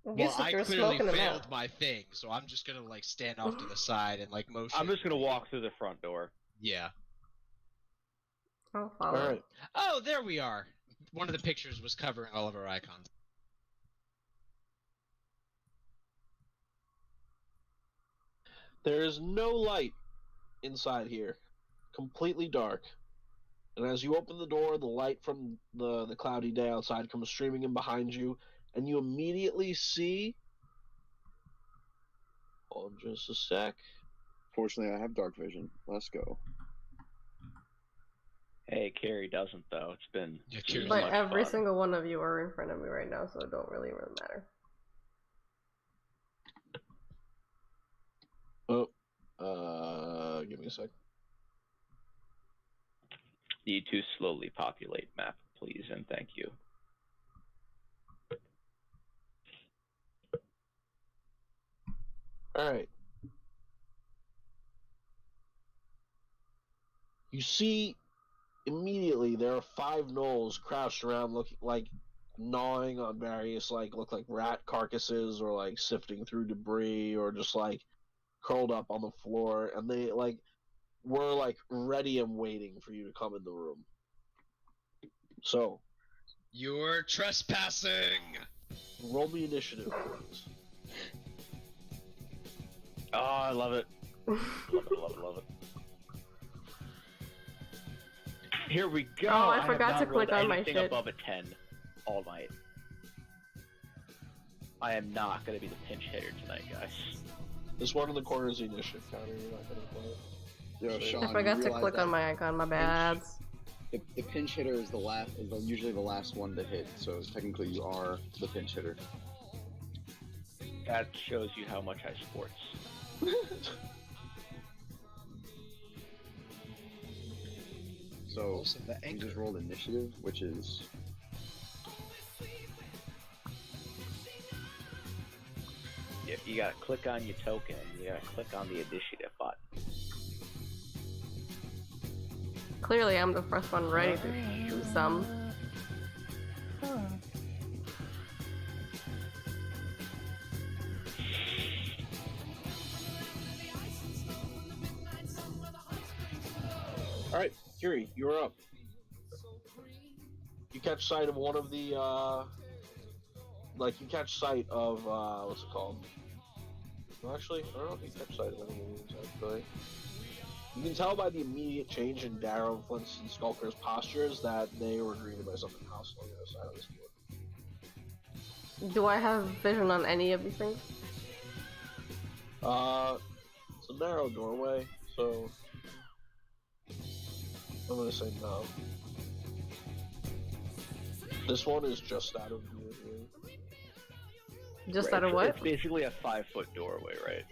You Well, said I you were clearly smoking them failed out. my thing, so I'm just gonna like stand off to the side and like motion. I'm just gonna walk through the front door. Yeah. I'll follow. All right. Oh, there we are. One of the pictures was covering all of our icons. There is no light inside here. Completely dark. And as you open the door, the light from the cloudy day outside comes streaming in behind you, and you immediately see... Hold on just a sec. Fortunately, I have dark vision. Let's go. Hey, Carrie doesn't though. It's been Yeah, too Carrie's But much every fun. single one of you are in front of me right now, so it don't really matter. Give me a sec. Need to slowly populate map, please, and thank you. Alright. You see, immediately, there are 5 gnolls crouched around looking like gnawing on various, look like rat carcasses, or like sifting through debris, or just like curled up on the floor, and they were like ready and waiting for you to come in the room. So, You're trespassing! roll me initiative, please. Oh, I love it. Love it, love it, love it. Here we go. Oh, I have forgot not to click rolled on my anything shit. above a 10 all night. I am not going to be the pinch hitter tonight, guys. This one in the corner is the initiative counter. You're not gonna play it. Yo, Sean, I forgot you to realize click that on my icon, my bad. the pinch hitter is usually the last one to hit, so technically you are the pinch hitter. That shows you how much I sports. So Also, the you anchor. just rolled initiative, which is You gotta click on your token, and you gotta click on the initiative button. Clearly, I'm the first one ready to shoot some. Alright, Kiri, you're up. You catch sight of one of the, you catch sight of, what's it called? Well, actually, I don't know if you catch sight of any of these, actually. You can tell by the immediate change in Darrow, Flint's, and Skulker's postures that they were greeted by something hostile on the other side of this board. Do I have vision on any of these things? It's a narrow doorway, so I'm gonna say no. This one is just out of view here. Just Right, out of so what? It's basically a 5-foot doorway, right?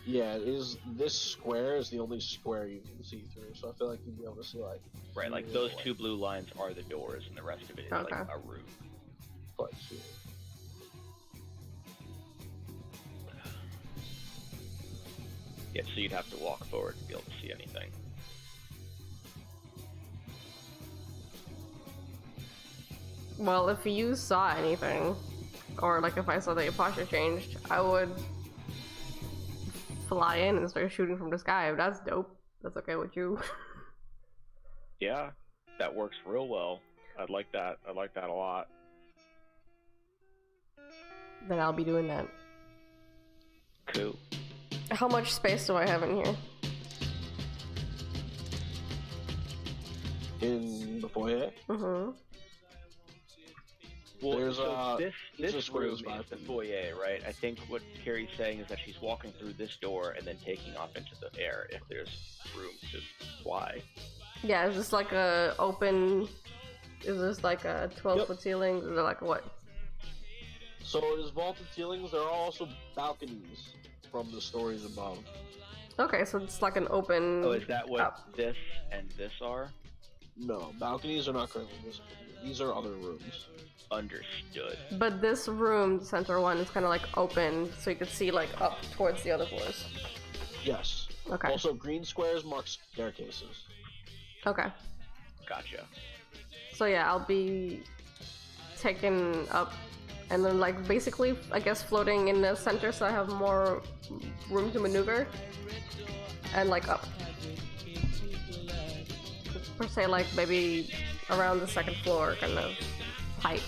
Yeah, it is. This square is the only square you can see through, so I feel like you'd be able to see Right, like those two blue lines are the doors, and the rest of it is like Okay. a room. But yeah. Yeah, so you'd have to walk forward to be able to see anything. Well, if you saw anything, or like if I saw that your posture changed, I would fly in and start shooting from the sky. If that's dope, that's okay with you. Yeah, that works real well. I'd like that. I like that a lot. Then I'll be doing that. Cool. How much space do I have in here? In the foyer, Mm-hmm. Well, There's, so these this are squares room by is the feet. foyer, right? I think what Carrie's saying is that she's walking through this door and then taking off into the air if there's room to fly. Yeah, is this like a open... Is this like a 12-foot ceiling? Is it like what? so it is vaulted ceilings. There are also balconies from the stories above. Okay, so it's like an open. Oh, is that what up. this and this are? No, balconies are not currently visible. These are other rooms. Understood. But this room, the center one, is kind of like open, so you could see like up towards the other floors. Yes. Okay. Also, green squares mark staircases. Okay. Gotcha. So yeah, I'll be taken up, and then like basically, I guess floating in the center, so I have more room to maneuver, and like up. Per se, like maybe around the second floor kind of height.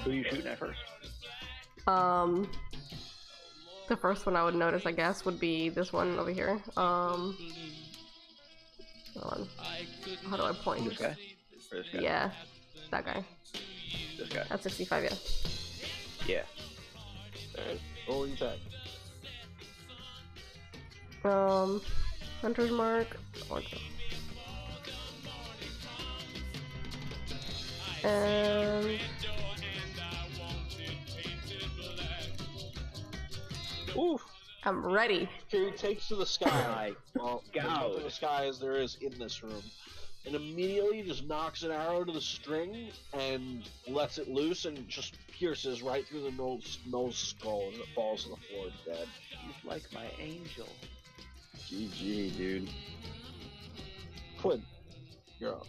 Who are you shooting at first? The first one I would notice, I guess, would be this one over here. Hold on. How do I point? This guy? Or this guy? Yeah, that guy. This guy? At 65, yeah. Yeah. Alright, roll your attack. Hunter's mark. And Ooh! I'm ready. He takes to the sky. Well, as God. much of the sky as there is in this room. And immediately just knocks an arrow to the string and lets it loose and just pierces right through the Null's skull as it falls to the floor dead. He's like my angel. GG, dude. Flint, you're up.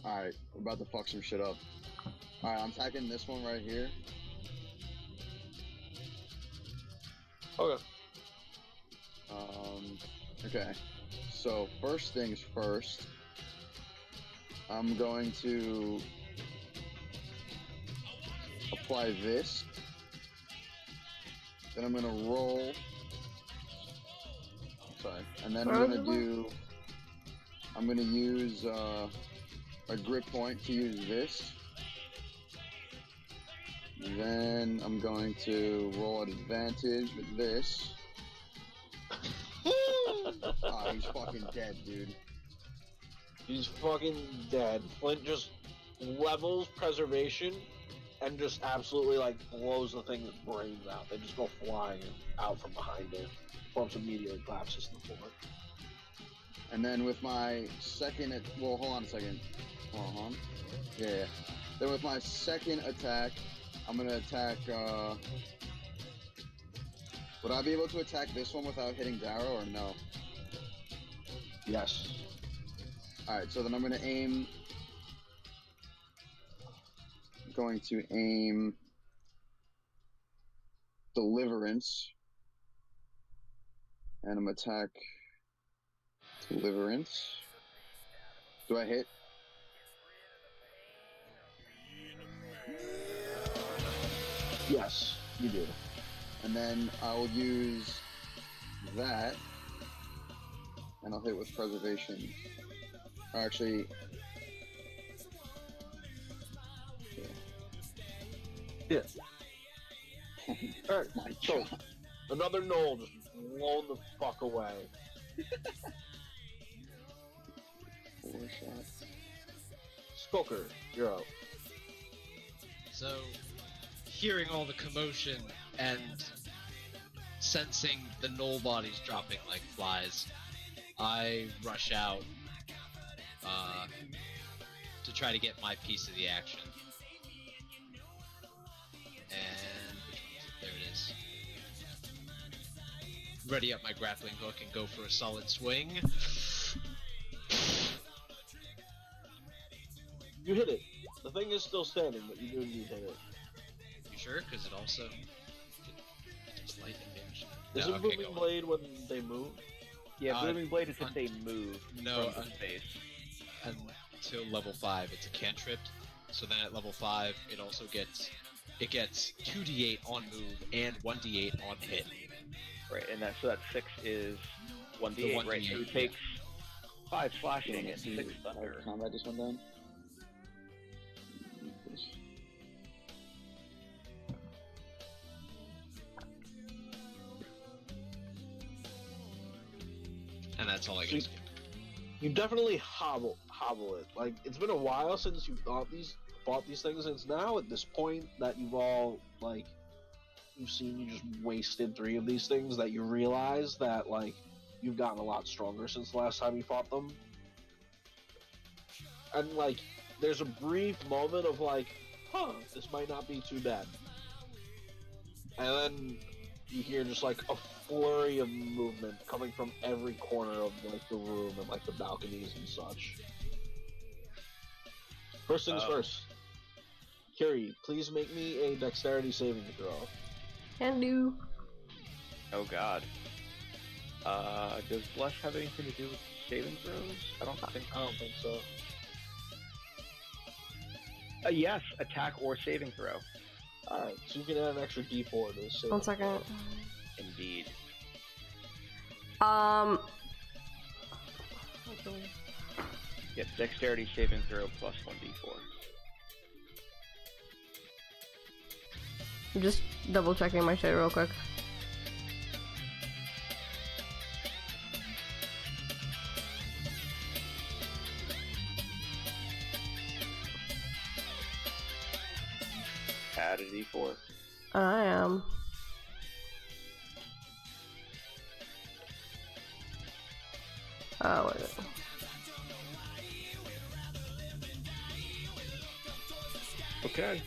Alright, we're about to fuck some shit up. Alright, I'm attacking this one right here. Okay. Okay. So, first things first, I'm going to apply this. Then I'm gonna roll. Sorry. And then I'm gonna use a grip point to use this. Then I'm going to roll at advantage with this. Oh, he's fucking dead, dude. He's fucking dead. Flint just levels preservation and just absolutely like blows the thing's brains out. They just go flying out from behind it. Corpse immediately collapses to the floor. And then with my second, well, hold on a second. Hold on. Yeah. Then with my second attack, I'm gonna attack. Would I be able to attack this one without hitting Darrow or no? Yes. All right. So then I'm gonna aim. I'm going to aim. Deliverance. And I'm attack. Deliverance. Do I hit? Yes, you do. And then I'll use that, and I'll hit with preservation. Or actually, Yeah. Alright, my so God. another Knoll just blown the fuck away. 4 shots. Skoker, you're up. So, hearing all the commotion and sensing the Knoll bodies dropping like flies, I rush out to try to get my piece of the action. And which one is it? There it is. Ready up my grappling hook and go for a solid swing. You hit it. The thing is still standing, but you do indeed hit it. You sure? Because it also it's light damage. Is No, it okay, moving go on. blade when they move? Yeah, Uh, Booming Blade is if they move no, from the space. Until level 5, it's a cantrip. So then at level 5, it also gets 2d8 on move and 1d8 on hit. Right, and that 6 is 1d8, The right? 1d8, So it takes 5 slashing and 6 thunder. Combat just went down. And that's all I get. You definitely hobble it. Like, it's been a while since you bought these things, and it's now at this point that you've all like you've seen you just wasted 3 of these things that you realize that, like, you've gotten a lot stronger since the last time you fought them. And, like, there's a brief moment of, like, huh, this might not be too bad. And then you hear just, like, a flurry of movement coming from every corner of, like, the room and, like, the balconies and such. First things first. Kiri, please make me a dexterity saving throw. Can do. Oh god. Does Bless have anything to do with saving throws? I don't think so. Yes, attack or saving throw. Alright, so you can add an extra d4 to this saving 1 second. Indeed. Yep, dexterity saving throw plus 1d4. I'm just double checking my shit real quick. Add a d4. I am. Oh, wait. Okay.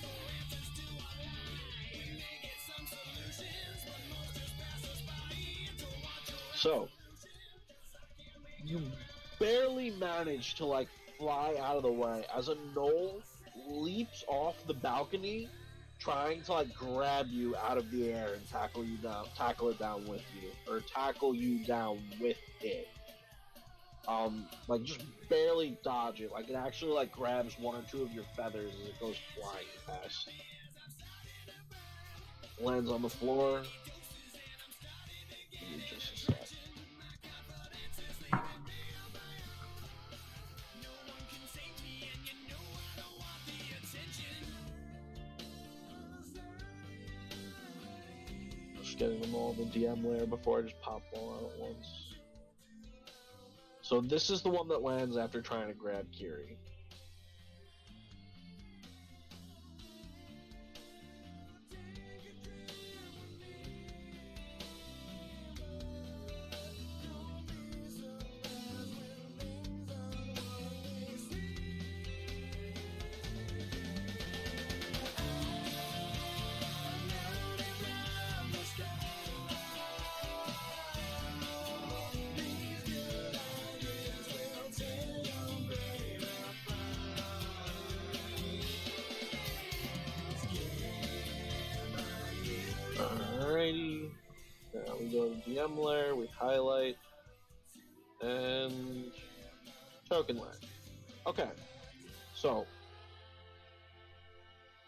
So, you barely manage to, like, fly out of the way as a gnoll leaps off the balcony, trying to, like, grab you out of the air and tackle it down with you, or tackle you down with it. Like, just barely dodge it. Like, it actually, like, grabs 1 or 2 of your feathers as it goes flying past. Lands on the floor. Give me just a sec. Just getting them all in the DM layer before I just pop them all out at once. So this is the one that lands after trying to grab Kiri. Alrighty. Now we go to DM layer, we highlight, and token layer. Okay. So,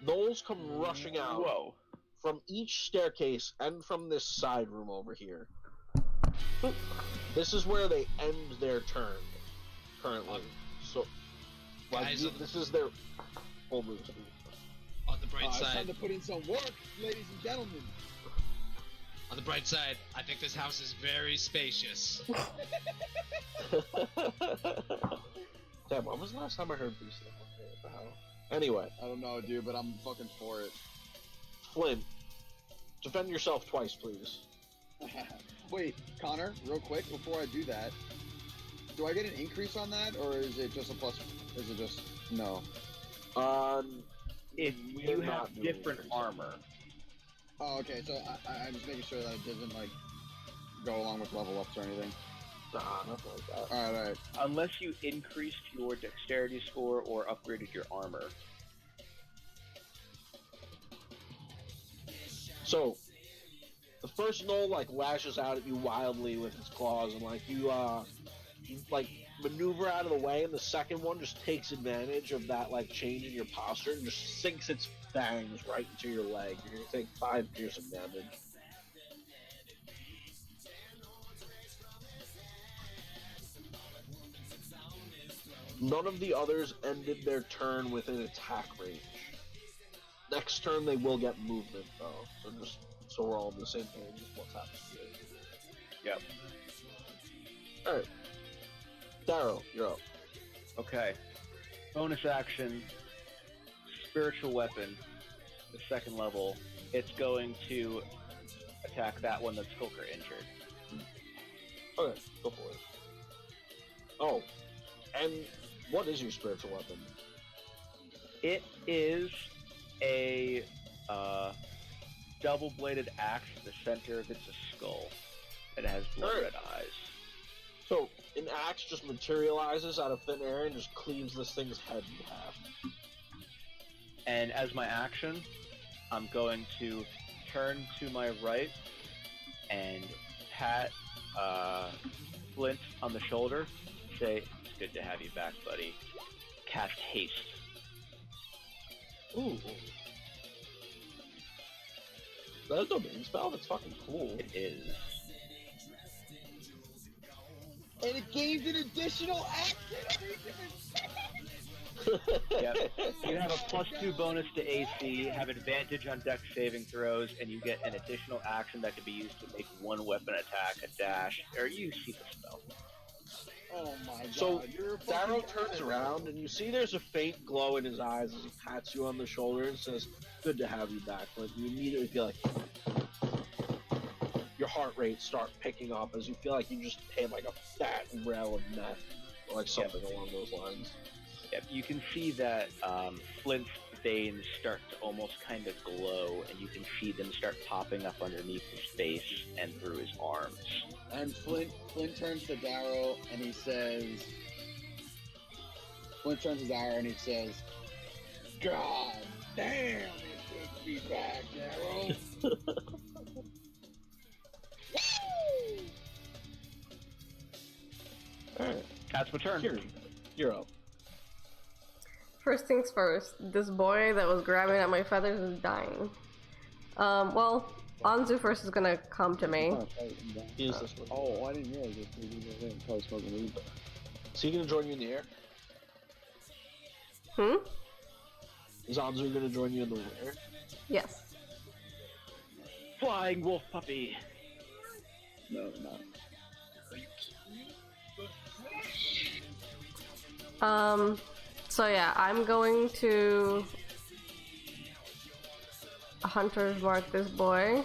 gnolls come rushing out. Whoa. From each staircase and from this side room over here. This is where they end their turn, currently. So, like, Guys, this is their full move speed. On the bright It's time side, to put in some work, ladies and gentlemen. on the bright side, I think this house is very spacious. Damn, when was the last time I heard these things? What the hell? Anyway, I don't know, dude, but I'm fucking for it. Flint, defend yourself twice, please. Wait, Connor, real quick, before I do that, do I get an increase on that, or is it just a plus? Is it just no? If we're you not have doing different increase. armor. Oh, okay. So I'm just making sure that it doesn't like go along with level ups or anything. Nah, nothing like that. All right. Unless you increased your dexterity score or upgraded your armor. So, the first gnoll, like, lashes out at you wildly with its claws, and, like, you like, maneuver out of the way, and the second one just takes advantage of that, like, change in your posture and just sinks its fangs right into your leg. You're gonna take 5 piercing damage. None of the others ended their turn within attack range. Next turn they will get movement, though, so just so we're all on the same page with what's happening here. Yep. Alright. Darrow, you're up. Okay. Bonus action. Spiritual weapon. The second level. it's going to attack that one that's Skulker injured. Okay, go for it. Oh, and what is your spiritual weapon? It is a double-bladed axe. The center of it's a skull. It has blood red eyes. So, an axe just materializes out of thin air and just cleaves this thing's head in half. And as my action, I'm going to turn to my right and pat Flint on the shoulder. Say, "It's good to have you back, buddy." Cast haste. Ooh. That's no main spell. That's fucking cool. It is. And it gains an additional action. Yep. You have a +2 bonus to AC, have advantage on dex saving throws, and you get an additional action that can be used to make one weapon attack, a dash, or you see the spell. Oh my god. So, you're a Darrow fucking turns around and you see there's a faint glow in his eyes as he pats you on the shoulder and says, "Good to have you back." Like, you immediately feel like your heart rate start picking up as you feel like you just hit like a fat rail of meth, or like something along those lines. Yep, you can see that Flint's veins start to almost kind of glow, and you can see them start popping up underneath his face and through his arms. And Flint turns to Darrow and he says, "God damn, it's good to be back, Darrow." Alright, That's my turn. You're up. First things first, this boy that was grabbing at my feathers is dying. Well, Anzu first is gonna come to me. He is this one. Oh, I didn't realize this. Probably smoking weed. Is he gonna join you in the air? Is Anzu gonna join you in the air? Yes. Flying wolf puppy. No, no. So yeah, I'm going to Hunter's Mark this boy.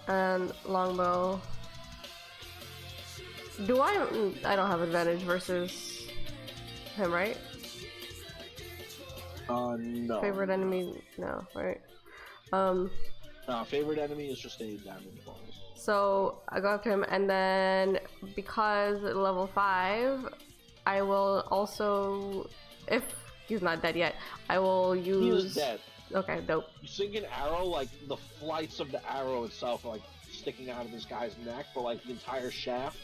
And longbow. I don't have advantage versus him, right? No. Favorite enemy? No, right? Favorite enemy is just a damage bonus. So I go up to him, and then because level 5, I will also, if he's not dead yet, I will use. He is dead. Okay, dope. You sink an arrow, like the flights of the arrow itself are like sticking out of this guy's neck, but like the entire shaft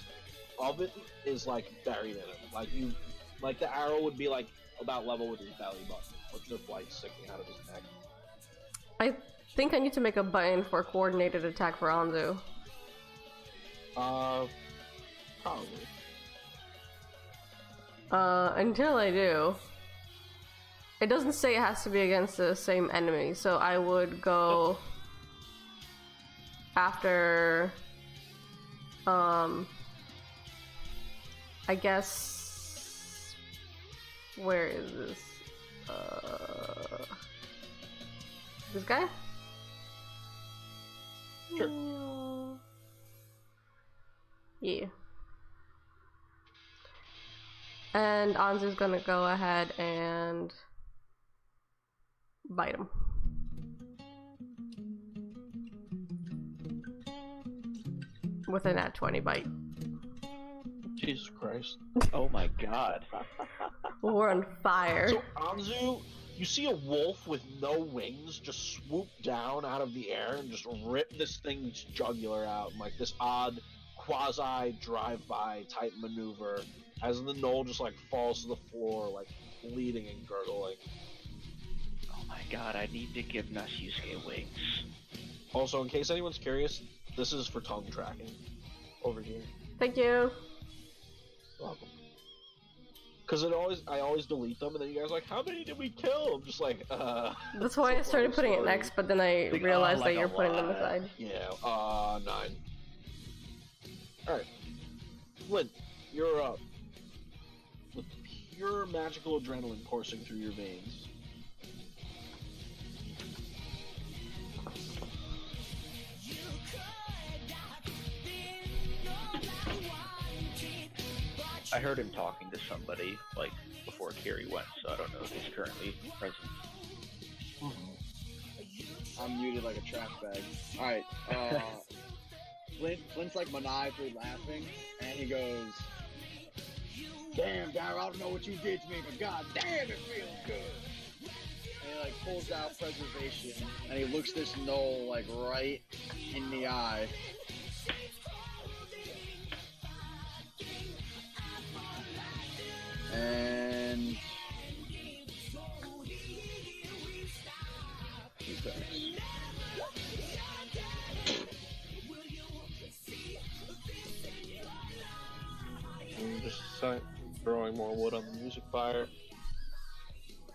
of it is like buried in it. Like the arrow would be like about level with his belly button, with the flight sticking out of his neck. I think I need to make a button for coordinated attack for Anzu. Probably. Until I do. It doesn't say it has to be against the same enemy, so I would go after, I guess, where is this? This guy? Sure. Yeah. And Anzu's gonna go ahead and bite him. With a nat 20 bite. Jesus Christ. Oh my god. We're on fire. So Anzu, you see a wolf with no wings just swoop down out of the air and just rip this thing's jugular out in like this odd quasi drive-by type maneuver as the knoll just like falls to the floor like bleeding and gurgling. Oh my god, I need to give Nasuke wings. Also, in case anyone's curious, this is for tongue tracking over here. Thank you. Welcome. Because I always delete them, and then you guys are like, how many did we kill? I'm just like, That's why I started putting it next, but then I realized that you're putting them aside. Yeah, 9. Alright. Flint, you're up. pure magical adrenaline coursing through your veins. I heard him talking to somebody like before Kiri went, so I don't know if he's currently present. I'm muted like a trash bag. Alright, Flint's like maniacally laughing, and he goes, "Damn, Daryl, I don't know what you did to me, but god damn, it feels good." And he like pulls out preservation, and he looks this gnoll like right in the eye. And I'm just throwing more wood on the music fire.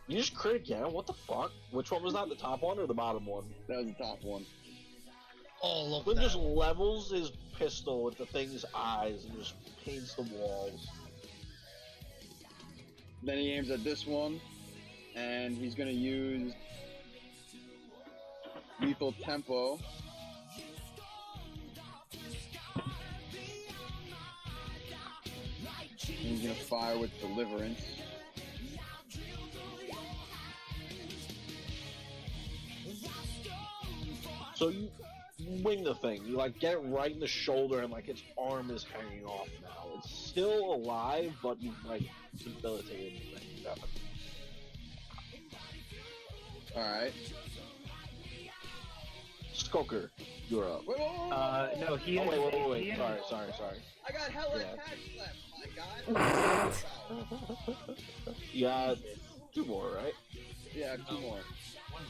You just crit again? What the fuck? Which one was that? The top one or the bottom one? that was the top one. All of Flint that. just levels his pistol with the thing's eyes and just paints the walls. Then he aims at this one, and he's gonna use lethal tempo. And he's gonna fire with deliverance. So you wing the thing. You like get it right in the shoulder, and like its arm is hanging off now. It's still alive, but you like debilitated the thing. Alright. Skoker, you're up. Wait. No, he. Oh, wait. he- Sorry. I got hella Yeah. attacks left, my god. You got 2 more, right? Yeah, 2 more.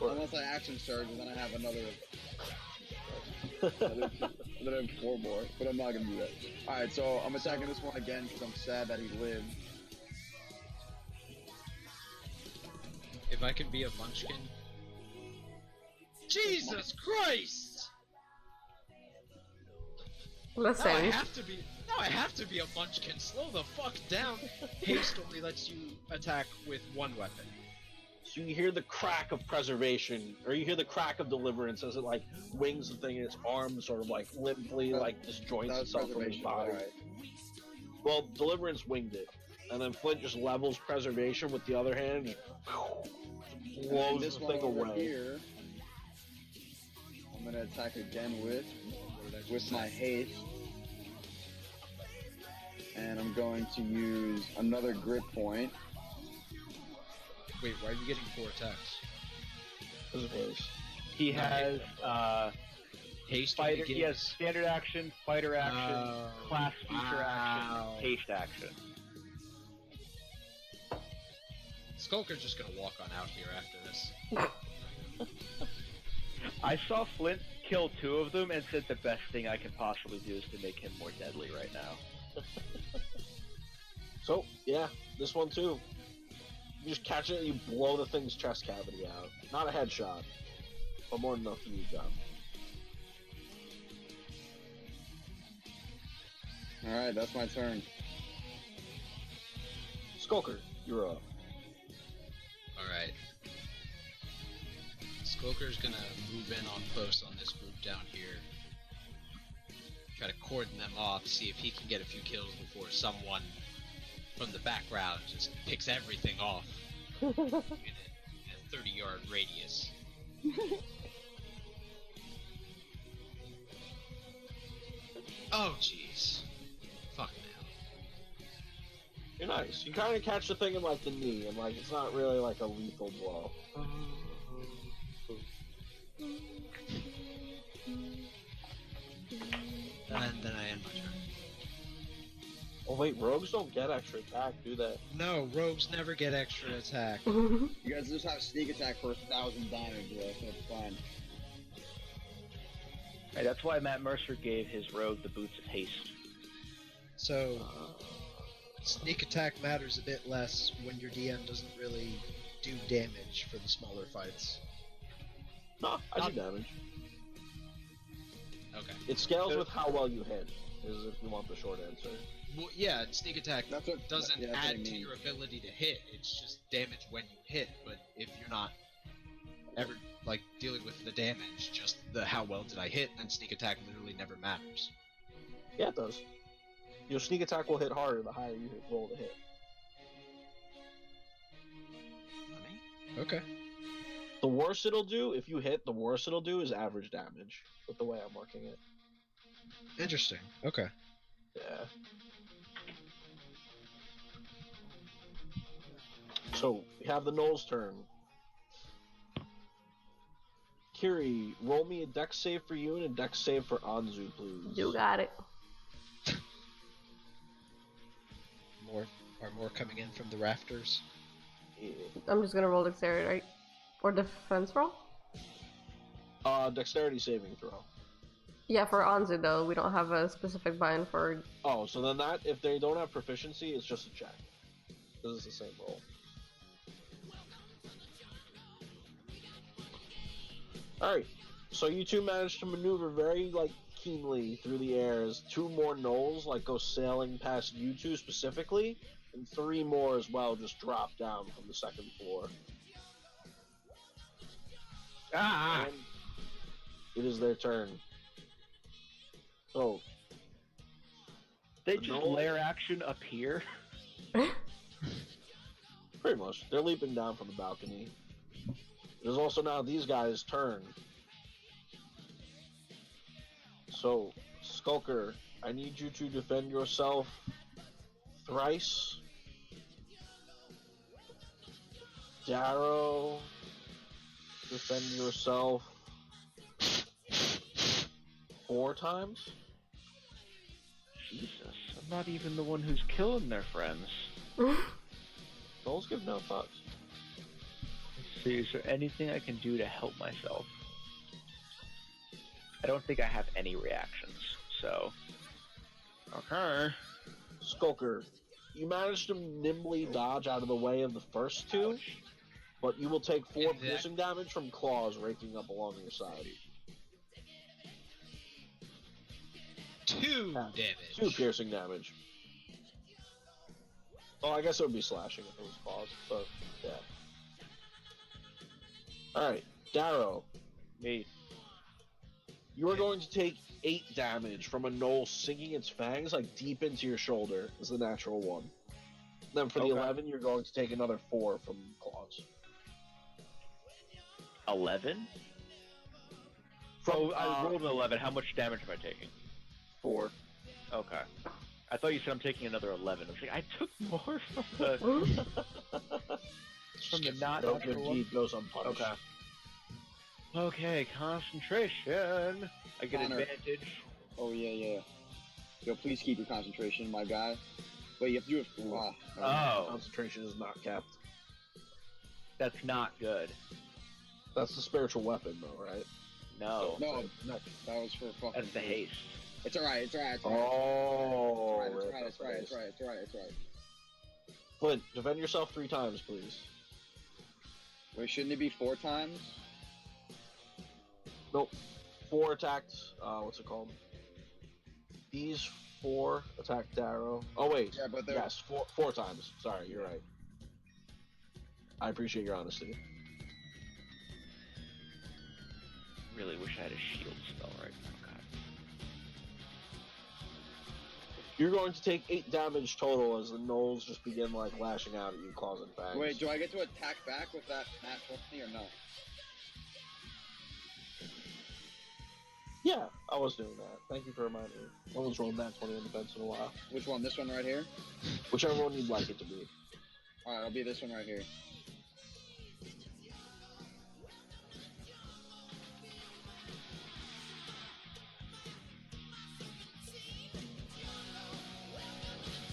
Or- Unless I action surge, and then I have another. Then I have 4 more, but I'm not gonna do that. Alright, so I'm attacking this one again because I'm sad that he lived. If I can be a munchkin. Jesus Christ! Listen. No, I have to be a munchkin. Slow the fuck down. Haste only lets you attack with one weapon. So you hear the crack of preservation, or you hear the crack of deliverance as it like wings the thing, and its arm sort of like limply like disjoints That was itself from his preservation, body. alright. Well, deliverance winged it, and then Flint just levels preservation with the other hand, and And blows this the one thing over away. here, I'm gonna attack again with my haste. And I'm going to use another grip point. Wait, why are you getting 4 attacks? Because of haste. He has Haste fighter. only He gives- has standard action, fighter action, Oh, class feature wow. action, haste action. Skulker's just gonna walk on out here after this. I saw Flint kill 2 of them and said the best thing I can possibly do is to make him more deadly right now. So yeah, this one too. You just catch it and you blow the thing's chest cavity out. Not a headshot, but more than enough to do the job. Alright, that's my turn. Skulker, you're up. Alright. Skulker's gonna move in on close on this group down here. Try to cordon them off, see if he can get a few kills before someone from the background just picks everything off in a 30-yard radius. Oh, jeez. Fucking hell. You're nice. You kind of catch the thing in like the knee, and like it's not really like a lethal blow. And then I end my turn. Oh wait, rogues don't get extra attack, do they? No, rogues never get extra attack. You guys just have sneak attack for 1,000 damage, though, so it's fine. Hey, that's why Matt Mercer gave his rogue the boots of haste. So, sneak attack matters a bit less when your DM doesn't really do damage for the smaller fights. No, I do damage. Okay. It scales with how well you hit. Is if you want the short answer. Well, yeah, sneak attack doesn't that's what I add to mean. your ability to hit. It's just damage when you hit. But if you're not ever like dealing with the damage, just the how well did I hit, then sneak attack literally never matters. Yeah, it does. Your sneak attack will hit harder the higher you roll to hit. Okay. The worst it'll do, if you hit, the worst it'll do is average damage, with the way I'm working it. Interesting. Okay. Yeah. So, we have the Knowles turn. Kiri, roll me a dex save for you and a dex save for Anzu, please. You got it. Are more coming in from the rafters? Yeah. I'm just gonna roll dexterity, right? Or defense roll? Dexterity saving throw. Yeah, for Anzu though, we don't have a specific bind for. Oh, so then that, if they don't have proficiency, it's just a check. This is the same roll. Alright, so you two managed to maneuver very, keenly through the air as 2 more gnolls, go sailing past you two specifically, and 3 more as well just drop down from the 2nd floor. Ah! And it is their turn. So, They the just gnoll- layer action up here. Pretty much. They're leaping down from the balcony. It is also now these guys' turn. So, Skulker, I need you to defend yourself thrice. Darrow, defend yourself 4 times. Jesus, I'm not even the one who's killing their friends. Those give no fucks. Let's see, is there anything I can do to help myself? I don't think I have any reactions, so... Okay. Skulker, you managed to nimbly dodge out of the way of the first 2, but you will take 4 piercing damage from claws raking up along your side. 2 damage. 2 piercing damage. Oh, I guess it would be slashing if it was claws, but yeah. Alright, Darrow. Me. You are going to take 8 damage from a gnoll sinking its fangs deep into your shoulder is the natural one. Then for the 11, you're going to take another 4 from claws. 11? I rolled an 11. How much damage am I taking? 4. Okay. I thought you said I'm taking another 11. I was like, I took more from the... from the not No natural good one. deed goes unpunished. Okay. Okay, concentration. I get Connor. advantage. Oh, yeah. Yo, please keep your concentration, my guy. Wait, you have to do it. Oh, Concentration is not kept. that's not good. That's the spiritual weapon, though, right? No. No, that was for fucking. That's the haste. It's alright. Oh, It's right. Flint, defend yourself 3 times, please. Wait, shouldn't it be 4 times? Nope. 4 attacked. What's it called? These 4 attacked Darrow. Oh wait. Yeah, but they're... Yes, 4 times. Sorry, you're right. I appreciate your honesty. Really wish I had a shield spell right now. God. You're going to take 8 damage total as the gnolls just begin lashing out at you, claws and fangs. Wait, do I get to attack back with that natural thing or no? Yeah, I was doing that. Thank you for reminding me. No one's rolled that 20 on defense in a while. Which one? This one right here? Whichever one you'd like it to be. Alright, I'll be this one right here.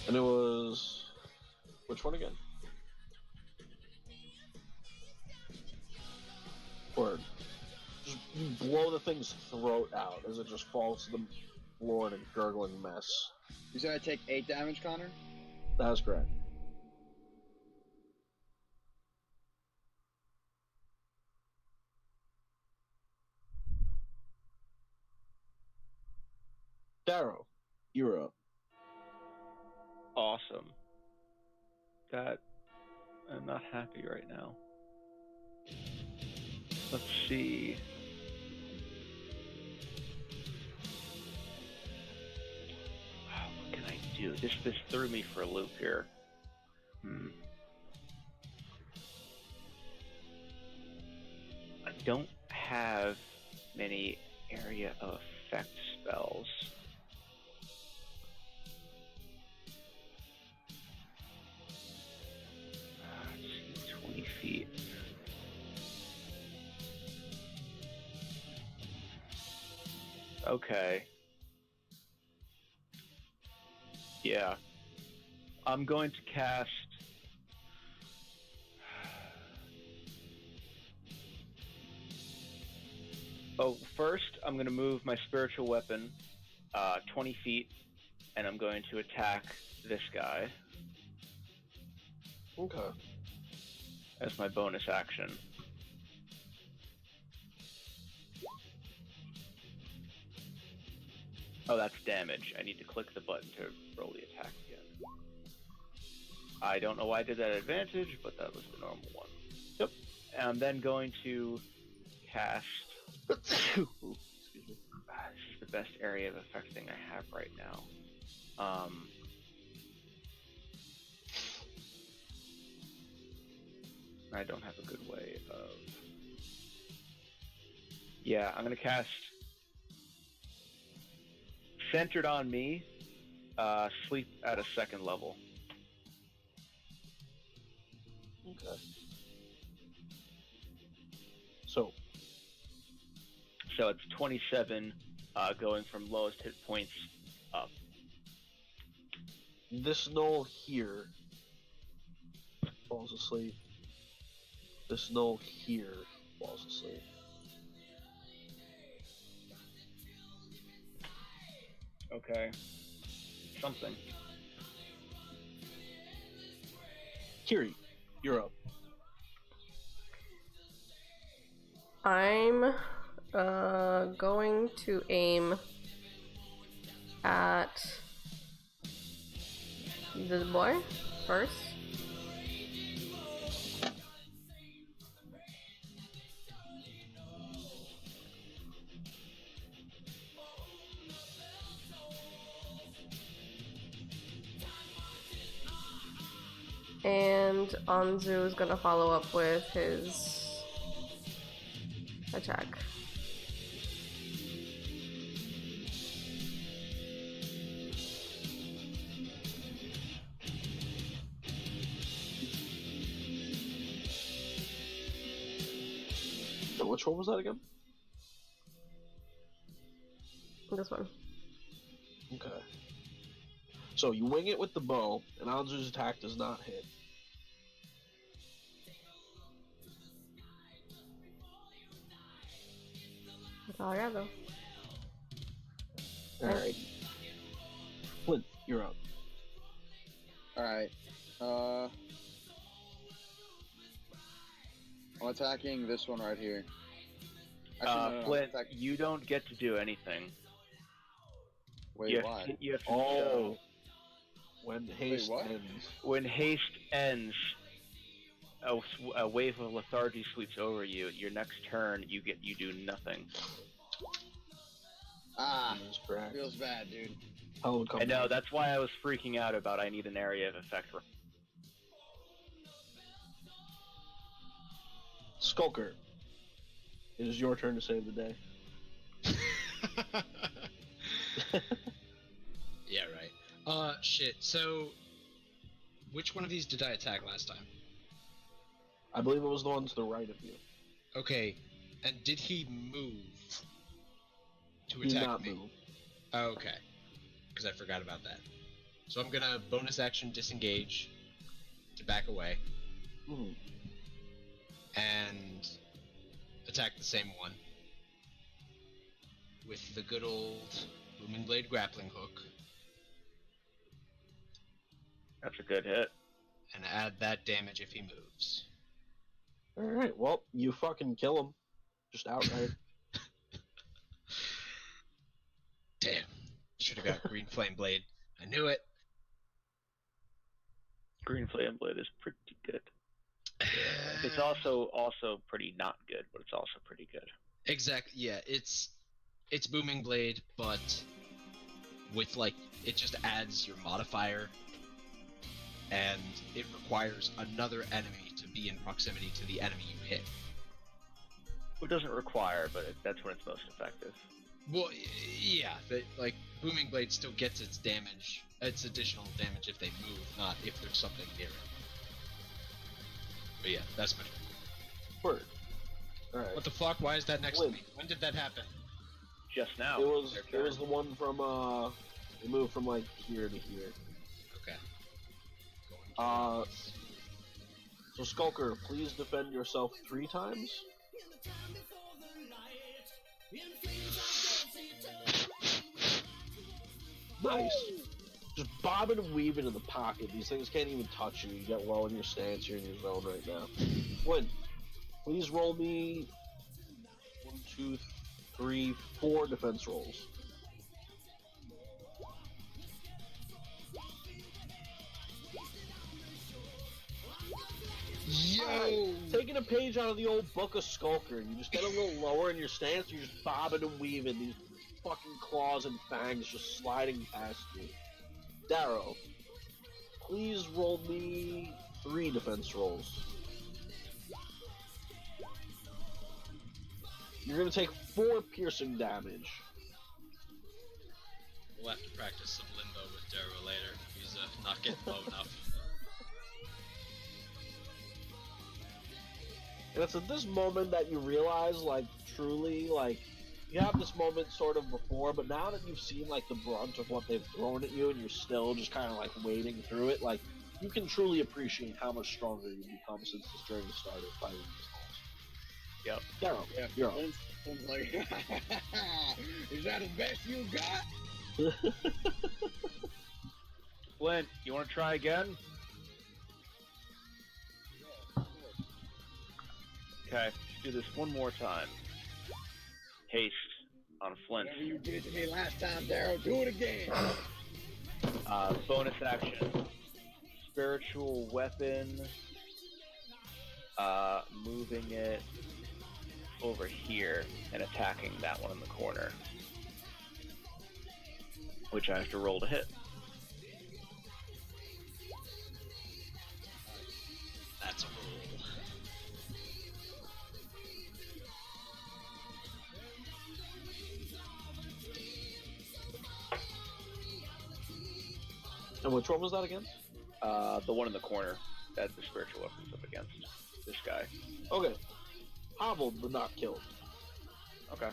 And it was... Which one again? Word. Just you blow the thing's throat out as it just falls to the floor in a gurgling mess. You said I take 8 damage, Connor? That is correct. Darrow, you're up. Awesome. That I'm not happy right now. Let's see. What can I do? This threw me for a loop here. I don't have many area of effect spells. Let's see, 20 feet. Okay. Yeah. I'm going to cast... Oh, first, I'm going to move my spiritual weapon 20 feet, and I'm going to attack this guy. Okay. As my bonus action. Oh, that's damage. I need to click the button to roll the attack again. I don't know why I did that advantage, but that was the normal one. Yep. And I'm then going to cast... Ooh, excuse me. This is the best area of effect thing I have right now. I don't have a good way of... Yeah, I'm going to cast... Centered on me, sleep at a second level. Okay. So it's 27, going from lowest hit points up. this gnoll here falls asleep. This gnoll here falls asleep. Okay. Something. Kiri, you're up. I'm going to aim at this boy first. And Anzu is gonna follow up with his attack. So which one was that again? This one. Okay. So you wing it with the bow, and Anzu's attack does not hit. That's all I got though. Alright. Flint, you're up. Alright. I'm attacking this one right here. Actually, no, Flint, you don't get to do anything. Wait, why? You have to Oh. show. When haste what? ends. When haste ends, a wave of lethargy sweeps over you. Your next turn, you do nothing. That's correct. Feels bad, dude. I know, that's why I was freaking out about I need an area of effect. Skulker, it is your turn to save the day. Yeah, right. Shit. So, which one of these did I attack last time? I believe it was the one to the right of you. Okay, and did he move to He did attack not me? move. Oh, okay, because I forgot about that. So I'm gonna bonus action disengage to back away Mhm. and attack the same one with the good old Booming Blade grappling hook. That's a good hit. And add that damage if he moves. Alright, well, you fucking kill him. Just outright. Damn. Should have got Green Flame Blade. I knew it. Green Flame Blade is pretty good. It's also pretty not good, but it's also pretty good. Exactly. Yeah, it's Booming Blade, but with like it just adds your modifier, and it requires another enemy to be in proximity to the enemy you hit. It doesn't require, but that's when it's most effective. Well, yeah, but like Booming Blade still gets its damage, its additional damage if they move, not if there's something near it. But yeah, that's my turn. Word. All right. What the fuck? Why is that next Flint. to me? When did that happen? Just now. It was the one from it moved from like here to here. Okay. So Skulker, please defend yourself 3 times. Nice. Just bobbing and weaving in the pocket. These things can't even touch you. You get well in your stance. You're in your zone right now. Flint, please roll me 1, 2, 3, 4 defense rolls. Yo! Right. Taking a page out of the old book of Skulker, you just get a little lower in your stance, you're just bobbing and weaving, these fucking claws and fangs just sliding past you. Darrow, please roll me 3 defense rolls. You're gonna take 4 piercing damage. We'll have to practice some limbo with Darrow later. He's not getting low enough. And it's at this moment that you realize, like, truly, like, you have this moment sort of before, but now that you've seen, like, the brunt of what they've thrown at you and you're still just kind of, like, wading through it, like, you can truly appreciate how much stronger you've become since this journey started fighting these balls. Yep. Darrow, Yeah, you're up. Flint's like, is that the best you got? Flint, you want to try again? Okay, let's do this one more time. Haste on Flint. Whatever you did to me last time, Darrow, do it again. Bonus action. Spiritual weapon. Moving it over here and attacking that one in the corner. Which I have to roll to hit. That's a roll. And which one was that again? The one in the corner that the spiritual weapon's up against. This guy. Okay. Hobbled, but not killed. Okay.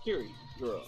Kiri, you're up.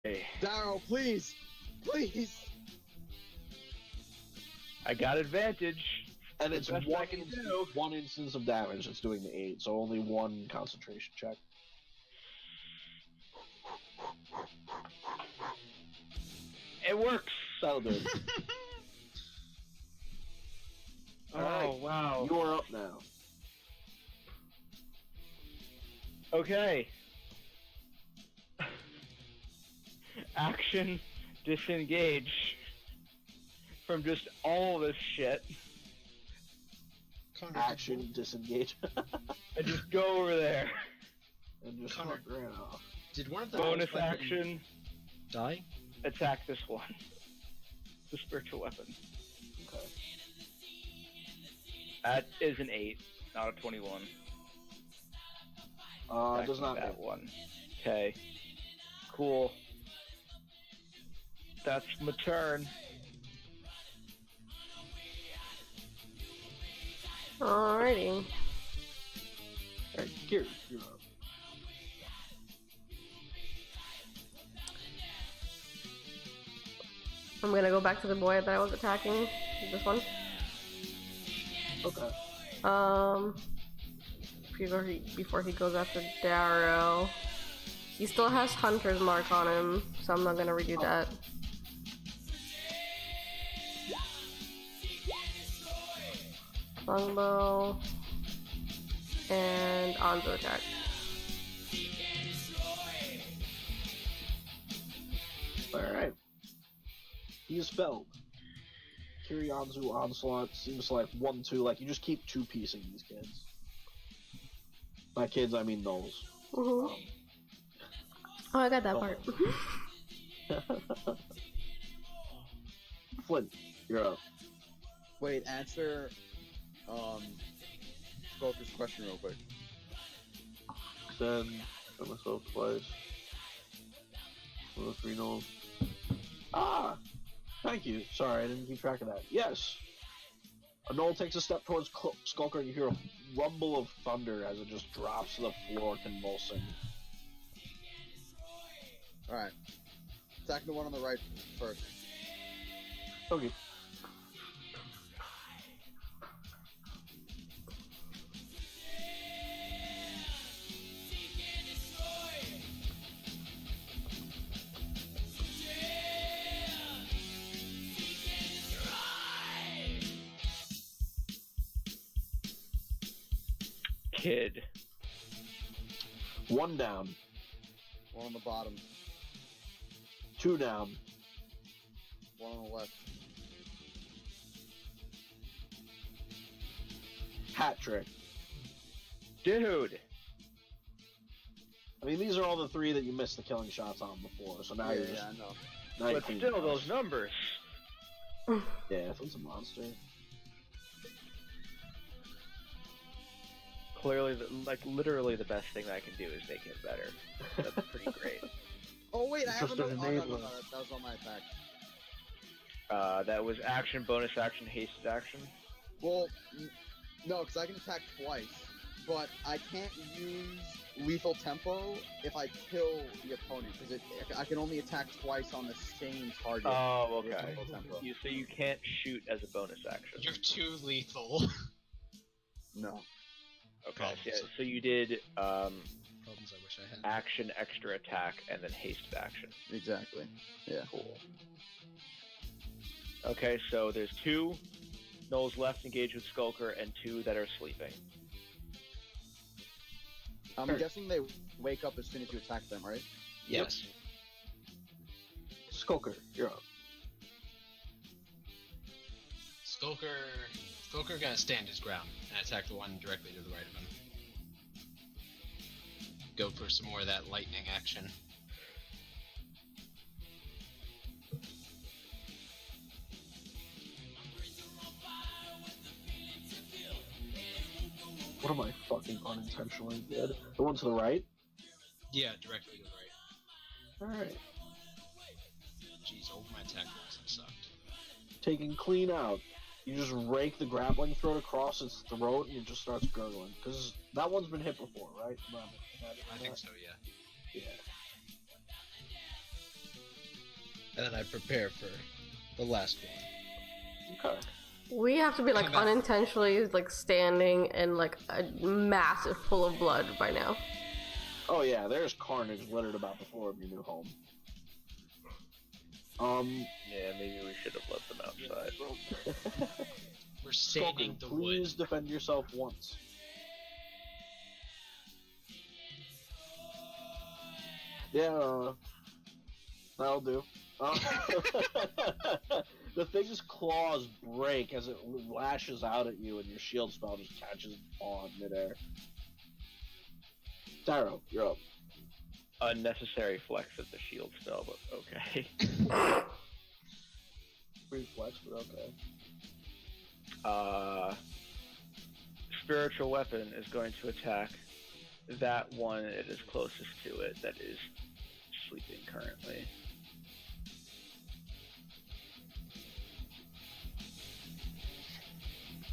Hey, Daryl, please, please. I got advantage. And it's Best I can do. one instance of damage. It's doing the 8, so only one concentration check. It works. That'll do it. All right. Oh wow. You are up now. Okay. Action disengage from just all this shit. Connor, Action disengage. I just go over there. And just Connor. fuck ran off. Did one of the Bonus elves weapon action. die? Attack this one. The spiritual weapon. Okay. That is an 8, not a 21. Does not that hit. one. Okay. Cool. That's my turn. Alrighty. Alright, Kiri, you're up. I'm gonna go back to the boy that I was attacking. This one. Okay. Before he goes after Darrow. He still has Hunter's Mark on him, so I'm not gonna redo that. Longbow. And Onzo attack. Alright. He is felled. Kirionzu Onslaught seems like 1-2, like you just keep two-piecing these kids. By kids, I mean gnolls. Oh, I got that part. Flint, you're up. Wait, answer Skulker's question real quick. Then, got myself twice. 1 of 3 gnolls. Ah! Thank you. Sorry, I didn't keep track of that. Yes! A gnoll takes a step towards Skulker and you hear a rumble of thunder as it just drops to the floor convulsing. Alright. Attack the one on the right first. Okay. Kid. 1 down. One on the bottom. 2 down. One on the left. Hat trick. Dude. I mean, these are all the 3 that you missed the killing shots on before, so now you're just... I know. Now you're But cleaning still, house. those numbers. Yeah, Flint's a monster. Clearly, literally the best thing that I can do is make him better. That's pretty great. Oh wait, I have Just another. an Oh, no, enabler. that was on my attack. That was action, bonus action, hasted action. Well, no, because I can attack twice, but I can't use lethal tempo if I kill the opponent, because I can only attack twice on the same target. Oh, with okay. lethal tempo. So you can't shoot as a bonus action. You're too lethal. No. Okay. Problems. Yeah, so you did Problems I wish I had. action, extra attack, and then hasted action. Exactly. Yeah. Cool. Okay, so there's 2 gnolls left engaged with Skulker and 2 that are sleeping. I'm Sure. guessing they wake up as soon as you attack them, right? Yes. Skulker, you're up. Skulker gonna stand his ground and attack the one directly to the right of him. Go for some more of that lightning action. What am I fucking unintentionally did? The one to the right? Yeah, directly to the right. Alright. Jeez, all my attack rolls have sucked. Taking clean out. You just rake the grappling throat across its throat and it just starts gurgling. Because that one's been hit before, right? I think so, yeah. Yeah. and then I prepare for the last one. Okay. We have to be like Come back. unintentionally like standing in like a massive pool of blood by now. Oh yeah, there's carnage littered about the floor of your new home. Yeah, maybe we should have let them outside. We're staining Skulker, the wood. please defend yourself once. Yeah, that'll do. The thing's claws break as it lashes out at you, and your shield spell just catches on midair. Tyro, you're up. Unnecessary flex of the shield spell, but okay. Free flex, but okay. Spiritual weapon is going to attack that one it is closest to it that is sleeping currently.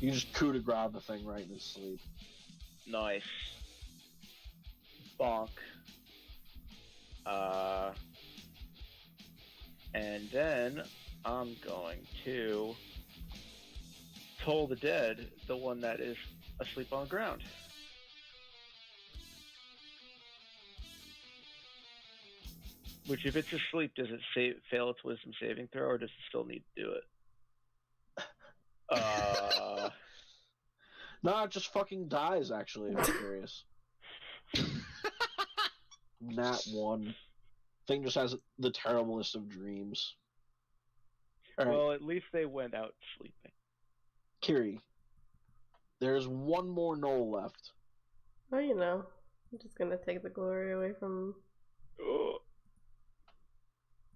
You just coup de grace the thing right in his sleep. Nice. Bonk. And then I'm going to Toll the Dead, the one that is asleep on the ground. Which, if it's asleep, does it fail its wisdom saving throw, or does it still need to do it? Nah, it just fucking dies, actually, if you're curious. Nat 1. Thing just has the terriblest of dreams. Alright, Well, at least they went out sleeping. Kiri. There's one more knoll left. Oh, you know, I'm just gonna take the glory away from. Oh,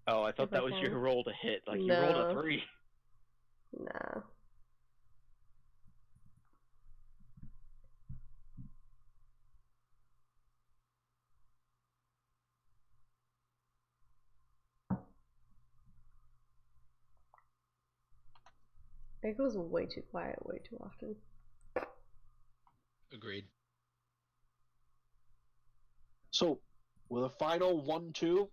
I thought If I that was can. your roll to hit. Like, you No. rolled a 3. Nah. It goes way too quiet way too often. Agreed. So, with a final 1-2,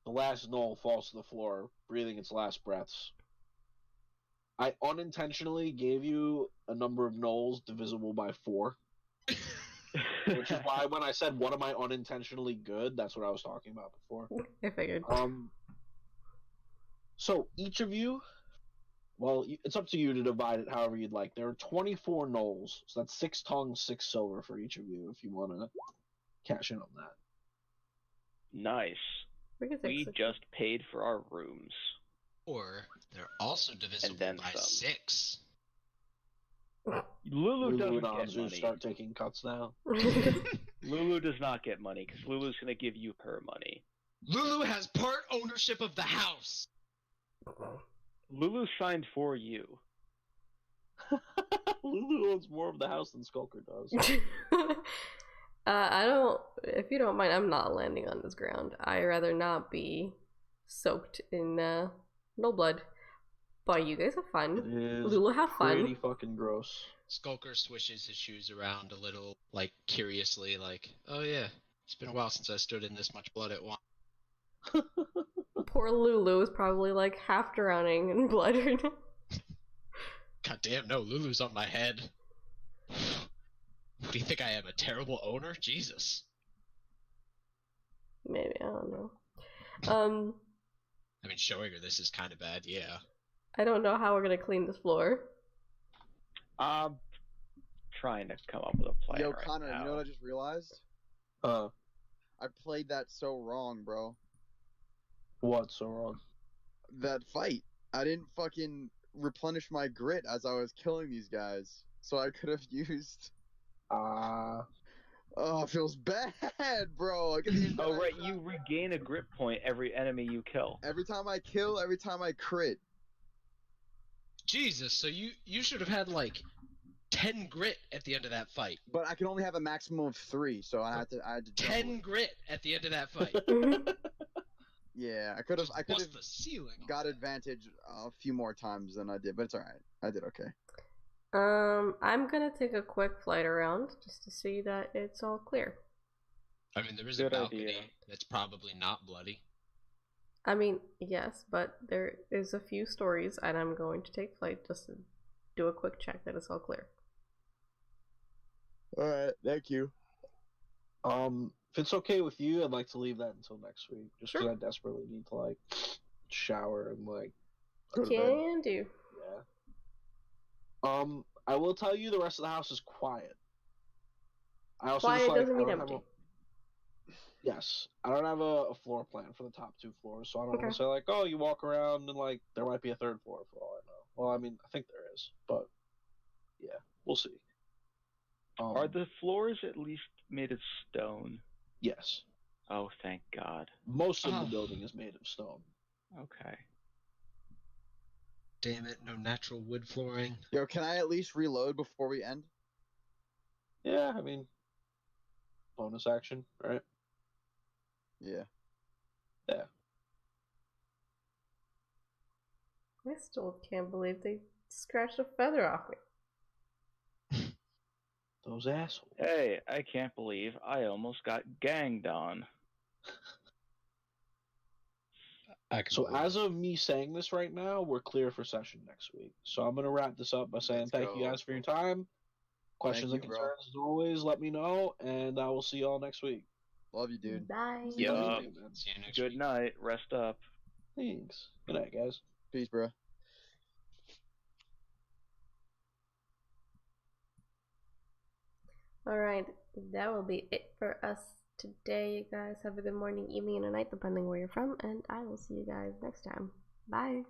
the last knoll falls to the floor, breathing its last breaths. I unintentionally gave you a number of knolls divisible by 4, which is why when I said what am I unintentionally good, that's what I was talking about before. I figured. So each of you, well, it's up to you to divide it however you'd like. There are 24 knolls, so that's 6 tongues, 6 silver for each of you if you want to cash in on that. Nice. We can take We 6. just paid for our rooms. Or they're also divisible then by some. 6. Lulu and doesn't get Anzu money. start taking cuts now. Lulu does not get money, because Lulu's going to give you her money. Lulu has part ownership of the house. Lulu signed for you. Lulu owns more of the house than Skulker does. I don't. If you don't mind, I'm not landing on this ground. I rather not be soaked in no blood. But you guys have fun. It is Lulu, have fun. pretty fucking gross. Skulker swishes his shoes around a little, like, curiously, like, oh yeah, it's been a while since I stood in this much blood at once. Poor Lulu is probably like half drowning in blood right now. God damn, no, Lulu's on my head. What do you think I am, a terrible owner? Jesus. Maybe, I don't know. I mean, showing her this is kind of bad, yeah. I don't know how we're gonna clean this floor. I'm trying to come up with a plan. Yo, right Connor, now. you know what I just realized? I played that so wrong, bro. What's so wrong? That fight. I didn't fucking replenish my grit as I was killing these guys. So I could have used... Oh, it feels bad, bro. Like, Oh, right, you regain a grip point every enemy you kill. every time I kill, every time I crit. Jesus, so you should have had, like, 10 grit at the end of that fight. But I can only have a maximum of 3, so I had to 10 grit at the end of that fight. Yeah, I could have Bust the ceiling. got advantage a few more times than I did, but it's alright. I did okay. I'm gonna take a quick flight around just to see that it's all clear. I mean, there is Good a balcony idea. that's probably not bloody. I mean, yes, but there is a few stories, and I'm going to take flight just to do a quick check that it's all clear. Alright, thank you. If it's okay with you, I'd like to leave that until next week, just because Sure. I desperately need to like shower and like go to bed. Can do. Yeah. I will tell you the rest of the house is quiet. I also Quiet just like doesn't I mean don't have empty. yes, I don't have a floor plan for the top 2 floors, so I don't Okay. want to say like, oh, you walk around and like there might be a 3rd floor for all I know. Well, I mean, I think there is, but yeah, we'll see. Are the floors at least made of stone? Yes. Oh, thank God. Most of the Oh. building is made of stone. Okay. Damn it, no natural wood flooring. Yo, can I at least reload before we end? Yeah, I mean, bonus action, right? Yeah. Yeah. I still can't believe they scratched a feather off me. Those assholes. Hey, I can't believe I almost got ganged on. So as of me saying this right now, we're clear for session next week. So I'm gonna wrap this up by saying Let's thank you go. guys for your time. Questions Thank and you, bro. concerns, as always, let me know, and I will see y'all next week. Love you, dude. Bye. Yeah. Love you, man. See you next Good week. night. Rest up. Thanks. Good night, guys. Peace, bro. Alright, that will be it for us today. You guys have a good morning, evening, and a night, depending where you're from, and I will see you guys next time. Bye.